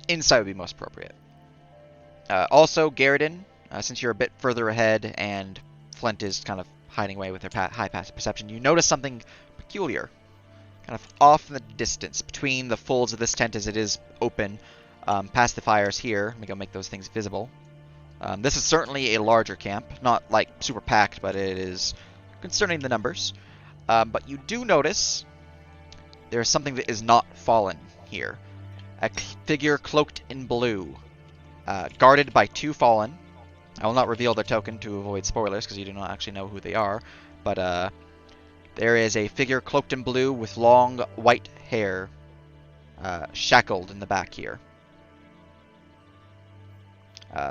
Insight would be most appropriate. Also, Garridan, since you're a bit further ahead and Flint is kind of hiding away with her high passive perception, you notice something peculiar. Kind of off in the distance, between the folds of this tent as it is open, past the fires here. Let me go make those things visible. This is certainly a larger camp. Not like super packed, but it is concerning the numbers. But you do notice there's something that is not fallen here. A figure cloaked in blue, guarded by two fallen. I will not reveal their token to avoid spoilers, because you do not actually know who they are. But there is a figure cloaked in blue with long white hair, shackled in the back here.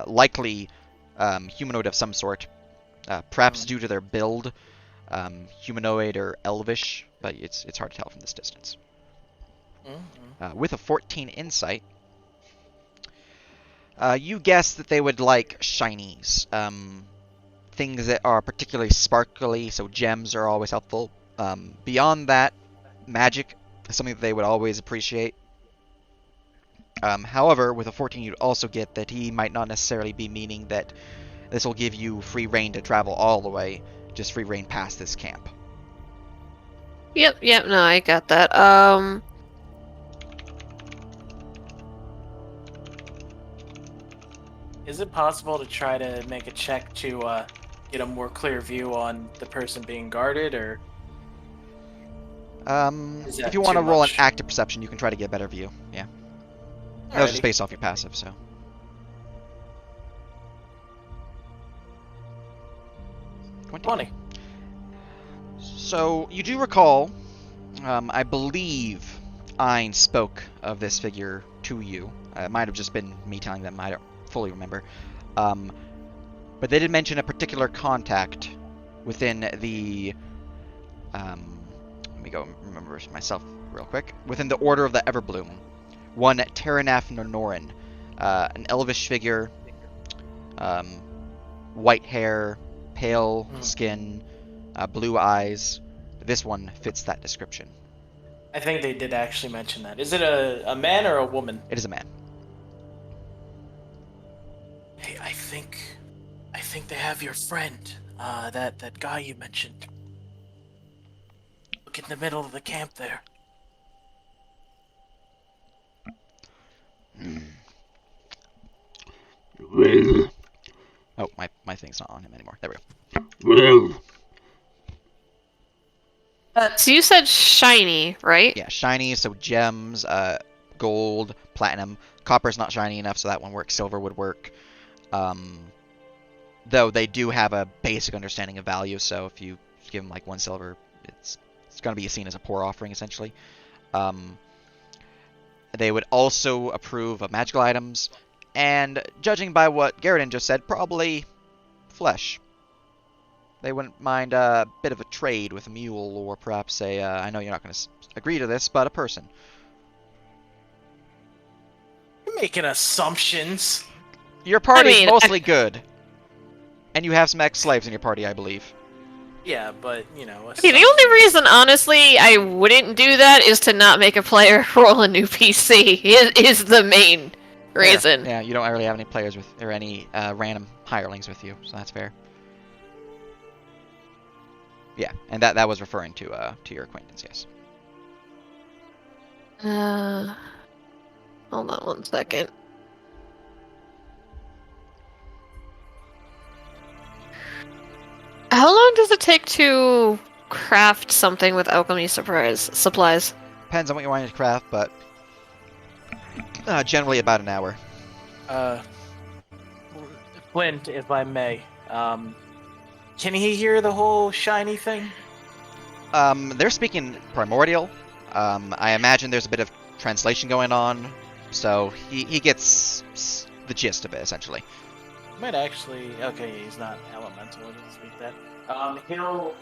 Likely humanoid of some sort, perhaps due to their build, humanoid or elvish, but it's hard to tell from this distance. With a 14 insight, you guess that they would like shinies, things that are particularly sparkly, so gems are always helpful. Beyond that, magic something that they would always appreciate. However, with a 14, you'd also get that he might not necessarily be meaning that this will give you free reign to travel all the way, just free reign past this camp. Yep, no, I got that. Is it possible to try to make a check to get a more clear view on the person being guarded, or is If that you want to too roll an much? active perception, you can try to get a better view. Yeah. That was just Alrighty. based off your passive, so. 20. So, you do recall, I believe Ein spoke of this figure to you. It might have just been me telling them, I don't fully remember. But they did mention a particular contact within the... let me go remember myself real quick. Within the Order of the Everbloom. One Terenaf Nonorin. An elvish figure, white hair, pale skin, blue eyes. This one fits that description. I think they did actually mention that. Is it a man or a woman? It is a man. Hey, I think they have your friend. That guy you mentioned. Look in the middle of the camp there. Well, Oh, my thing's not on him anymore. There we go. well, So you said shiny, right? Yeah, shiny, so gems, gold, platinum. Copper's not shiny enough, so that one works. Silver would work. Though they do have a basic understanding of value, so if you give them like 1 silver, it's going to be seen as a poor offering, essentially. They would also approve of magical items, and judging by what Garrison just said, probably flesh. They wouldn't mind a bit of a trade with a mule, or perhaps a, I know you're not going to agree to this, but a person. You're making assumptions. Your party's mean, mostly good. And you have some ex-slaves in your party, I believe. Yeah, but you know. Okay, the only reason, honestly, I wouldn't do that is to not make a player roll a new PC. Is the main reason. Yeah, you don't really have any players with, or any random hirelings with you, so that's fair. Yeah, and that was referring to your acquaintance, yes. Hold on 1 second. How long does it take to craft something with alchemy supplies? Depends on what you want to craft, but generally about an hour. Flint, if I may, can he hear the whole shiny thing? They're speaking primordial. I imagine there's a bit of translation going on, so he gets the gist of it, essentially. Might actually. Okay, he's not elemental. He doesn't speak that. He'll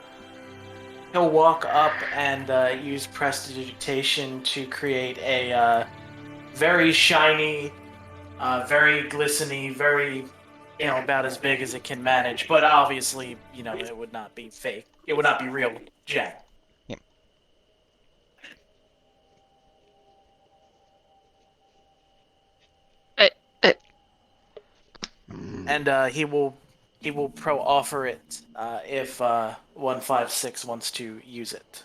walk up and use prestidigitation to create a very shiny, very glistening, very about as big as it can manage. But obviously, it would not be fake. It would not be real gem. Yep. And he will offer it if 156 wants to use it.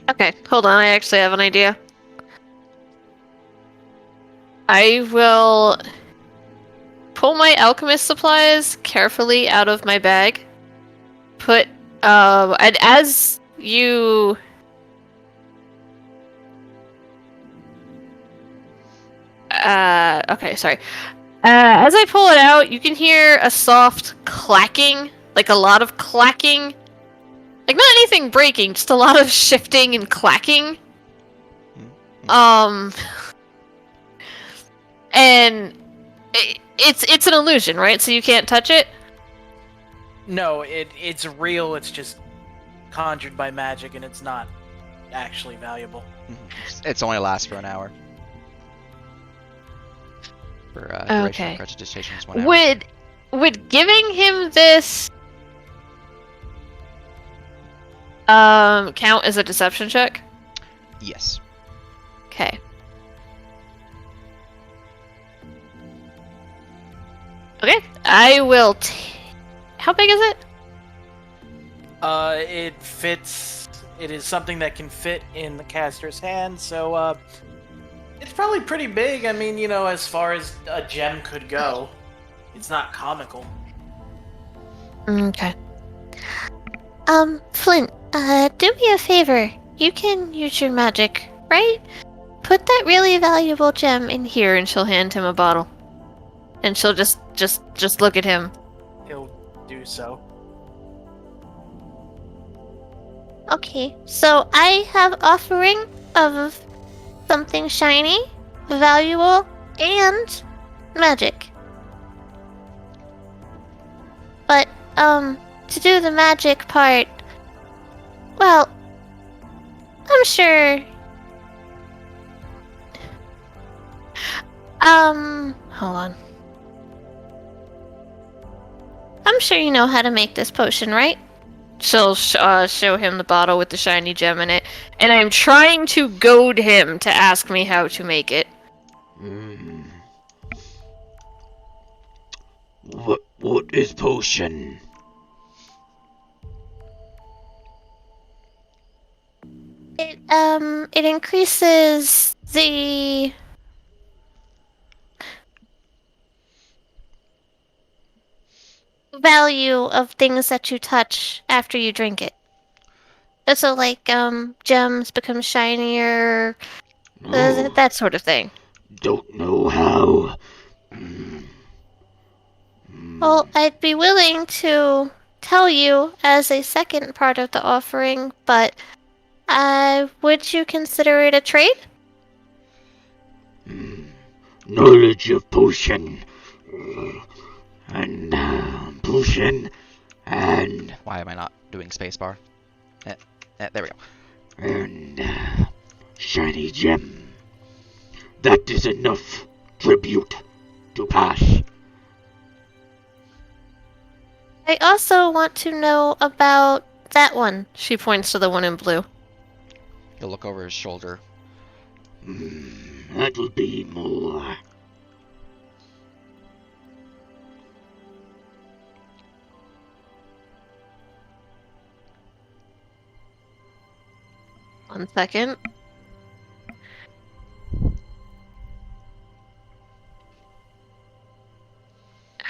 Okay, hold on, I actually have an idea. I will pull my alchemist supplies carefully out of my bag. Put, and as you... okay, sorry. As I pull it out, you can hear a soft clacking, like a lot of clacking. Like, not anything breaking, just a lot of shifting and clacking. And it's an illusion, right? So you can't touch it? No, it's real. It's just conjured by magic, and it's not actually valuable. It's only lasts for an hour. For duration Okay. of prestidigitation is 1 hour. would giving him this count as a deception check? Yes. Okay. Okay, I will. How big is it? It fits. It is something that can fit in the caster's hand, so it's probably pretty big. I mean, as far as a gem could go, it's not comical. Okay. Flint, do me a favor. You can use your magic, right? Put that really valuable gem in here. Here, and she'll hand him a bottle, and she'll just look at him. He'll do so. Okay, so I have offering of something shiny, valuable, and magic. But, to do the magic part, well, I'm sure. Hold on. I'm sure you know how to make this potion, right? She'll show him the bottle with the shiny gem in it, and I'm trying to goad him to ask me how to make it. What is potion? It increases the value of things that you touch after you drink it. So, like, gems become shinier, No, That sort of thing. don't know how. Well, I'd be willing to tell you as a second part of the offering, but would you consider it a trade? Knowledge of potion. And potion. And Why am I not doing spacebar? There we go. and shiny gem. That is enough tribute to pass. I also want to know about that one. She points to the one in blue. He'll look over his shoulder. That will be more. One second.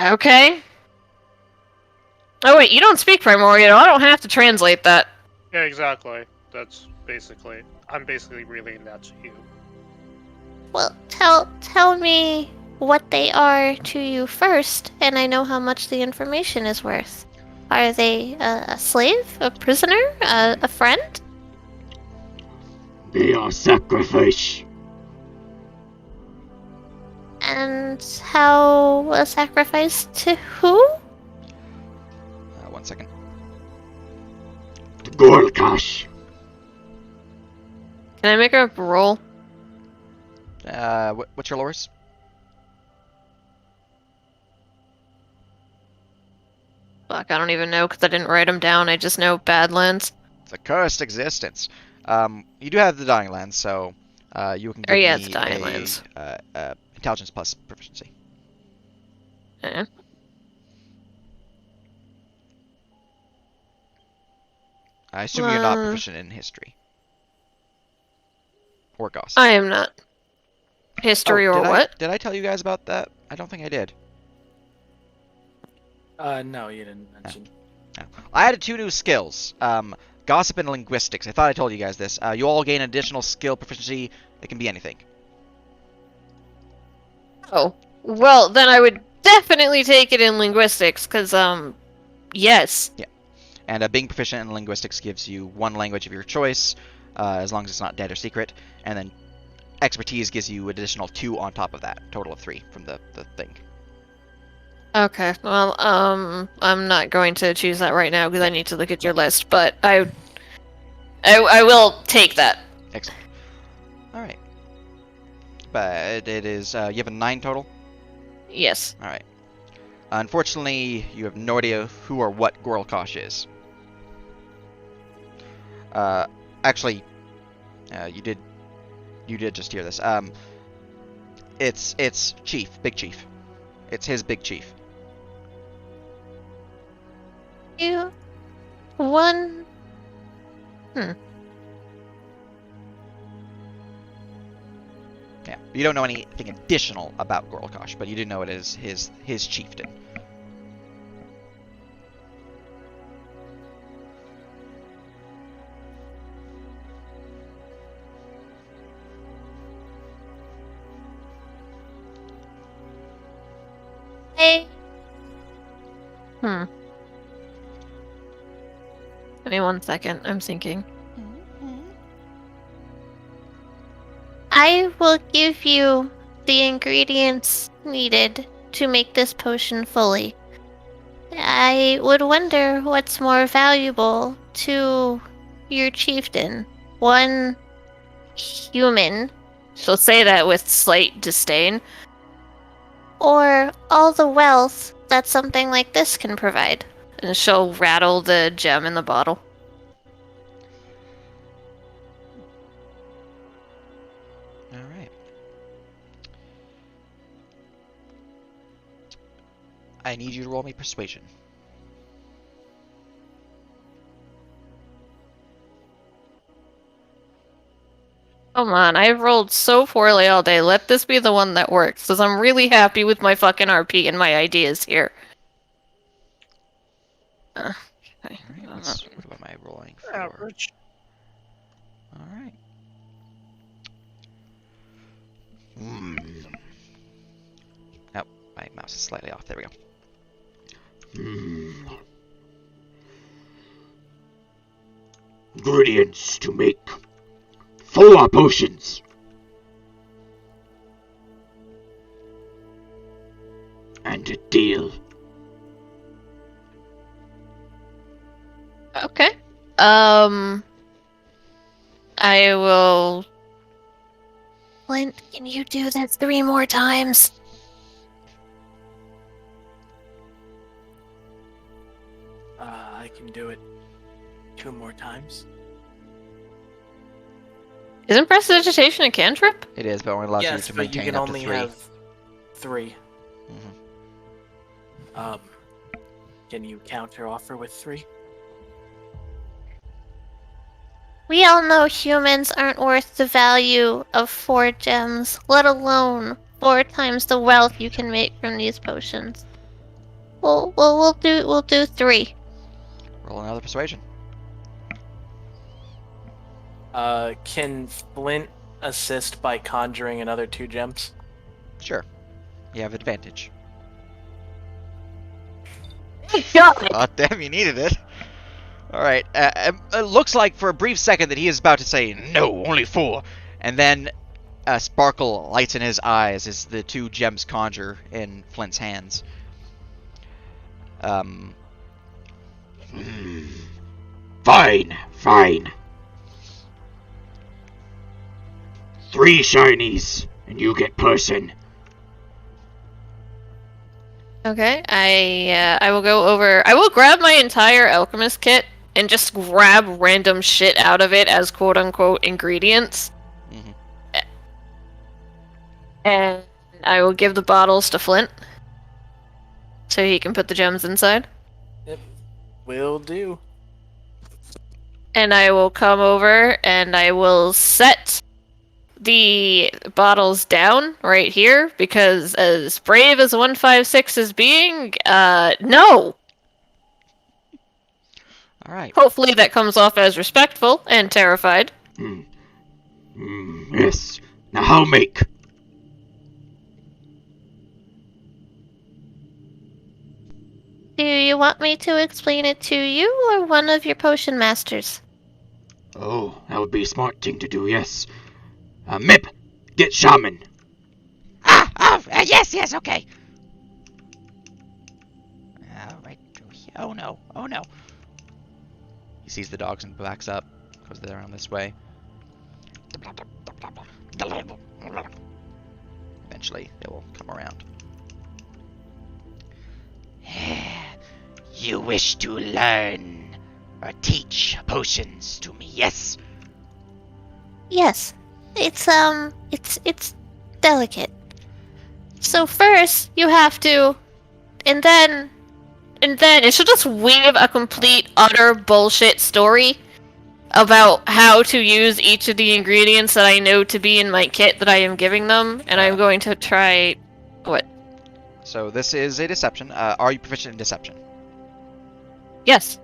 Okay. Oh wait, you don't speak Primordial. I don't have to translate that. Yeah, exactly. That's basically. I'm basically relaying that to you. Well, tell me what they are to you first, and I know how much the information is worth. Are they a slave, a prisoner, a friend? They are sacrifice. And how a sacrifice to who? 1 second. To Gorkash. Can I make a roll? What's your lowers? Fuck, I don't even know because I didn't write them down. I just know Badlands. It's a cursed existence. You do have the Dying Lands, so you can give yeah, me it's Dying a Lands. intelligence plus proficiency. Eh. I assume you're not proficient in history. Or gossip. I am not. History or what? Did I tell you guys about that? I don't think I did. No, you didn't mention. I added 2 new skills. Gossip and linguistics. I thought I told you guys this. You all gain additional skill proficiency. It can be anything. Oh. Well, then I would definitely take it in linguistics, because, yes. Yeah. And being proficient in linguistics gives you 1 language of your choice, as long as it's not dead or secret. And then expertise gives you additional 2 on top of that. Total of 3 from the thing. Okay, well, I'm not going to choose that right now because I need to look at your list, but I will take that. Excellent. Alright. But it is, you have a 9 total? Yes. Alright. Unfortunately, you have no idea who or what Gorlkosh is. Actually, you did just hear this. It's Chief, Big Chief. It's his Big Chief. You. One. Yeah, you don't know anything additional about Gorlkosh, but you do know it is his chieftain. Hey. Give me 1 second. I'm thinking. I will give you the ingredients needed to make this potion fully. I would wonder what's more valuable to your chieftain. One human, She'll say that with slight disdain. or all the wealth that something like this can provide. And she'll rattle the gem in the bottle. Alright. I need you to roll me persuasion. Come on, I've rolled so poorly all day. Let this be the one that works, because I'm really happy with my fucking RP and my ideas here. Okay. Alright, what am I rolling for? Average. Alright. Oh, my mouse is slightly off. There we go. Ingredients to make 4 potions. And a deal. Okay. I will. Flint, can you do that 3 more times? I can do it 2 more times. Isn't prestidigitation a cantrip? It is, but only allows you Yes, to but you maintain can up to only 3. have 3. Mhm. Can you counter offer with 3? We all know humans aren't worth the value of 4 gems, let alone 4 times the wealth you can make from these potions. We'll do 3. Roll another persuasion. Can Flint assist by conjuring another 2 gems? Sure. You have advantage. God! Oh, damn, you needed it. Alright, it looks like for a brief second that he is about to say, no, only 4. And then a sparkle lights in his eyes as the 2 gems conjure in Flint's hands. Fine, fine. 3 shinies, and you get person. Okay, I will go over. I will grab my entire alchemist kit and just grab random shit out of it as quote unquote ingredients. Mhm. And I will give the bottles to Flint so he can put the gems inside. Yep. Will do. And I will come over and I will set the bottles down right here because as brave as 156 is being, no! Alright. Hopefully that comes off as respectful and terrified. Yes. Now how make? Do you want me to explain it to you or one of your potion masters? Oh, that would be a smart thing to do, yes. Mip, get shaman. Yes, okay. Alright. Oh no, oh no. He sees the dogs and backs up, goes around this way. Eventually, they will come around. You wish to learn or teach potions to me, yes? Yes. It's delicate. So first, you have to, and then And she'll just weave a complete, utter bullshit story about how to use each of the ingredients that I know to be in my kit that I am giving them, and I'm going to try. What? So this is a deception. Are you proficient in deception? Yes.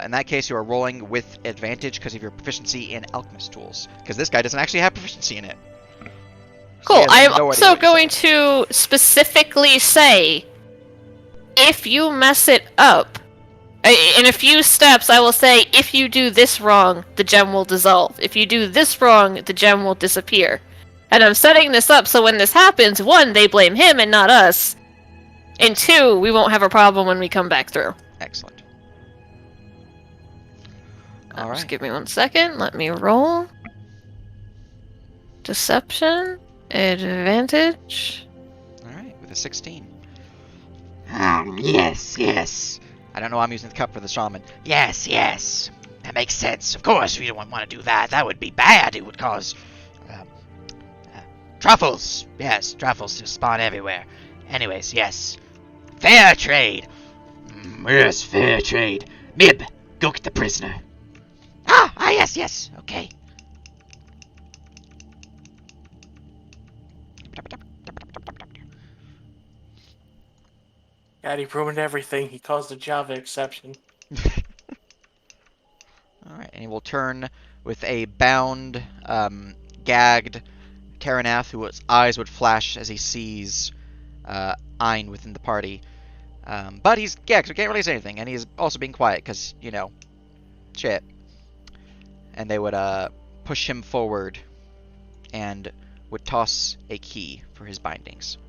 In that case, you are rolling with advantage because of your proficiency in alchemist tools. Because this guy doesn't actually have proficiency in it. So he Cool. has I'm no idea also what you're going saying. to specifically say, if you mess it up, in a few steps, I will say, if you do this wrong, the gem will dissolve. If you do this wrong, the gem will disappear. And I'm setting this up so when this happens, one, they blame him and not us. And two, we won't have a problem when we come back through. Excellent. Just Alright. give me 1 second. Let me roll. Deception. Advantage. Alright, with a 16. Yes, yes. I don't know why I'm using the cup for the shaman. Yes, yes. That makes sense. Of course, we don't want to do that. That would be bad. It would cause truffles. Yes, truffles to spawn everywhere. Anyways, yes. Fair trade. Yes, fair trade. Mib, go get the prisoner. Yes, yes. Okay. God, he ruined everything. He caused a Java exception. Alright, and he will turn with a bound, gagged Terranath, whose eyes would flash as he sees Ein within the party. But he's gagged, so he can't really say anything, and he's also being quiet, because, you know, shit. And they would push him forward and would toss a key for his bindings.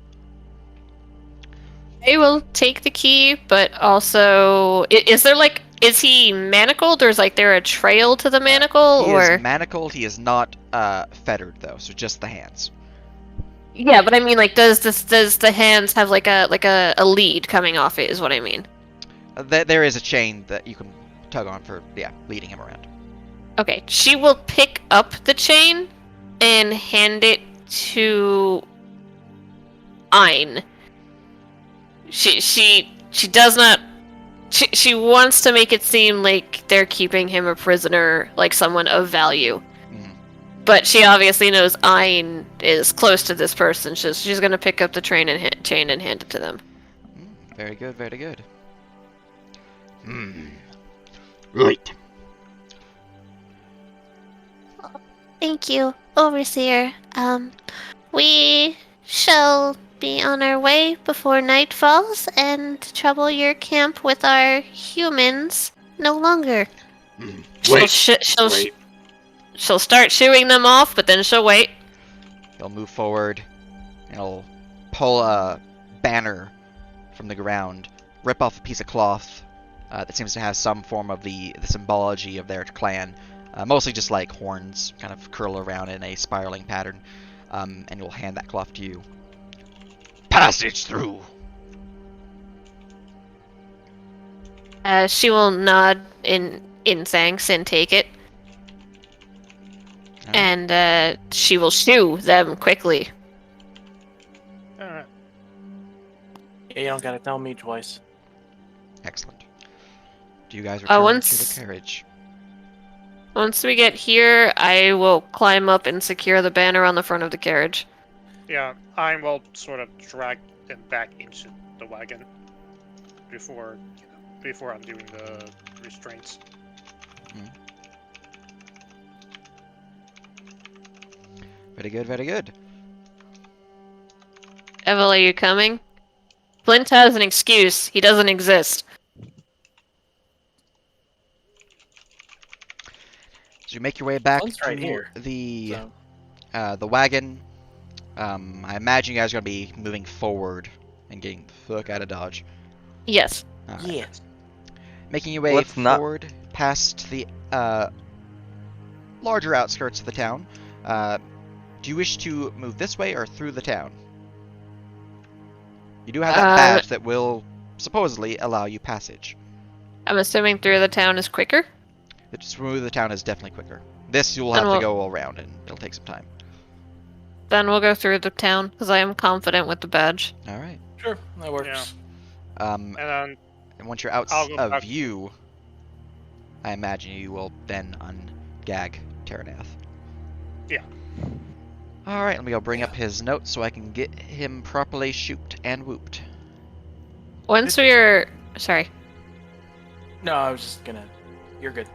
I will take the key, but also, is there like, is he manacled, or is like there a trail to the manacle, He or? is manacled. He is not fettered though, so just the hands. Yeah, but I mean, like, does the hands have like a lead coming off it? Is what I mean. There is a chain that you can tug on for leading him around. Okay, she will pick up the chain and hand it to Ein. She does not. She wants to make it seem like they're keeping him a prisoner, like someone of value. Mhm. But she obviously knows Ein is close to this person. She's gonna pick up the chain and hand it to them. Very good, very good. Right. thank you, Overseer. We shall be on our way before night falls and trouble your camp with our humans no longer. Wait. She'll start shooing them off, but then she'll wait. He'll move forward, and he'll pull a banner from the ground, rip off a piece of cloth that seems to have some form of the symbology of their clan, mostly just like horns kind of curl around in a spiraling pattern, and he'll hand that cloth to you. Passage through. She will nod in thanks and take it. Alright. And she will shoo them quickly. Alright. Yeah, you don't gotta tell me twice. Excellent. Do you guys return to once- the carriage? Once we get here, I will climb up and secure the banner on the front of the carriage. Yeah, I will sort of drag them back into the wagon before undoing the restraints. Very good, very good. Evel, are you coming? Flint has an excuse. He doesn't exist. So you make your way back Flint's to right here, the So. the wagon. I imagine you guys are gonna be moving forward and getting the fuck out of Dodge. Yes. Alright. Yeah. Making your way Let's not- forward past the larger outskirts of the town. Do you wish to move this way or through the town? You do have that badge that will supposedly allow you passage. I'm assuming through the town is quicker. Through the town is definitely quicker. This you'll Then have to we'll- go around, and it'll take some time. Then we'll go through the town because I am confident with the badge. All right. Sure, that works. And then And once you're out I'll go of back. view, I imagine you will then ungag Terranath. Yeah. All right, let me go bring up his notes so I can get him properly shooped and whooped. Once we're sorry, No, I was just gonna. You're good.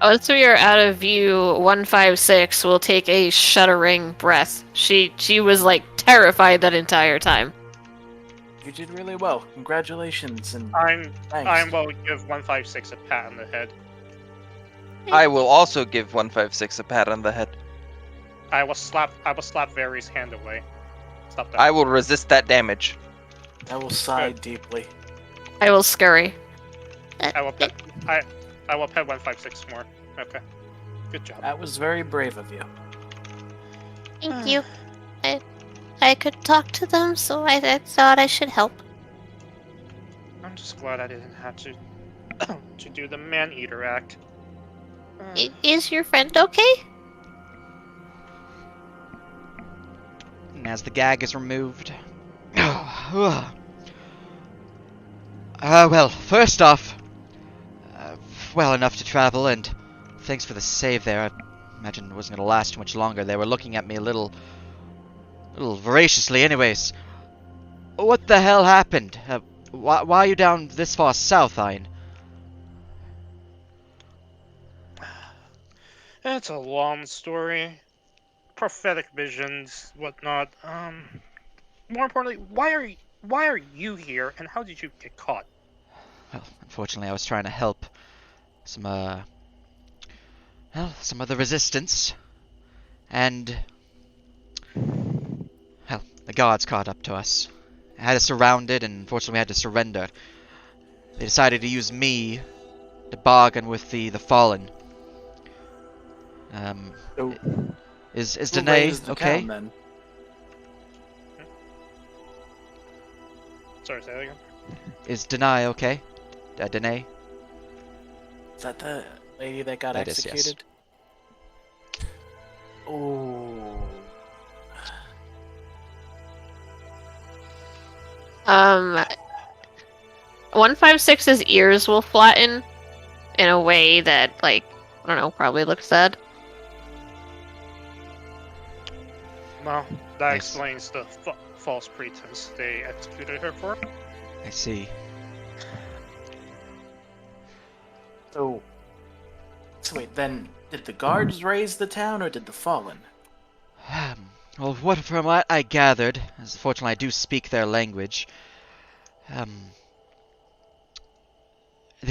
once we are out of view, 156 will take a shuddering breath. She was like terrified that entire time. You did really well. Congratulations and I thanks. will give 156 a pat on the head. I will also give 156 a pat on the head. I will slap Vary's hand away. Stop that. I will resist that damage. I will sigh deeply. I will scurry. I will pet 156 more. Okay. Good job. That was very brave of you. Thank you. I could talk to them, so I thought I should help. I'm just glad I didn't have to to do the man-eater act. Is your friend okay? And as the gag is removed. Well, first off, well enough to travel, and thanks for the save there. I imagine it wasn't going to last too much longer. They were looking at me a little voraciously. Anyways, what the hell happened? Why are you down this far south, Ein? It's a long story. Prophetic visions, whatnot. More importantly, why are you here, and how did you get caught? Well, unfortunately, I was trying to help some of the resistance, and well, the guards caught up to us. I had us surrounded, and unfortunately, we had to surrender. They decided to use me to bargain with the fallen. So, Is who Danae raised the okay? town, then? Sorry, say that again. Is Danae okay? Danae? Is that the lady that got That is, yes. executed? Oh. 156's ears will flatten in a way that, like, I don't know, probably looks sad. Well, that Nice. explains the false pretense they executed her for. I see. So wait, then did the guards raise the town or did the fallen? Well, from what I gathered, as fortunately I do speak their language, they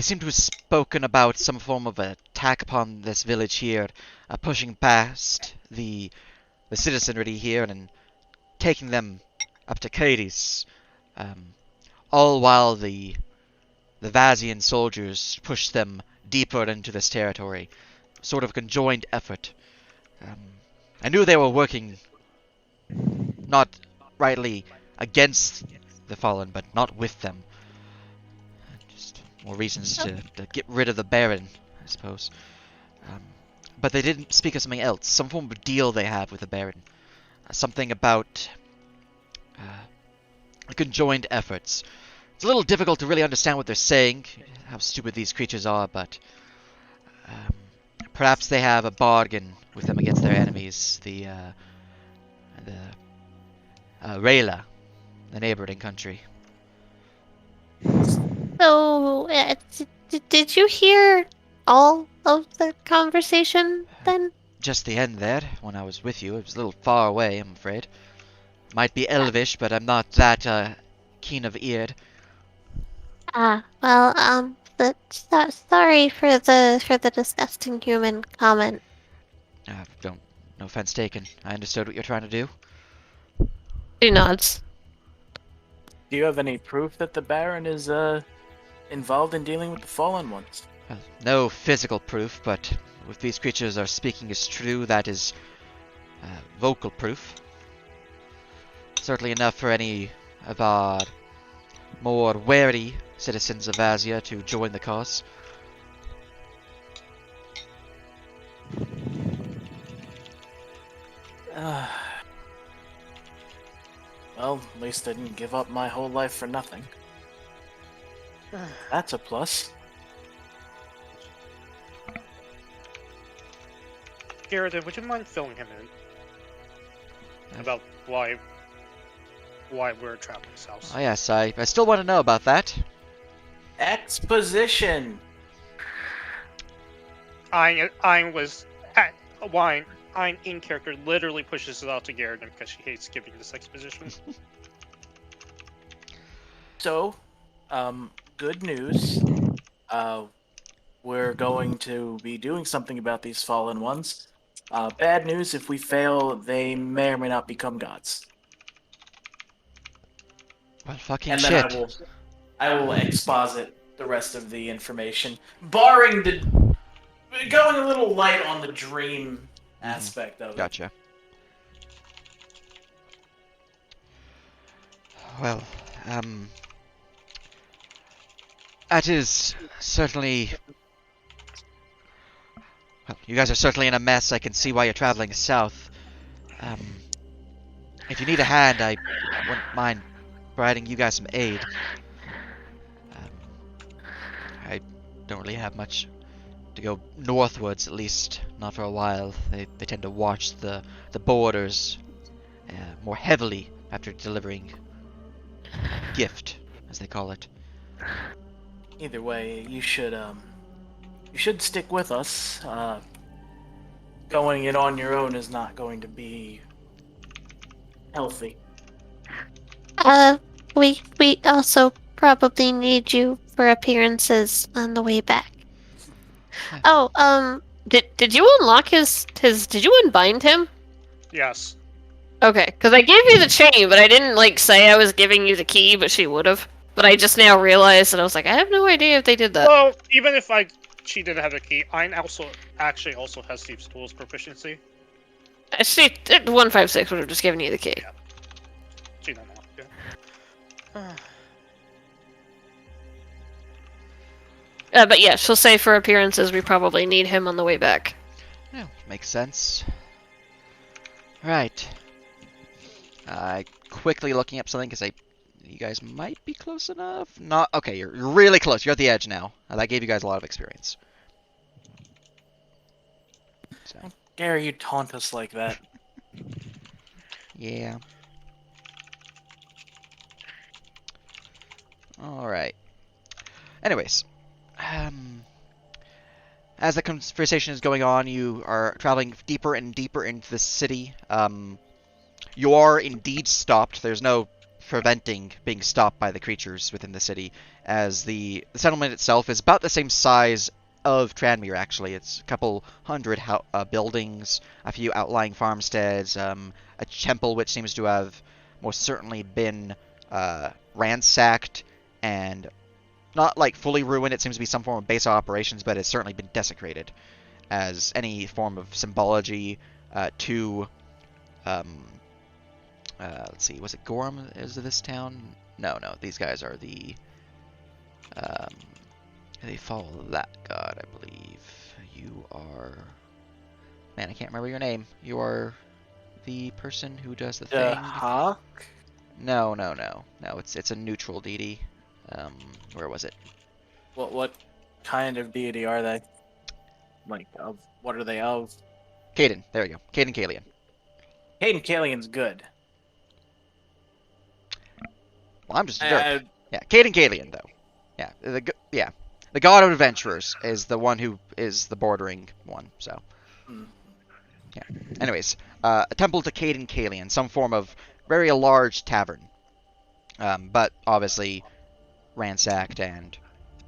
seem to have spoken about some form of attack upon this village here, pushing past the citizenry here and taking them up to Cadiz, all while the Vazian soldiers pushed them deeper into this territory, sort of conjoined effort. I knew they were working not rightly against the fallen, but not with them. Just more reasons to get rid of the Baron, I suppose. But they didn't speak of something else, some form of deal they have with the Baron. Something about conjoined efforts. It's a little difficult to really understand what they're saying, how stupid these creatures are, but perhaps they have a bargain with them against their enemies, the Rayla, the neighboring country. So, did you hear all of the conversation then? Just the end there, when I was with you. It was a little far away, I'm afraid. Might be Elvish, but I'm not that keen of eared. Well, sorry for the disgusting human comment. No offense taken. I understood what you're trying to do. She nods. Do you have any proof that the Baron is involved in dealing with the fallen ones? Well, no physical proof, but if these creatures are speaking is true, that is vocal proof. Certainly enough for any of our more wary citizens of Azia to join the cause. Well, at least I didn't give up my whole life for nothing. That's a plus. Garrett, would you mind filling him in about why we're traveling south? Oh yes, I still want to know about that. Exposition! Ein in character literally pushes it out to Garrett because she hates giving this exposition. So, good news. We're going to be doing something about these fallen ones. Bad news, if we fail, they may or may not become gods. Well, fucking And then shit. I will exposit the rest of the information, barring the going a little light on the dream aspect of it. Gotcha. Well, that is certainly... Well, you guys are certainly in a mess. I can see why you're traveling south. If you need a hand, I wouldn't mind providing you guys some aid. I don't really have much to go northwards, at least not for a while. They tend to watch the borders more heavily after delivering gift, as they call it. Either way, you should stick with us. Going it on your own is not going to be healthy. We also probably need you for appearances on the way back. Oh, Did you unlock his? Did you unbind him? Yes. Okay, because I gave you the chain, but I didn't say I was giving you the key, but she would have. But I just now realized, and I was like, I have no idea if they did that. Well, even if she didn't have the key, Ein also has Thieves' Tools proficiency. See, 156 would have just given you the key. Yeah. She don't know. Yeah. But yeah, she'll say for appearances, we probably need him on the way back. Yeah, makes sense. Right. Quickly looking up something because you guys might be close enough. Not okay. You're really close. You're at the edge now. That gave you guys a lot of experience. So. Gary, you taunt us like that. Yeah. All right. Anyways, as the conversation is going on, you are traveling deeper and deeper into the city. You are indeed stopped. There's no preventing being stopped by the creatures within the city, as the settlement itself is about the same size of Tranmere, actually. It's a couple hundred buildings, a few outlying farmsteads, a temple which seems to have most certainly been ransacked and not fully ruined. It seems to be some form of base operations, but it's certainly been desecrated as any form of symbology to let's see, was it Gorham is this town? No, these guys are the they follow that god, I believe. You are... Man, I can't remember your name. You are the person who does the thing. Hawk? No, it's a neutral deity. Where was it? What kind of deity are they? What are they of? Caden, there you go. Caden Kalian. Caden Kalian's good. Well, I'm just a jerk. Yeah, Caden Kalian, though. Yeah, the god of adventurers is the one who is the bordering one, so. Yeah. Anyways, a temple to Caden Kalian, some form of very large tavern. But obviously ransacked and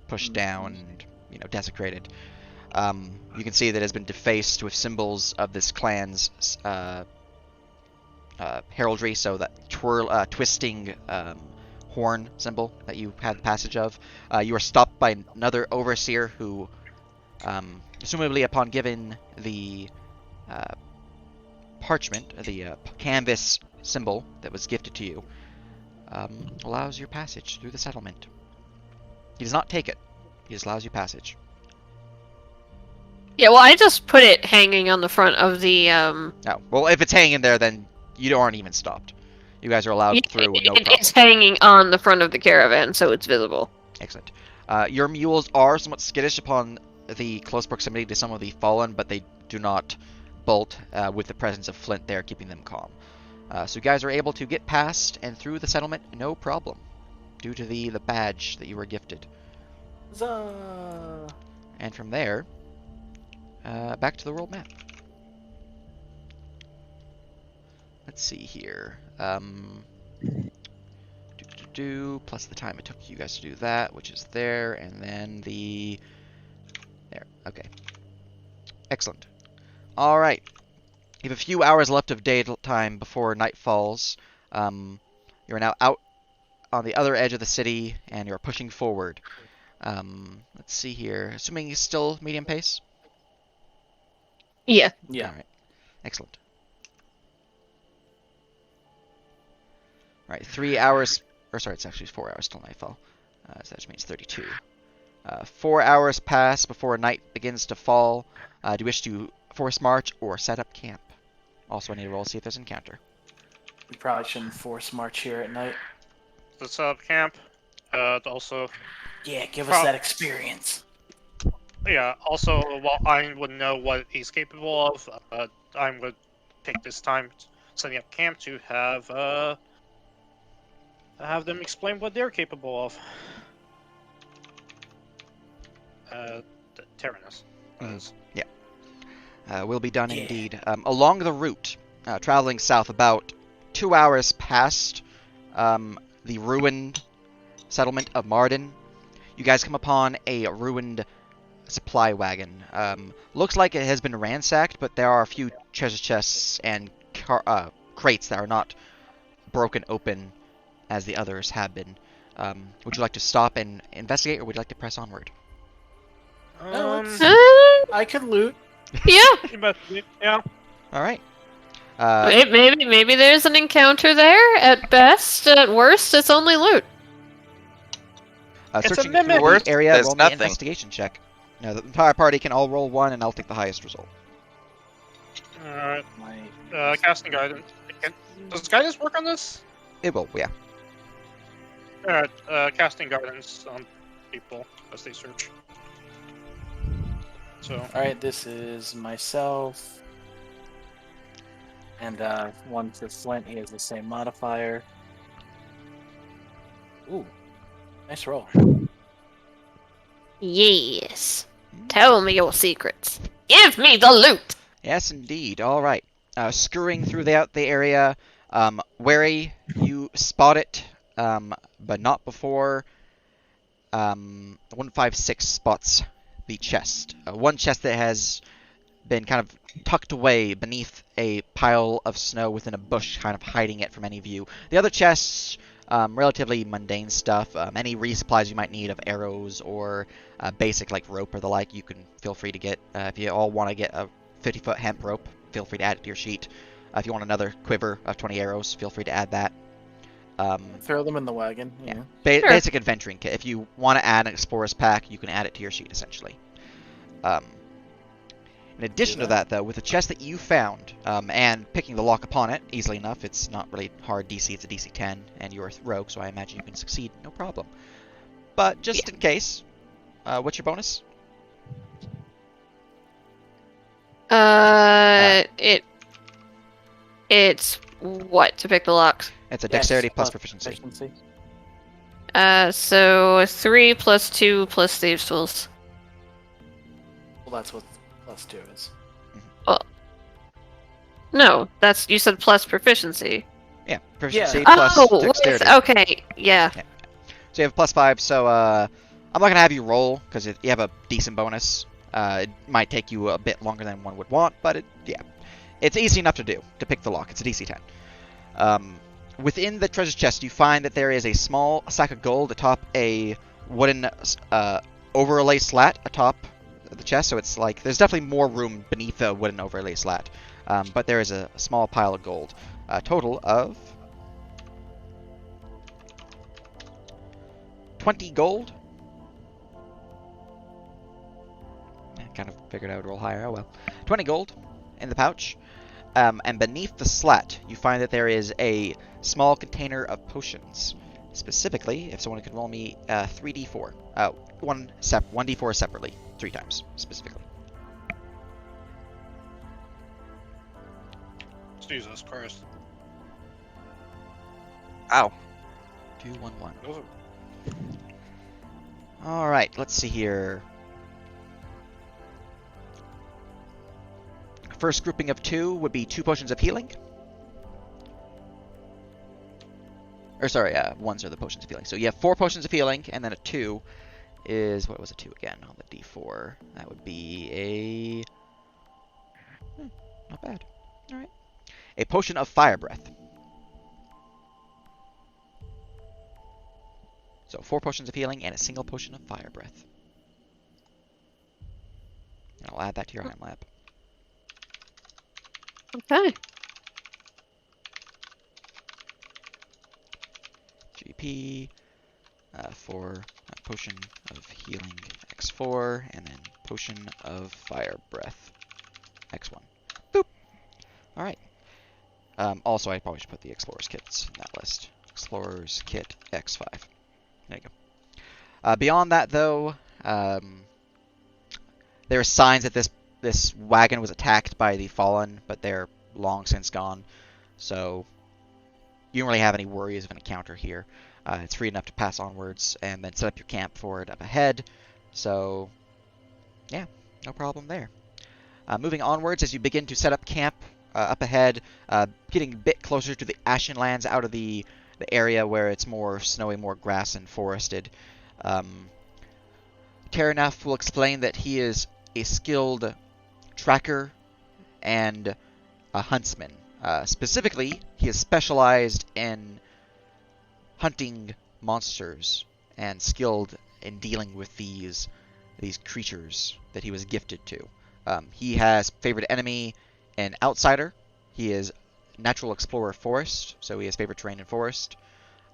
pushed down and, desecrated. You can see that it has been defaced with symbols of this clan's heraldry, so that twisting horn symbol that you had the passage of. You are stopped by another overseer who, assumably upon giving the parchment, the canvas symbol that was gifted to you, allows your passage through the settlement. He does not take it. He just allows you passage. Yeah, well, I just put it hanging on the front of the, Oh, well, if it's hanging there, then you aren't even stopped. You guys are allowed through with no problem. It's hanging on the front of the caravan, so it's visible. Excellent. Your mules are somewhat skittish upon the close proximity to some of the fallen, but they do not bolt with the presence of Flint there, keeping them calm. So you guys are able to get past and through the settlement, no problem, due to the badge that you were gifted. Huzzah! And from there, back to the world map. Let's see here. Plus the time it took you guys to do that, which is there, and then there. Okay. Excellent. All right. You have a few hours left of daytime before night falls. You're now out on the other edge of the city, and you're pushing forward. Let's see here. Assuming he's still medium pace? Yeah. Yeah. All right. Excellent. All right, 3 hours, or sorry, it's actually 4 hours till nightfall. So that means 32. 4 hours pass before night begins to fall. Do you wish to force march or set up camp? Also, I need to roll to see if there's an encounter. We probably shouldn't force march here at night. The sub camp. Also, Yeah, give us that experience. yeah. Also, while I would know what he's capable of, I'm gonna take this time setting up camp to have them explain what they're capable of. Tyrannus. Will be done indeed. Along the route, traveling south about 2 hours past the ruined settlement of Marden, you guys come upon a ruined supply wagon. Looks like it has been ransacked, but there are a few treasure chests and crates that are not broken open as the others have been. Would you like to stop and investigate, or would you like to press onward? I could loot. Yeah. Yeah. All right. Maybe there's an encounter there. At best, at worst, it's only loot. It's a Searching mimic. through the area, There's roll me an nothing. investigation check. Now, the entire party can all roll one, and I'll take the highest result. Alright. My Casting guidance. Does guidance work on this? It will, yeah. Alright. Casting guidance on people as they search. So. Alright, this is myself. And one for Flint, he has the same modifier. Ooh, nice roll. Yes. Tell me your secrets. Give me the loot. Yes, indeed. All right. Scurrying through the area, wary, you spot it, but not before 156 spots the chest. One chest that has been kind of tucked away beneath a pile of snow within a bush, kind of hiding it from any view. The other chests, relatively mundane stuff. Any resupplies you might need of arrows or basic like rope or the like, you can feel free to get. If you all want to get a 50-foot hemp rope, feel free to add it to your sheet. If you want another quiver of 20 arrows, feel free to add that. Throw them in the wagon. Yeah. Yeah. Sure. Basic adventuring kit. If you want to add an explorer's pack, you can add it to your sheet, essentially. In addition to that, though, with the chest that you found, and picking the lock upon it easily enough, it's not really hard DC, it's a DC 10, and you're a rogue, so I imagine you can succeed, no problem. But just in case, what's your bonus? It's what to pick the locks? It's a dexterity plus proficiency. So 3 plus 2 plus thieves' tools. Well, that's what plus 2 is. No, you said plus proficiency. Yeah, proficiency Yeah. plus Oh, dexterity. okay, yeah. So you have +5, so I'm not going to have you roll, because you have a decent bonus. It might take you a bit longer than one would want, but it's easy enough to do, to pick the lock. It's a DC 10. Within the treasure chest, you find that there is a small sack of gold atop a wooden overlay slat atop the chest, so it's like there's definitely more room beneath the wooden overlay slat. But there is a small pile of gold. A total of 20 gold. I kind of figured I would roll higher. Oh well. 20 gold in the pouch. And beneath the slat, you find that there is a small container of potions. Specifically, if someone could roll me 3d4. 1d4 separately. 3 times, specifically. Jesus Christ. Ow. 2, 1, 1. Those are... Alright, let's see here. First grouping of 2 would be 2 potions of healing. Or sorry, ones are the potions of healing. So you have 4 potions of healing, and then a 2 is, what was a 2 again on the d4? That would be a... not bad. Alright. A potion of fire breath. So 4 potions of healing and a single potion of fire breath. And I'll add that to your item lab. Okay. GP for a potion of healing X4, and then potion of fire breath X1. Boop! Alright. Also, I probably should put the Explorer's Kits in that list. Explorer's Kit X5. There you go. Beyond that, though, there are signs that this wagon was attacked by the Fallen, but they're long since gone. So you don't really have any worries of an encounter here. It's free enough to pass onwards and then set up your camp for it up ahead. So yeah, no problem there. Moving onwards, as you begin to set up camp up ahead, getting a bit closer to the Ashen Lands, out of the area where it's more snowy, more grass and forested. Terenaf will explain that he is a skilled tracker and a huntsman. Specifically, he is specialized in hunting monsters and skilled in dealing with these creatures that he was gifted to. He has favorite enemy an outsider. He is natural explorer forest, so he has favorite terrain in forest.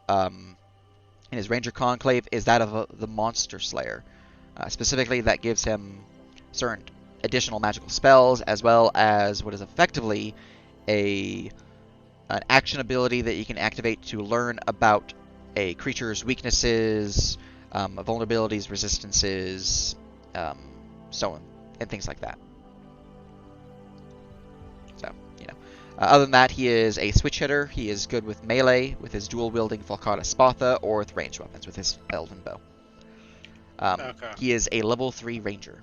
And his ranger conclave is that of the monster slayer. Specifically, that gives him certain additional magical spells, as well as what is effectively an action ability that you can activate to learn about a creature's weaknesses, vulnerabilities, resistances, so on, and things like that. So, you know. Other than that, he is a switch hitter. He is good with melee, with his dual-wielding Falcata Spatha, or with ranged weapons, with his Elven Bow. Okay. He is a level 3 ranger.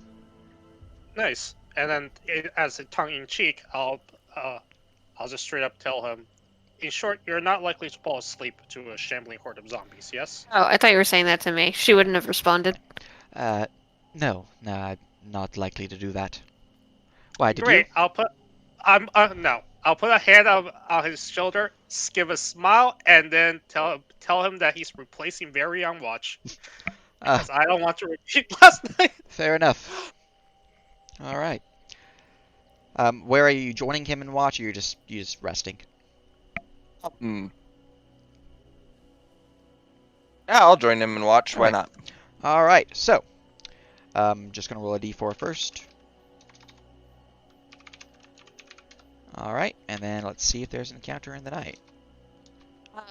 Nice. And then, as a tongue-in-cheek, I'll just straight up tell him, in short, you're not likely to fall asleep to a shambling horde of zombies, yes? Oh, I thought you were saying that to me. She wouldn't have responded. No, I'm not likely to do that. Why, did Great. you? I'll put a hand on his shoulder, give a smile, and then tell him that he's replacing Barry on watch. Because I don't want to repeat last night. Fair enough. All right. Where are you joining him in watch, or you're just resting? Yeah, I'll join him and watch. Why Alright. not? All right. So, just gonna roll a d4 first. All right, and then let's see if there's an encounter in the night.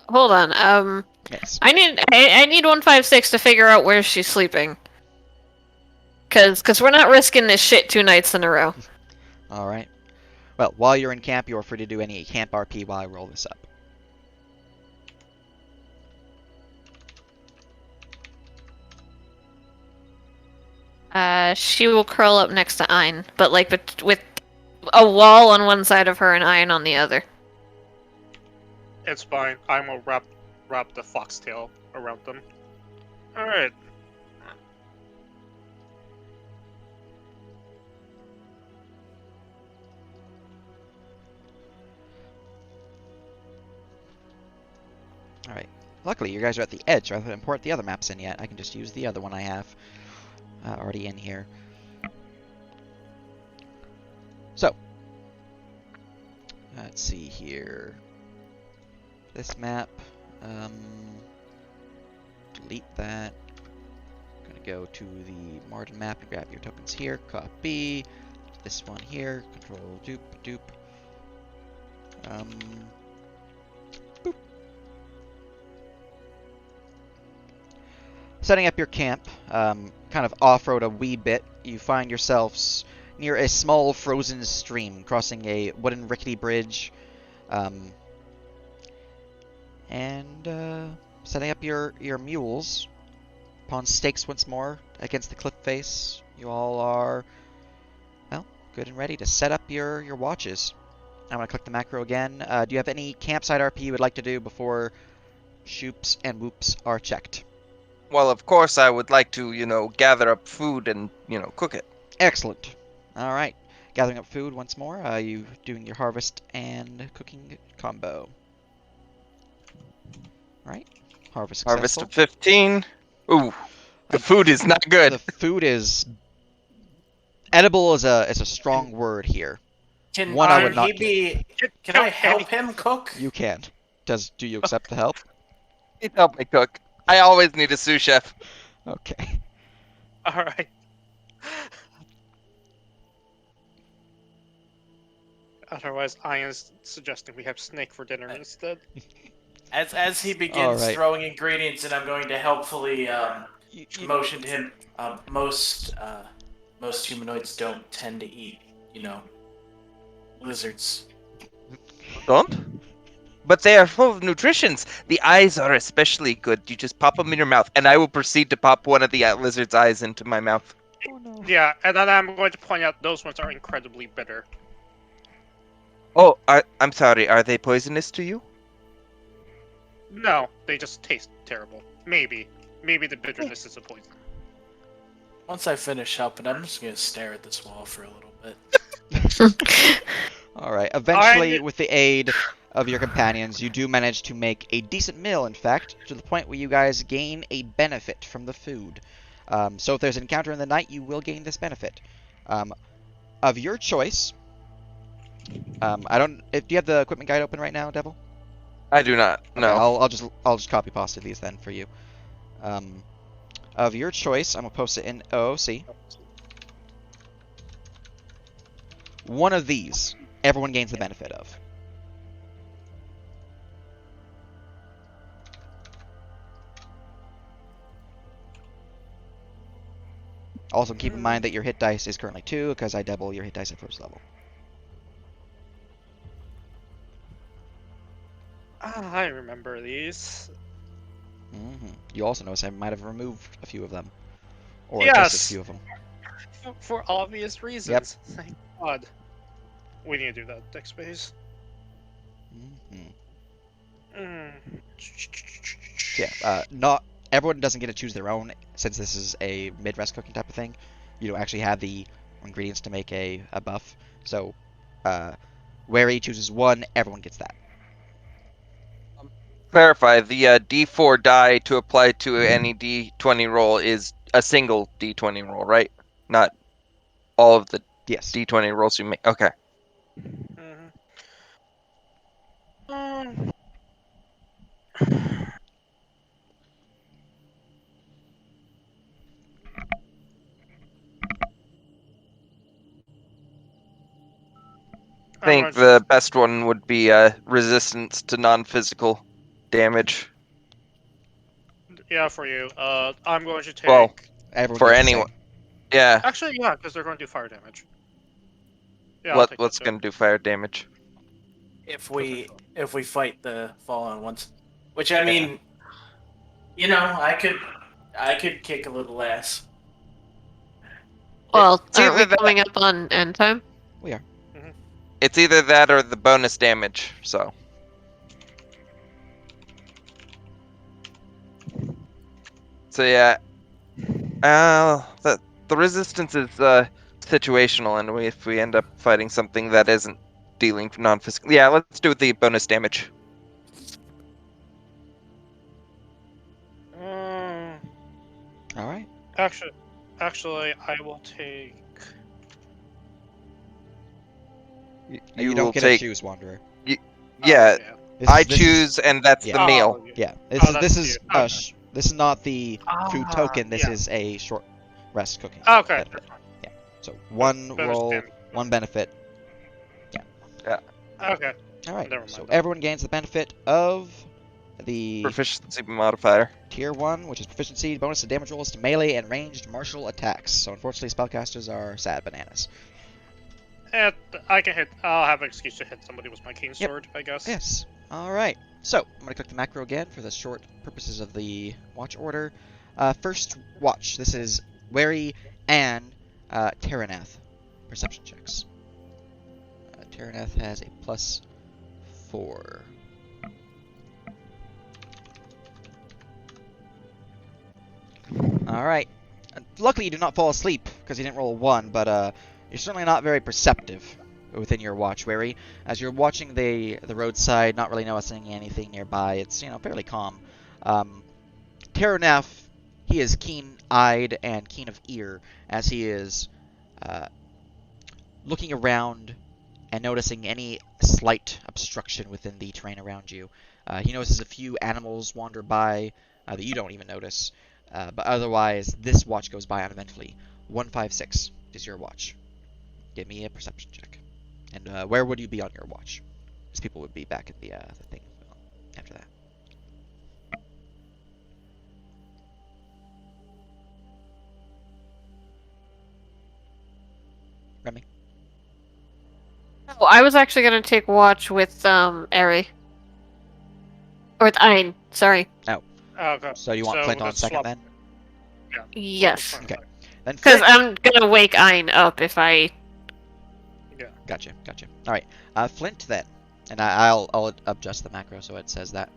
Hold on. Yes. I need 156 to figure out where she's sleeping. Cause we're not risking this shit 2 nights in a row. All right. Well, while you're in camp, you're free to do any camp RP while I roll this up. She will curl up next to Ein, but like with a wall on one side of her and Ein on the other. It's fine. I'm gonna wrap the foxtail around them. Alright. All right. Luckily, you guys are at the edge, so I haven't imported the other maps in yet. I can just use the other one I have already in here. So, let's see here. This map, delete that, go to the margin map and grab your tokens here. Copy. This one here. Control dupe dupe. Boop. Setting up your camp, kind of off-road a wee bit, you find yourselves near a small frozen stream, crossing a wooden rickety bridge, and setting up your mules upon stakes once more against the cliff face. You all are, well, good and ready to set up your watches. I'm going to click the macro again. Do you have any campsite RP you would like to do before shoops and whoops are checked? Well, of course, I would like to, gather up food and, cook it. Excellent. All right. Gathering up food once more. You doing your harvest and cooking combo. All right. Harvest Harvest successful. of 15. Ooh, the food is not good. The food is edible is a strong word here. Can One I would not he be? Can I help him cook? You can. Do you accept the help? Please help me cook. I always need a sous chef. Okay. All right. Otherwise, Ian's suggesting we have snake for dinner instead. As he begins Alright. throwing ingredients, and I'm going to helpfully You- motion to him. Most humanoids don't tend to eat, lizards. Don't? But they are full of nutritions. The eyes are especially good. You just pop them in your mouth, and I will proceed to pop one of the lizard's eyes into my mouth. Oh no. Yeah, and then I'm going to point out those ones are incredibly bitter. Oh, I'm sorry. Are they poisonous to you? No, they just taste terrible. Maybe the bitterness is a poison. Once I finish helping, I'm just gonna stare at this wall for a little bit. All right. Eventually, with the aid of your companions, you do manage to make a decent meal, in fact, to the point where you guys gain a benefit from the food. So if there's an encounter in the night, you will gain this benefit. Of your choice. Do you have the equipment guide open right now, Devil? I do not. Okay, No. I'll just copy pasta these then for you. Of your choice, I'm gonna post it in OOC. One of these, everyone gains the benefit of. Also, keep in mind that your hit dice is currently 2, because I double your hit dice at first level. I remember these. You also notice I might have removed a few of them. Or Yes. just a few of them. For obvious reasons. Thank God. We need to do that next phase. Not everyone doesn't get to choose their own, since this is a mid-rest cooking type of thing. You don't actually have the ingredients to make a buff. So, where he chooses one, everyone gets that. Clarify, the D4 die to apply to any D20 roll is a single D20 roll, right? Not all of the Yes. D20 rolls you make. Okay. I think the best one would be resistance to non-physical damage. Yeah, for you. I'm going to take. Well, Everyone for gets the anyone. same. Yeah. Actually, yeah, because they're going to do fire damage. Yeah, I'll take What's that too. gonna do fire damage? If we fight the fallen ones, which I mean, I could kick a little ass. Well, It's aren't we either that- coming up on end time? We are. It's either that or the bonus damage. So yeah. The resistance is situational, and if we end up fighting something that isn't dealing non-physical, yeah, let's do the bonus damage. All right. Actually, I will take. You will don't get take. to choose, Wanderer. Yeah, This I is- this is- choose, and that's yeah. the meal. Yeah. Oh, that's This is This is not the food token. This yeah. is a short rest cooking Okay. benefit. Yeah. So one Bonus roll, 10. one benefit. Okay. All right. Never mind So then. everyone gains the benefit of the Proficiency modifier. tier 1, which is proficiency, bonus to damage rolls to melee and ranged martial attacks. So unfortunately, spellcasters are sad bananas. Eh, I can hit. I'll have an excuse to hit somebody with my keen Yep. sword, I guess. Yes. All right. So I'm going to click the macro again for the short purposes of the watch order. First watch. This is Wary and Terranath. Perception checks. Terranath has a +4. All right. Luckily, you did not fall asleep because you didn't roll a 1, but you're certainly not very perceptive within your watch, Wary. As you're watching the roadside, not really noticing anything nearby, it's fairly calm. Terranath, he is keen-eyed and keen of ear as he is looking around and noticing any slight obstruction within the terrain around you. He notices a few animals wander by that you don't even notice, but otherwise this watch goes by uneventfully. 156 is your watch. Give me a perception check. And where would you be on your watch? Because people would be back at the thing after that. Remy? Oh, I was actually gonna take watch with Eri. Or with Ein, sorry. Okay. So you want Flint on let's second swap- then? Yeah. Yes. Okay. Then Because Flint. I'm gonna wake Ein up if I. Gotcha. All right. Flint then, and I'll adjust the macro so it says that.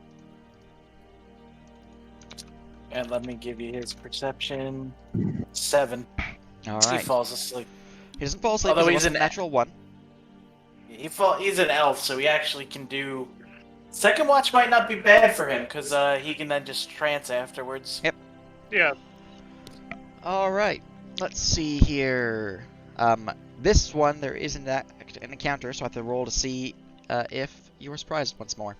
And let me give you his perception. 7. All He right. falls asleep. He doesn't fall asleep Although because he's it wasn't an a natural 1. He's an elf, so he actually can do. Second watch might not be bad for him because he can then just trance afterwards. Yep. Yeah. All right. Let's see here. This one there isn't an encounter, so I have to roll to see if you were surprised once more.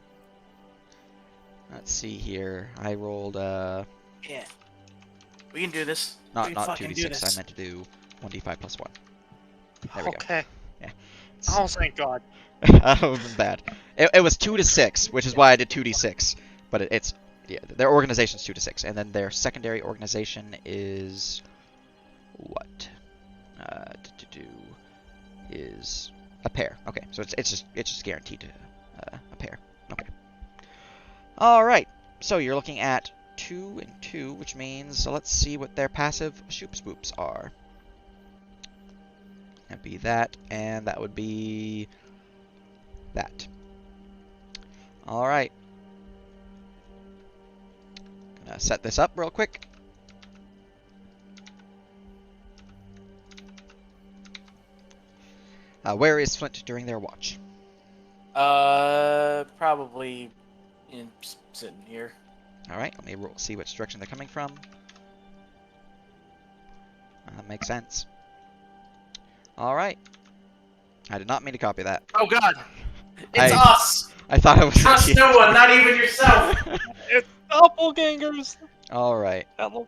Let's see here. I rolled Yeah. We can do this. not we can not fucking do 2d6. this. I meant to do 1d5 plus 1. There we go. Okay. Yeah. Oh, thank God. That would have been bad. It was 2 to 6, which is why I did 2d6. But it's their organization's 2 to 6, and then their secondary organization is what? Is a pair. Okay, so it's just guaranteed to a pair. Okay. All right. So you're looking at 2 and 2, which means let's see what their passive shoop spoops are. That'd be that, and that would be that. All right. Gonna set this up real quick. Where is Flint during their watch? Probably sitting here. All right, let me see which direction they're coming from. Makes sense. All right. I did not mean to copy that. Oh God! It's I- us. I thought it was Trust no one, not even yourself. It's doppelgangers. All right. Alright.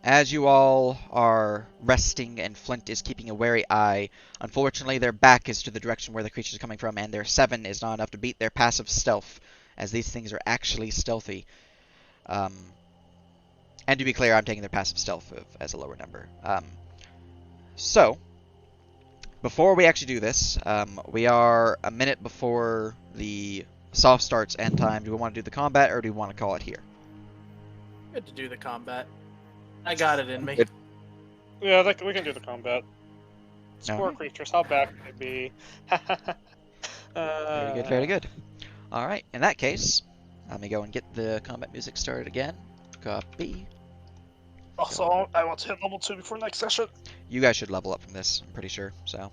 As you all are resting and Flint is keeping a wary eye, unfortunately their back is to the direction where the creatures are coming from, and their 7 is not enough to beat their passive stealth, as these things are actually stealthy. And to be clear, I'm taking their passive stealth as a lower number. So, before we actually do this, we are a minute before the soft starts end time. Do we want to do the combat, or do we want to call it here? Good to do the combat. I got it in me. Good. Yeah, we can do the combat. Spore Okay. creatures, how bad could it be? Very good, very good. Alright, in that case, let me go and get the combat music started again. Copy. Also, I want to hit level 2 before next session. You guys should level up from this, I'm pretty sure, so.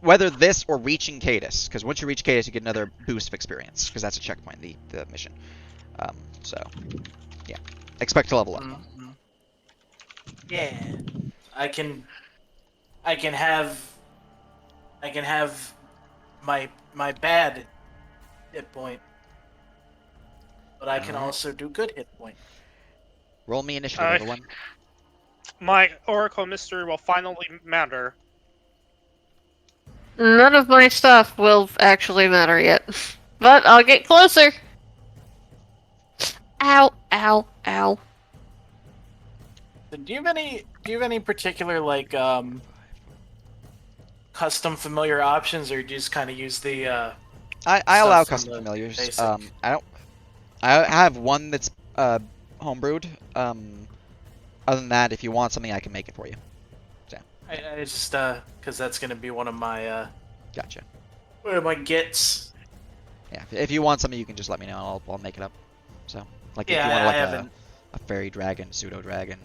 Whether this or reaching Cadus, because once you reach Cadus, you get another boost of experience, because that's a checkpoint in the mission. So, yeah. Expect to level up. Mhm. Yeah, I can have my bad hit point but I can Alright. also do good hit point. Roll me initiative, I- everyone. My Oracle Mystery will finally matter. None of my stuff will actually matter yet. But I'll get closer. Ow, ow, ow. So do you have any particular like custom familiar options, or do you just kind of use the I stuff allow from custom the familiars. basic? I have one that's homebrewed. Other than that, if you want something, I can make it for you. I just because that's gonna be one of my Gotcha. gets. Yeah, if you want something, you can just let me know. I'll make it up. So, like, if Yeah, you want I like haven't. a fairy dragon, pseudo dragon,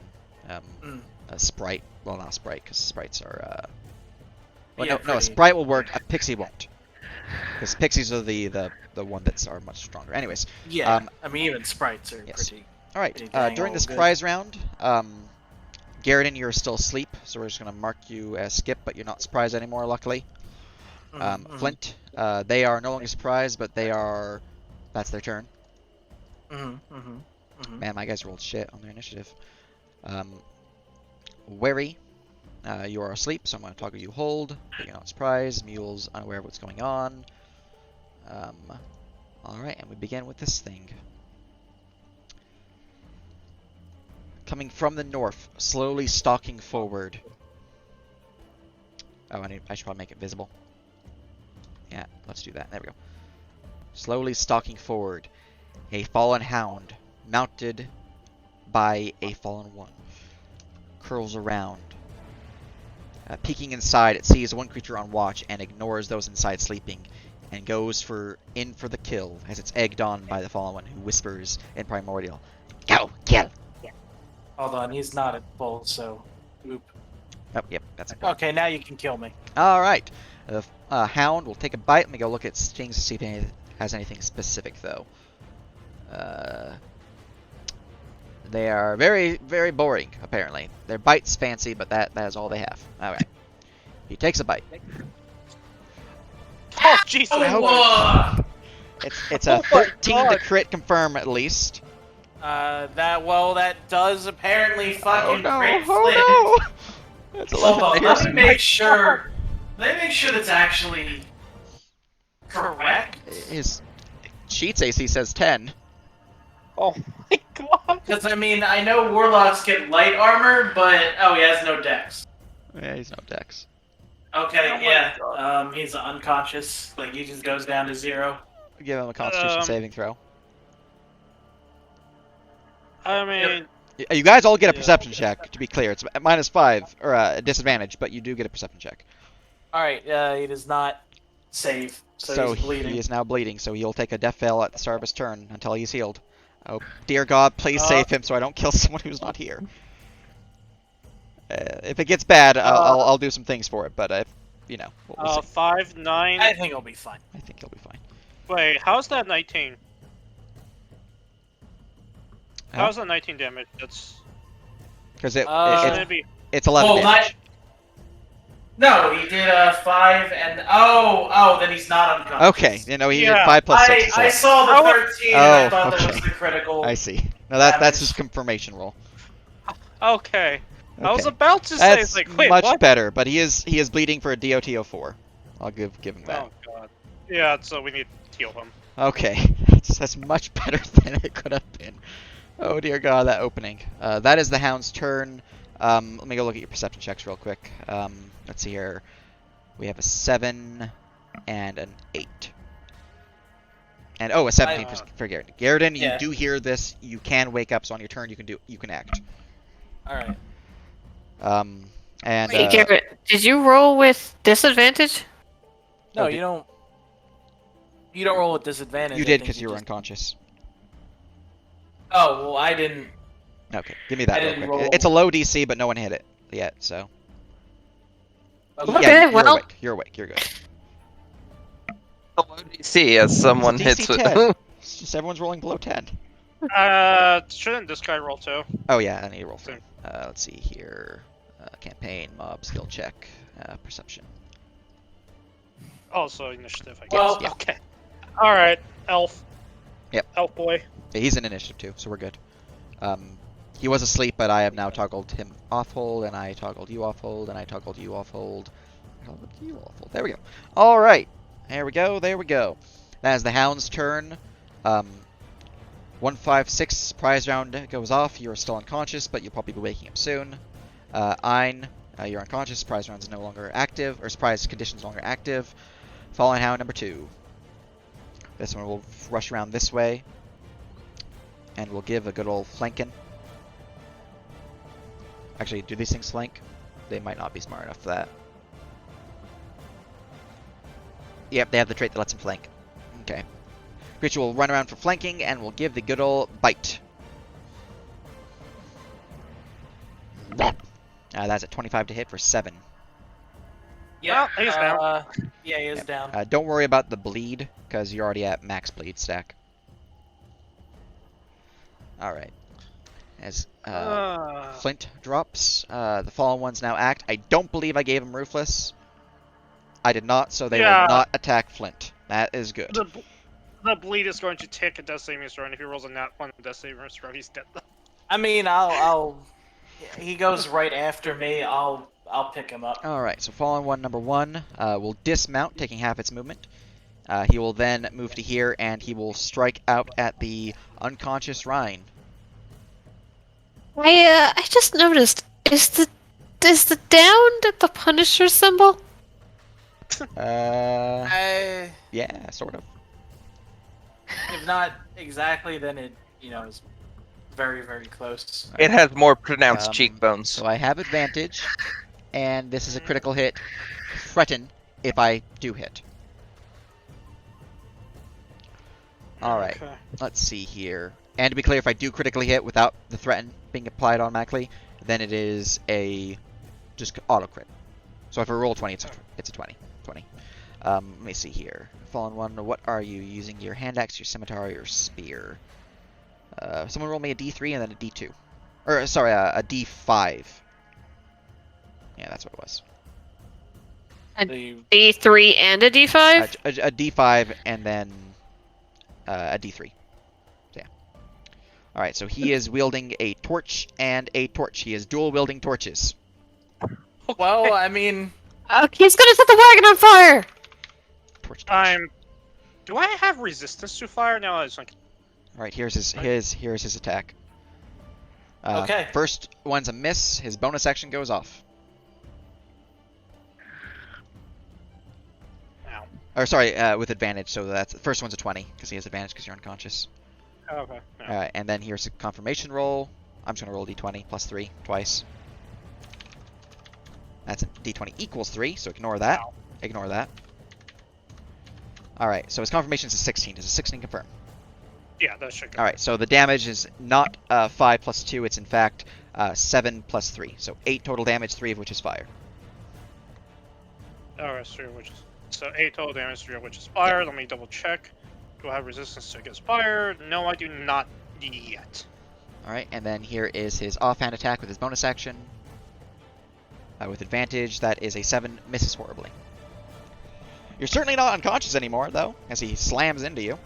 Mm. a sprite. Well, not a sprite because sprites are. Well, Yeah, no, a pretty- sprite will work. A pixie won't, because pixies are the one that's are much stronger. Anyways, Yeah, I mean even sprites are yes. pretty. all right. Pretty dang During all this good. prize round, Garrison, you're still asleep, so we're just gonna mark you as skip, but you're not surprised anymore, luckily. Mhm, Flint, they are no longer surprised, but they are. That's their turn. mhm, mhm, mhm. Man, my guys rolled shit on their initiative. Wary, you are asleep, so I'm going to toggle you hold, but you're not surprised. Mule's unaware of what's going on. Alright, and we begin with this thing. Coming from the north, slowly stalking forward. Oh, I should probably make it visible. Yeah, let's do that. There we go. Slowly stalking forward. A fallen hound, mounted by a fallen one, curls around. Peeking inside, it sees one creature on watch and ignores those inside sleeping, and goes in for the kill as it's egged on by the fallen one, who whispers in Primordial, "Go, kill!" Hold on, he's not at full, so. Oop. Oh, yep, that's important. Okay, now you can kill me. All right, the hound will take a bite. Let me go look at stings to see if it has anything specific, though. They are very, very boring, apparently. Their bite's fancy, but that is all they have. Alright. He takes a bite. Oh, Jesus! I hope Whoa! it's a Oh my 13 to God. crit confirm, at least. That does apparently fucking crit Flint. Oh no! That's Hold 11 on, let me piercing. make sure. Let me make sure that's actually correct. His cheats AC says 10. Oh my God! Because I mean, I know warlocks get light armor, but he has no dex. Yeah, he's no dex. Okay, Oh my yeah. He's unconscious. Like he just goes down to 0. Give him a Constitution saving throw. I mean, You guys all get a Yeah. perception check. To be clear, it's -5 or a disadvantage, but you do get a perception check. All right. He does not save, so he's bleeding. he is now bleeding. So he'll take a death fail at the start of his turn until he's healed. Oh dear God, please save him so I don't kill someone who's not here. If it gets bad, I'll do some things for it, but if you know, we'll see. 5, 9. I think he'll be fine. I think he'll be fine. Wait, how's that 19? Huh? How's that 19 damage? That's. Because Maybe. it's 11 damage. No, he did 5 and then he's not unconscious. Okay, he did Yeah, 5 plus 6. I so- saw the 13 and I Oh, thought that was okay. the critical. I see. No, that's damage. his confirmation roll. Okay. I was Okay. about to say, That's like, wait, much what? better, but he is bleeding for a DOT 04. I'll give him that. Oh God. Yeah, so we need to heal him. Okay, that's much better than it could have been. Oh dear God, that opening. That is the hound's turn. Let me go look at your perception checks real quick. Let's see here. We have a 7 and an 8. And a 17 for Garrett. Garrett, you do hear this. You can wake up, so on your turn you can act. All right. And Hey, Garrett, did you roll with disadvantage? No, Oh, you don't. You don't roll with disadvantage. you I did think because you were just- unconscious. Oh well, I didn't. Okay, give me that I real didn't quick. roll. It's a low DC, but no one hit it yet, so. Okay, Yeah, you're well- awake. You're awake. You're good. Below DC as someone It's a hits DC with. 10. It's just everyone's rolling below 10. Shouldn't this guy roll too? Oh yeah, I need to roll for him. Let's see here. Campaign, mob, skill check, perception. Also initiative, I guess. Well, yeah. Okay. Alright, elf. Yep. Elf boy. He's in initiative too, so we're good. He was asleep, but I have now toggled him off hold, and I toggled you off hold, and I toggled you off hold. Toggled you off hold. There we go. All right. There we go. There we go. That is the Hound's turn. 156 prize round goes off. You are still unconscious, but you'll probably be waking up soon. Ein, you're unconscious. Prize round is no longer active, or surprise condition is no longer active. Fallen Hound number 2. This one will rush around this way, and we'll give a good old flanking. Actually, do these things flank? They might not be smart enough for that. Yep, they have the trait that lets them flank. Okay. Creature will run around for flanking, and we'll give the good old bite. That's at 25 to hit for 7. Yeah, Well, he's down. Yeah, he is down. Don't worry about the bleed, because you're already at max bleed stack. Alright. As Flint drops, the fallen ones now act. I don't believe I gave him Ruthless. I did not, so they will not attack Flint. That is good. The bleed is going to take a death saving throw, and if he rolls a nat 1 death saving throw, he's dead. I mean, he goes right after me. I'll pick him up. Alright, so fallen one number 1 will dismount, taking half its movement. He will then move to here, and he will strike out at the unconscious Rhine. I just noticed. Is the downed the Punisher symbol? Yeah, sort of. If not exactly, then it is very, very close. It has more pronounced cheekbones. So I have advantage, and this is a critical hit. Threaten if I do hit. Alright, Okay. let's see here. And to be clear, if I do critically hit without the threaten being applied automatically, then it is a just auto crit. So if I roll 20, it's a 20. Let me see here. Fallen one, what are you using? Your hand axe, your scimitar, your spear? Someone roll me a D3 and then a D2. Or, sorry, a D5. Yeah, that's what it was. A D3 and a D5? A D5 and then a D3. So, yeah. Alright, so he is wielding a torch and a torch. He is dual wielding torches. Well, I mean, He's gonna set the wagon on fire! Torch. Do I have resistance to fire? No, it's like. Alright, here's his attack. Okay. First one's a miss. His bonus action goes off. Ow. Or sorry, with advantage. So that's first one's a 20 because he has advantage because you're unconscious. Okay. No. Alright, and then here's a confirmation roll. I'm just gonna roll d20 plus 3 twice. That's a d20 equals 3, so ignore that. Ow. Ignore that. Alright, so his confirmation is a 16. Does a 16 confirm? Yeah, that should go. Alright, so the damage is not 5 plus 2, it's in fact 7 plus 3. So 8 total damage, 3 of which is fire. Alright, so 8 total damage, 3 of which is fire. Let me double check. Do I have resistance against fire? No, I do not yet. Alright, and then here is his offhand attack with his bonus action. With advantage, that is a 7, misses horribly. You're certainly not unconscious anymore, though, as he slams into you.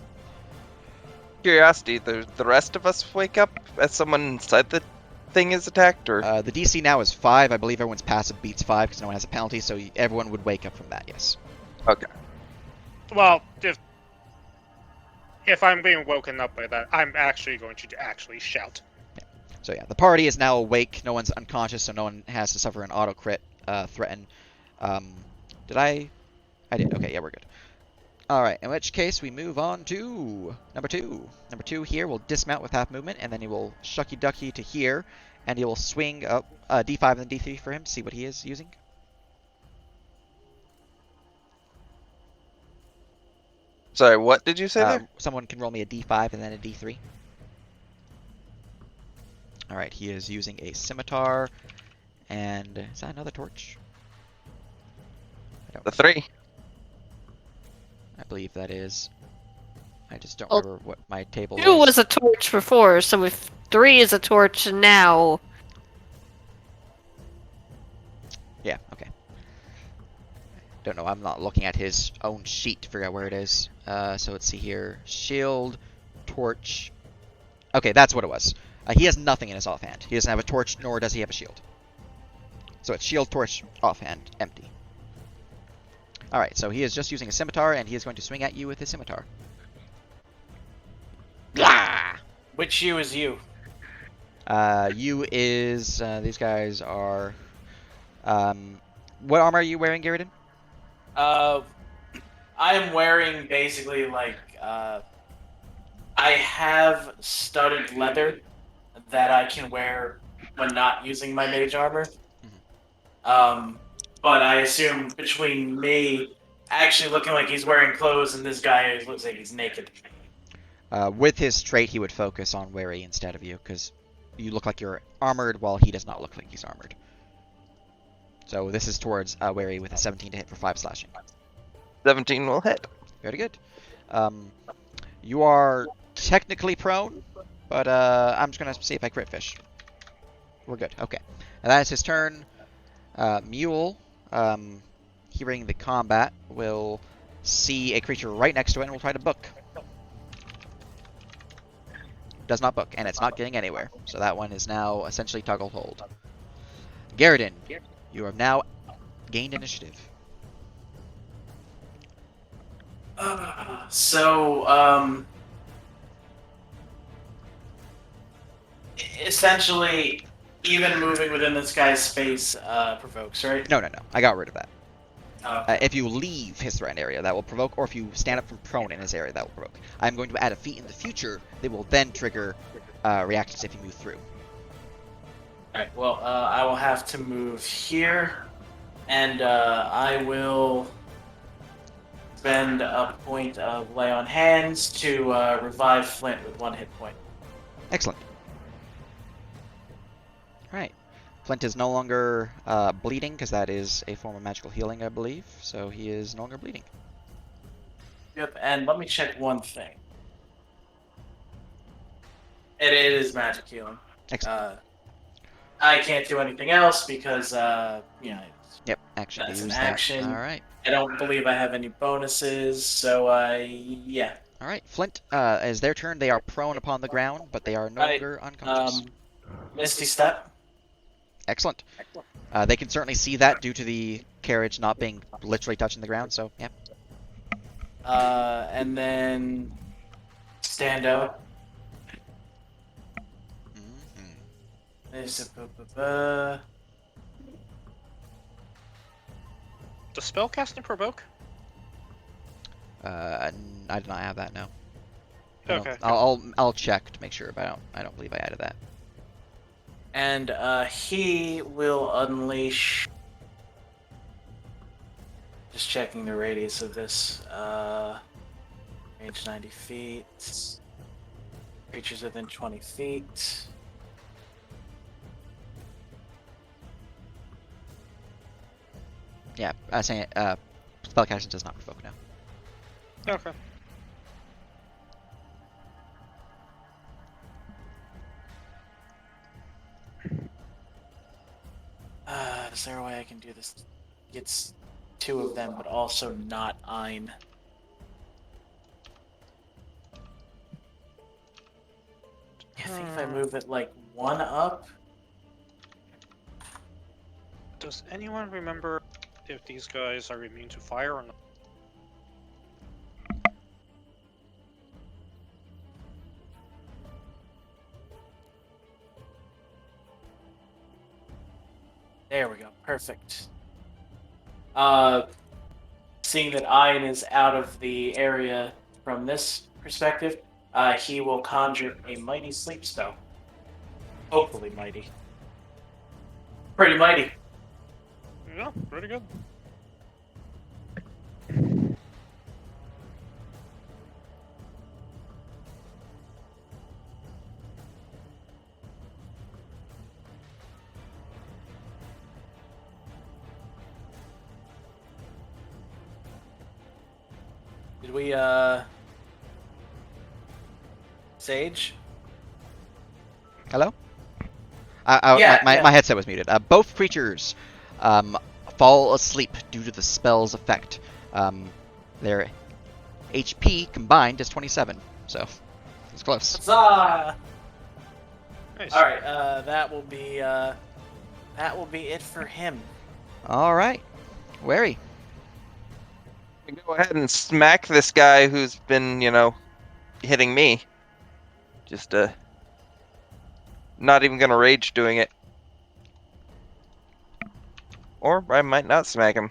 Curiosity, the rest of us wake up as someone inside the thing is attacked, or? The DC now is 5. I believe everyone's passive beats 5 because no one has a penalty, so everyone would wake up from that, yes. Okay. Well, if I'm being woken up by that, I'm actually going to actually shout. So yeah, the party is now awake. No one's unconscious, so no one has to suffer an auto crit threaten. Did I? I did. Okay, yeah, we're good. Alright, in which case we move on to number 2. Number 2 here will dismount with half movement, and then he will shucky ducky to here, and he will swing up D5 and D3 for him to see what he is using. Sorry, what did you say there? Someone can roll me a D5 and then a D3. Alright, he is using a scimitar, and is that another torch? The 3. I believe that is. I just don't Well, remember what my table 2 was a torch before, so if 3 is a torch now... Yeah, okay. Don't know, I'm not looking at his own sheet to figure out where it is. So let's see here. Shield, torch, Okay, that's what it was. He has nothing in his offhand. He doesn't have a torch, nor does he have a shield. So it's shield, torch, offhand, empty. Alright, so he is just using a scimitar, and he is going to swing at you with his scimitar. Blah! Which you is you? You is... these guys are... what armor are you wearing, Garrison? I am wearing basically like I have studded leather that I can wear when not using my mage armor. But I assume between me actually looking like he's wearing clothes and this guy looks like he's naked. With his trait, he would focus on wary instead of you, because you look like you're armored while he does not look like he's armored. So this is towards wary with a 17 to hit for 5 slashing. 17 will hit. Very good. You are technically prone, but I'm just going to see if I crit fish. We're good. Okay. And that is his turn. Mule, hearing the combat, will see a creature right next to it and will try to book. Does not book, and it's not getting anywhere. So that one is now essentially toggle hold. Garrison, you have now gained initiative. Essentially, even moving within this guy's space provokes, right? No. I got rid of that. Oh. If you leave his threatened area, that will provoke, or if you stand up from prone in his area, that will provoke. I'm going to add a feat in the future that will then trigger reactions if you move through. Alright, well, I will have to move here, and I will spend a point of lay on hands to revive Flint with 1 hit point. Excellent. Alright. Flint is no longer bleeding, because that is a form of magical healing, I believe. So he is no longer bleeding. Yep, and let me check one thing. It is magic healing. Excellent. I can't do anything else because, Yep, action to that's use an action. that. Alright. I don't believe I have any bonuses, so yeah. Alright, Flint, is their turn. They are prone upon the ground, but they are no longer unconscious. Misty Step. Excellent. They can certainly see that due to the carriage not being literally touching the ground, so, yeah. And then stand up. Mm-hmm. Does spellcasting provoke? I do not have that, no. Okay. I'll check to make sure, but I don't believe I added that. And he will unleash. Just checking the radius of this. Range 90 feet. Creatures within 20 feet. Yeah, I was saying spellcasting does not provoke now. Okay. Is there a way I can do this? It's 2 of them, but also not Ein. I think if I move it like 1 up. Does anyone remember if these guys are immune to fire or not? There we go. Perfect. Seeing that Ein is out of the area from this perspective, he will conjure a mighty sleep spell. Hopefully mighty. Pretty mighty. Yeah, pretty good. Did we, Sage? Hello? Yeah, my headset was muted. Both creatures fall asleep due to the spell's effect. Their HP combined is 27, so it's close. Huzzah! Nice. All right, that will be it for him. All right. Wary. Go ahead and smack this guy who's been, hitting me. Just not even gonna rage doing it. Or I might not smack him.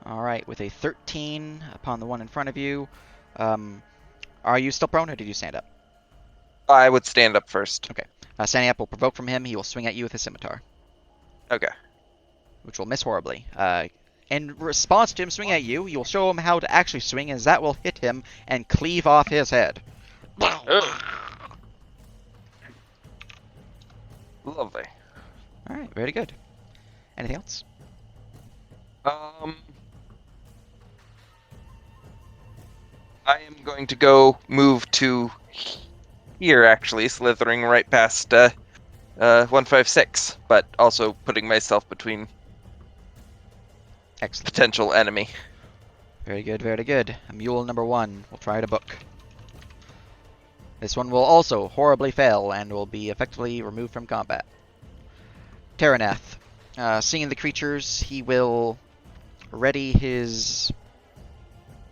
All right, with a 13 upon the one in front of you. Are you still prone, or did you stand up? I would stand up first. Okay. Standing up will provoke from him. He will swing at you with his scimitar, Okay. which will miss horribly. In response to him swinging at you, you'll show him how to actually swing, as that will hit him and cleave off his head. Lovely. All right, very good. Anything else? I am going to go move to here, actually, slithering right past 156, but also putting myself between Excellent. potential enemy. Very good, very good. Mule number 1 will try to book. This one will also horribly fail and will be effectively removed from combat. Terranath. Seeing the creatures, he will ready his...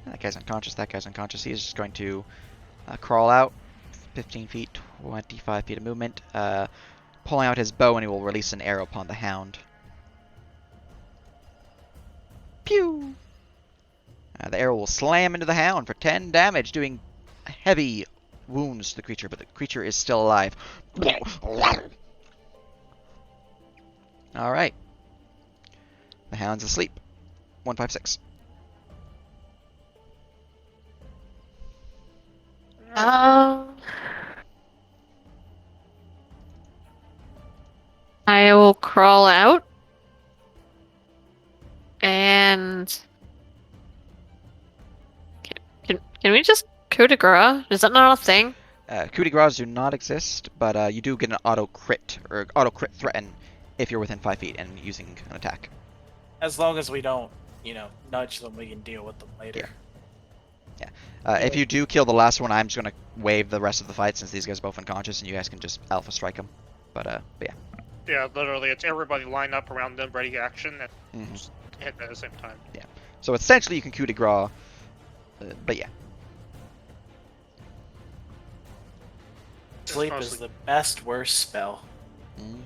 That guy's unconscious, that guy's unconscious. He is just going to crawl out. 15 feet, 25 feet of movement. Pulling out his bow, and he will release an arrow upon the hound. Pew! The arrow will slam into the hound for 10 damage, doing heavy wounds to the creature, but the creature is still alive. Alright. The hound's asleep. 156. I will crawl out and can we just coup de grace? Is that not a thing? Coup de grace do not exist, but you do get an auto crit or auto crit threaten if you're within 5 feet and using an attack. As long as we don't, nudge them, we can deal with them later. If you do kill the last one, I'm just gonna waive the rest of the fight since these guys are both unconscious, and you guys can just alpha strike them. But yeah. Yeah, literally, it's everybody lined up around them, ready action, and Mhm. just hit at the same time. So essentially, you can coup de grace. But yeah. Sleep is the best worst spell.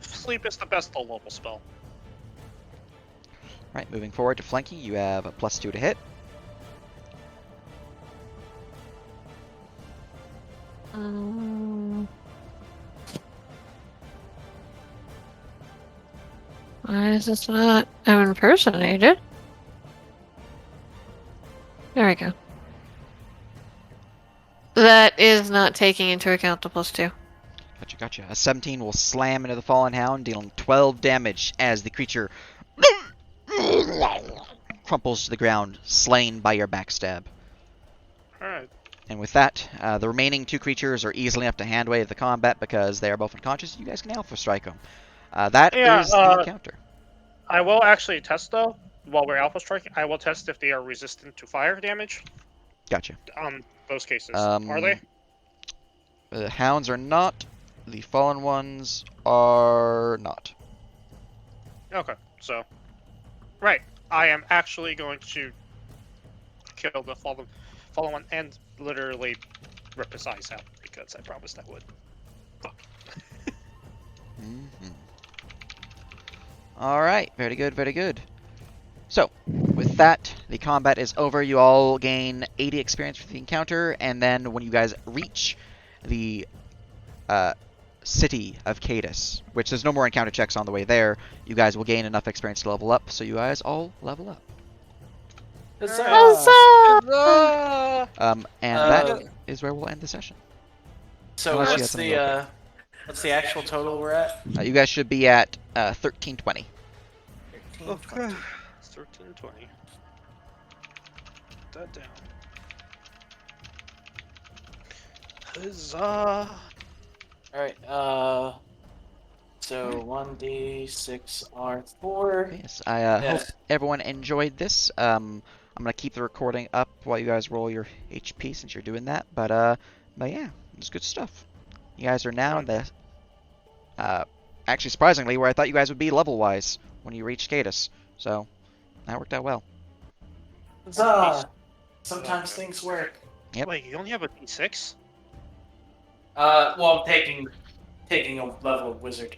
Sleep is the best low level spell. Right, moving forward to flanking, you have a +2 to hit. Why is this not? I'm impersonated. There we go. That is not taking into account the +2. Gotcha. A 17 will slam into the fallen hound, dealing 12 damage as the creature crumples to the ground, slain by your backstab. Alright. And with that, the remaining 2 creatures are easily enough to hand wave the combat because they are both unconscious. You guys can alpha strike them. That is the encounter. I will actually test, though, while we're alpha striking, I will test if they are resistant to fire damage. Gotcha. Those cases. Are they? The hounds are not. The fallen ones are not. Okay, so. Right. I am actually going to kill the fallen one and literally rip his eyes out because I promised I would. Fuck. Alright, very good, very good. So, with that, the combat is over. You all gain 80 experience for the encounter, and then when you guys reach the city of Cadus, which there's no more encounter checks on the way there, you guys will gain enough experience to level up, so you guys all level up. Huzzah! And that is where we'll end the session. So Unless you had what's something to what's the actual total we're at? you guys should be at 1320. 1320. 1320. Put that down. Huzzah! Alright, so 1d6r4. Yes, I hope everyone enjoyed this. I'm going to keep the recording up while you guys roll your HP since you're doing that, but But yeah, it's good stuff. You guys are now in the actually surprisingly where I thought you guys would be level wise when you reached Cadus. So that worked out well. Sometimes things work. Yep. Wait, you only have a D6? Well, I'm taking a level of wizard.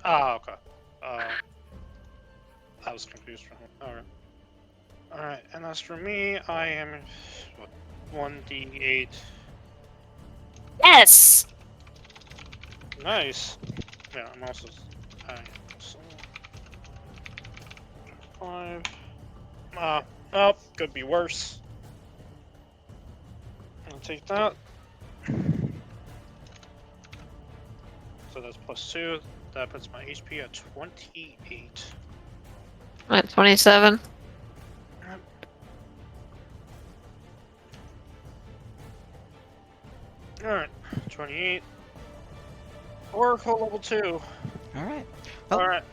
Ah, okay. I was confused for him. Alright. Alright, and as for me, I am... What, 1d8. Yes! Nice! Yeah, I'm also... So, 5... Oh, could be worse. I'll take that. So that's +2. That puts my HP at 28. I'm at 27. Alright, 28. Oracle level 2. Alright. Well, Alright.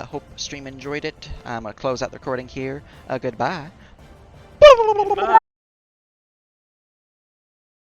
hope stream enjoyed it. I'm gonna close out the recording here. Goodbye. Bye.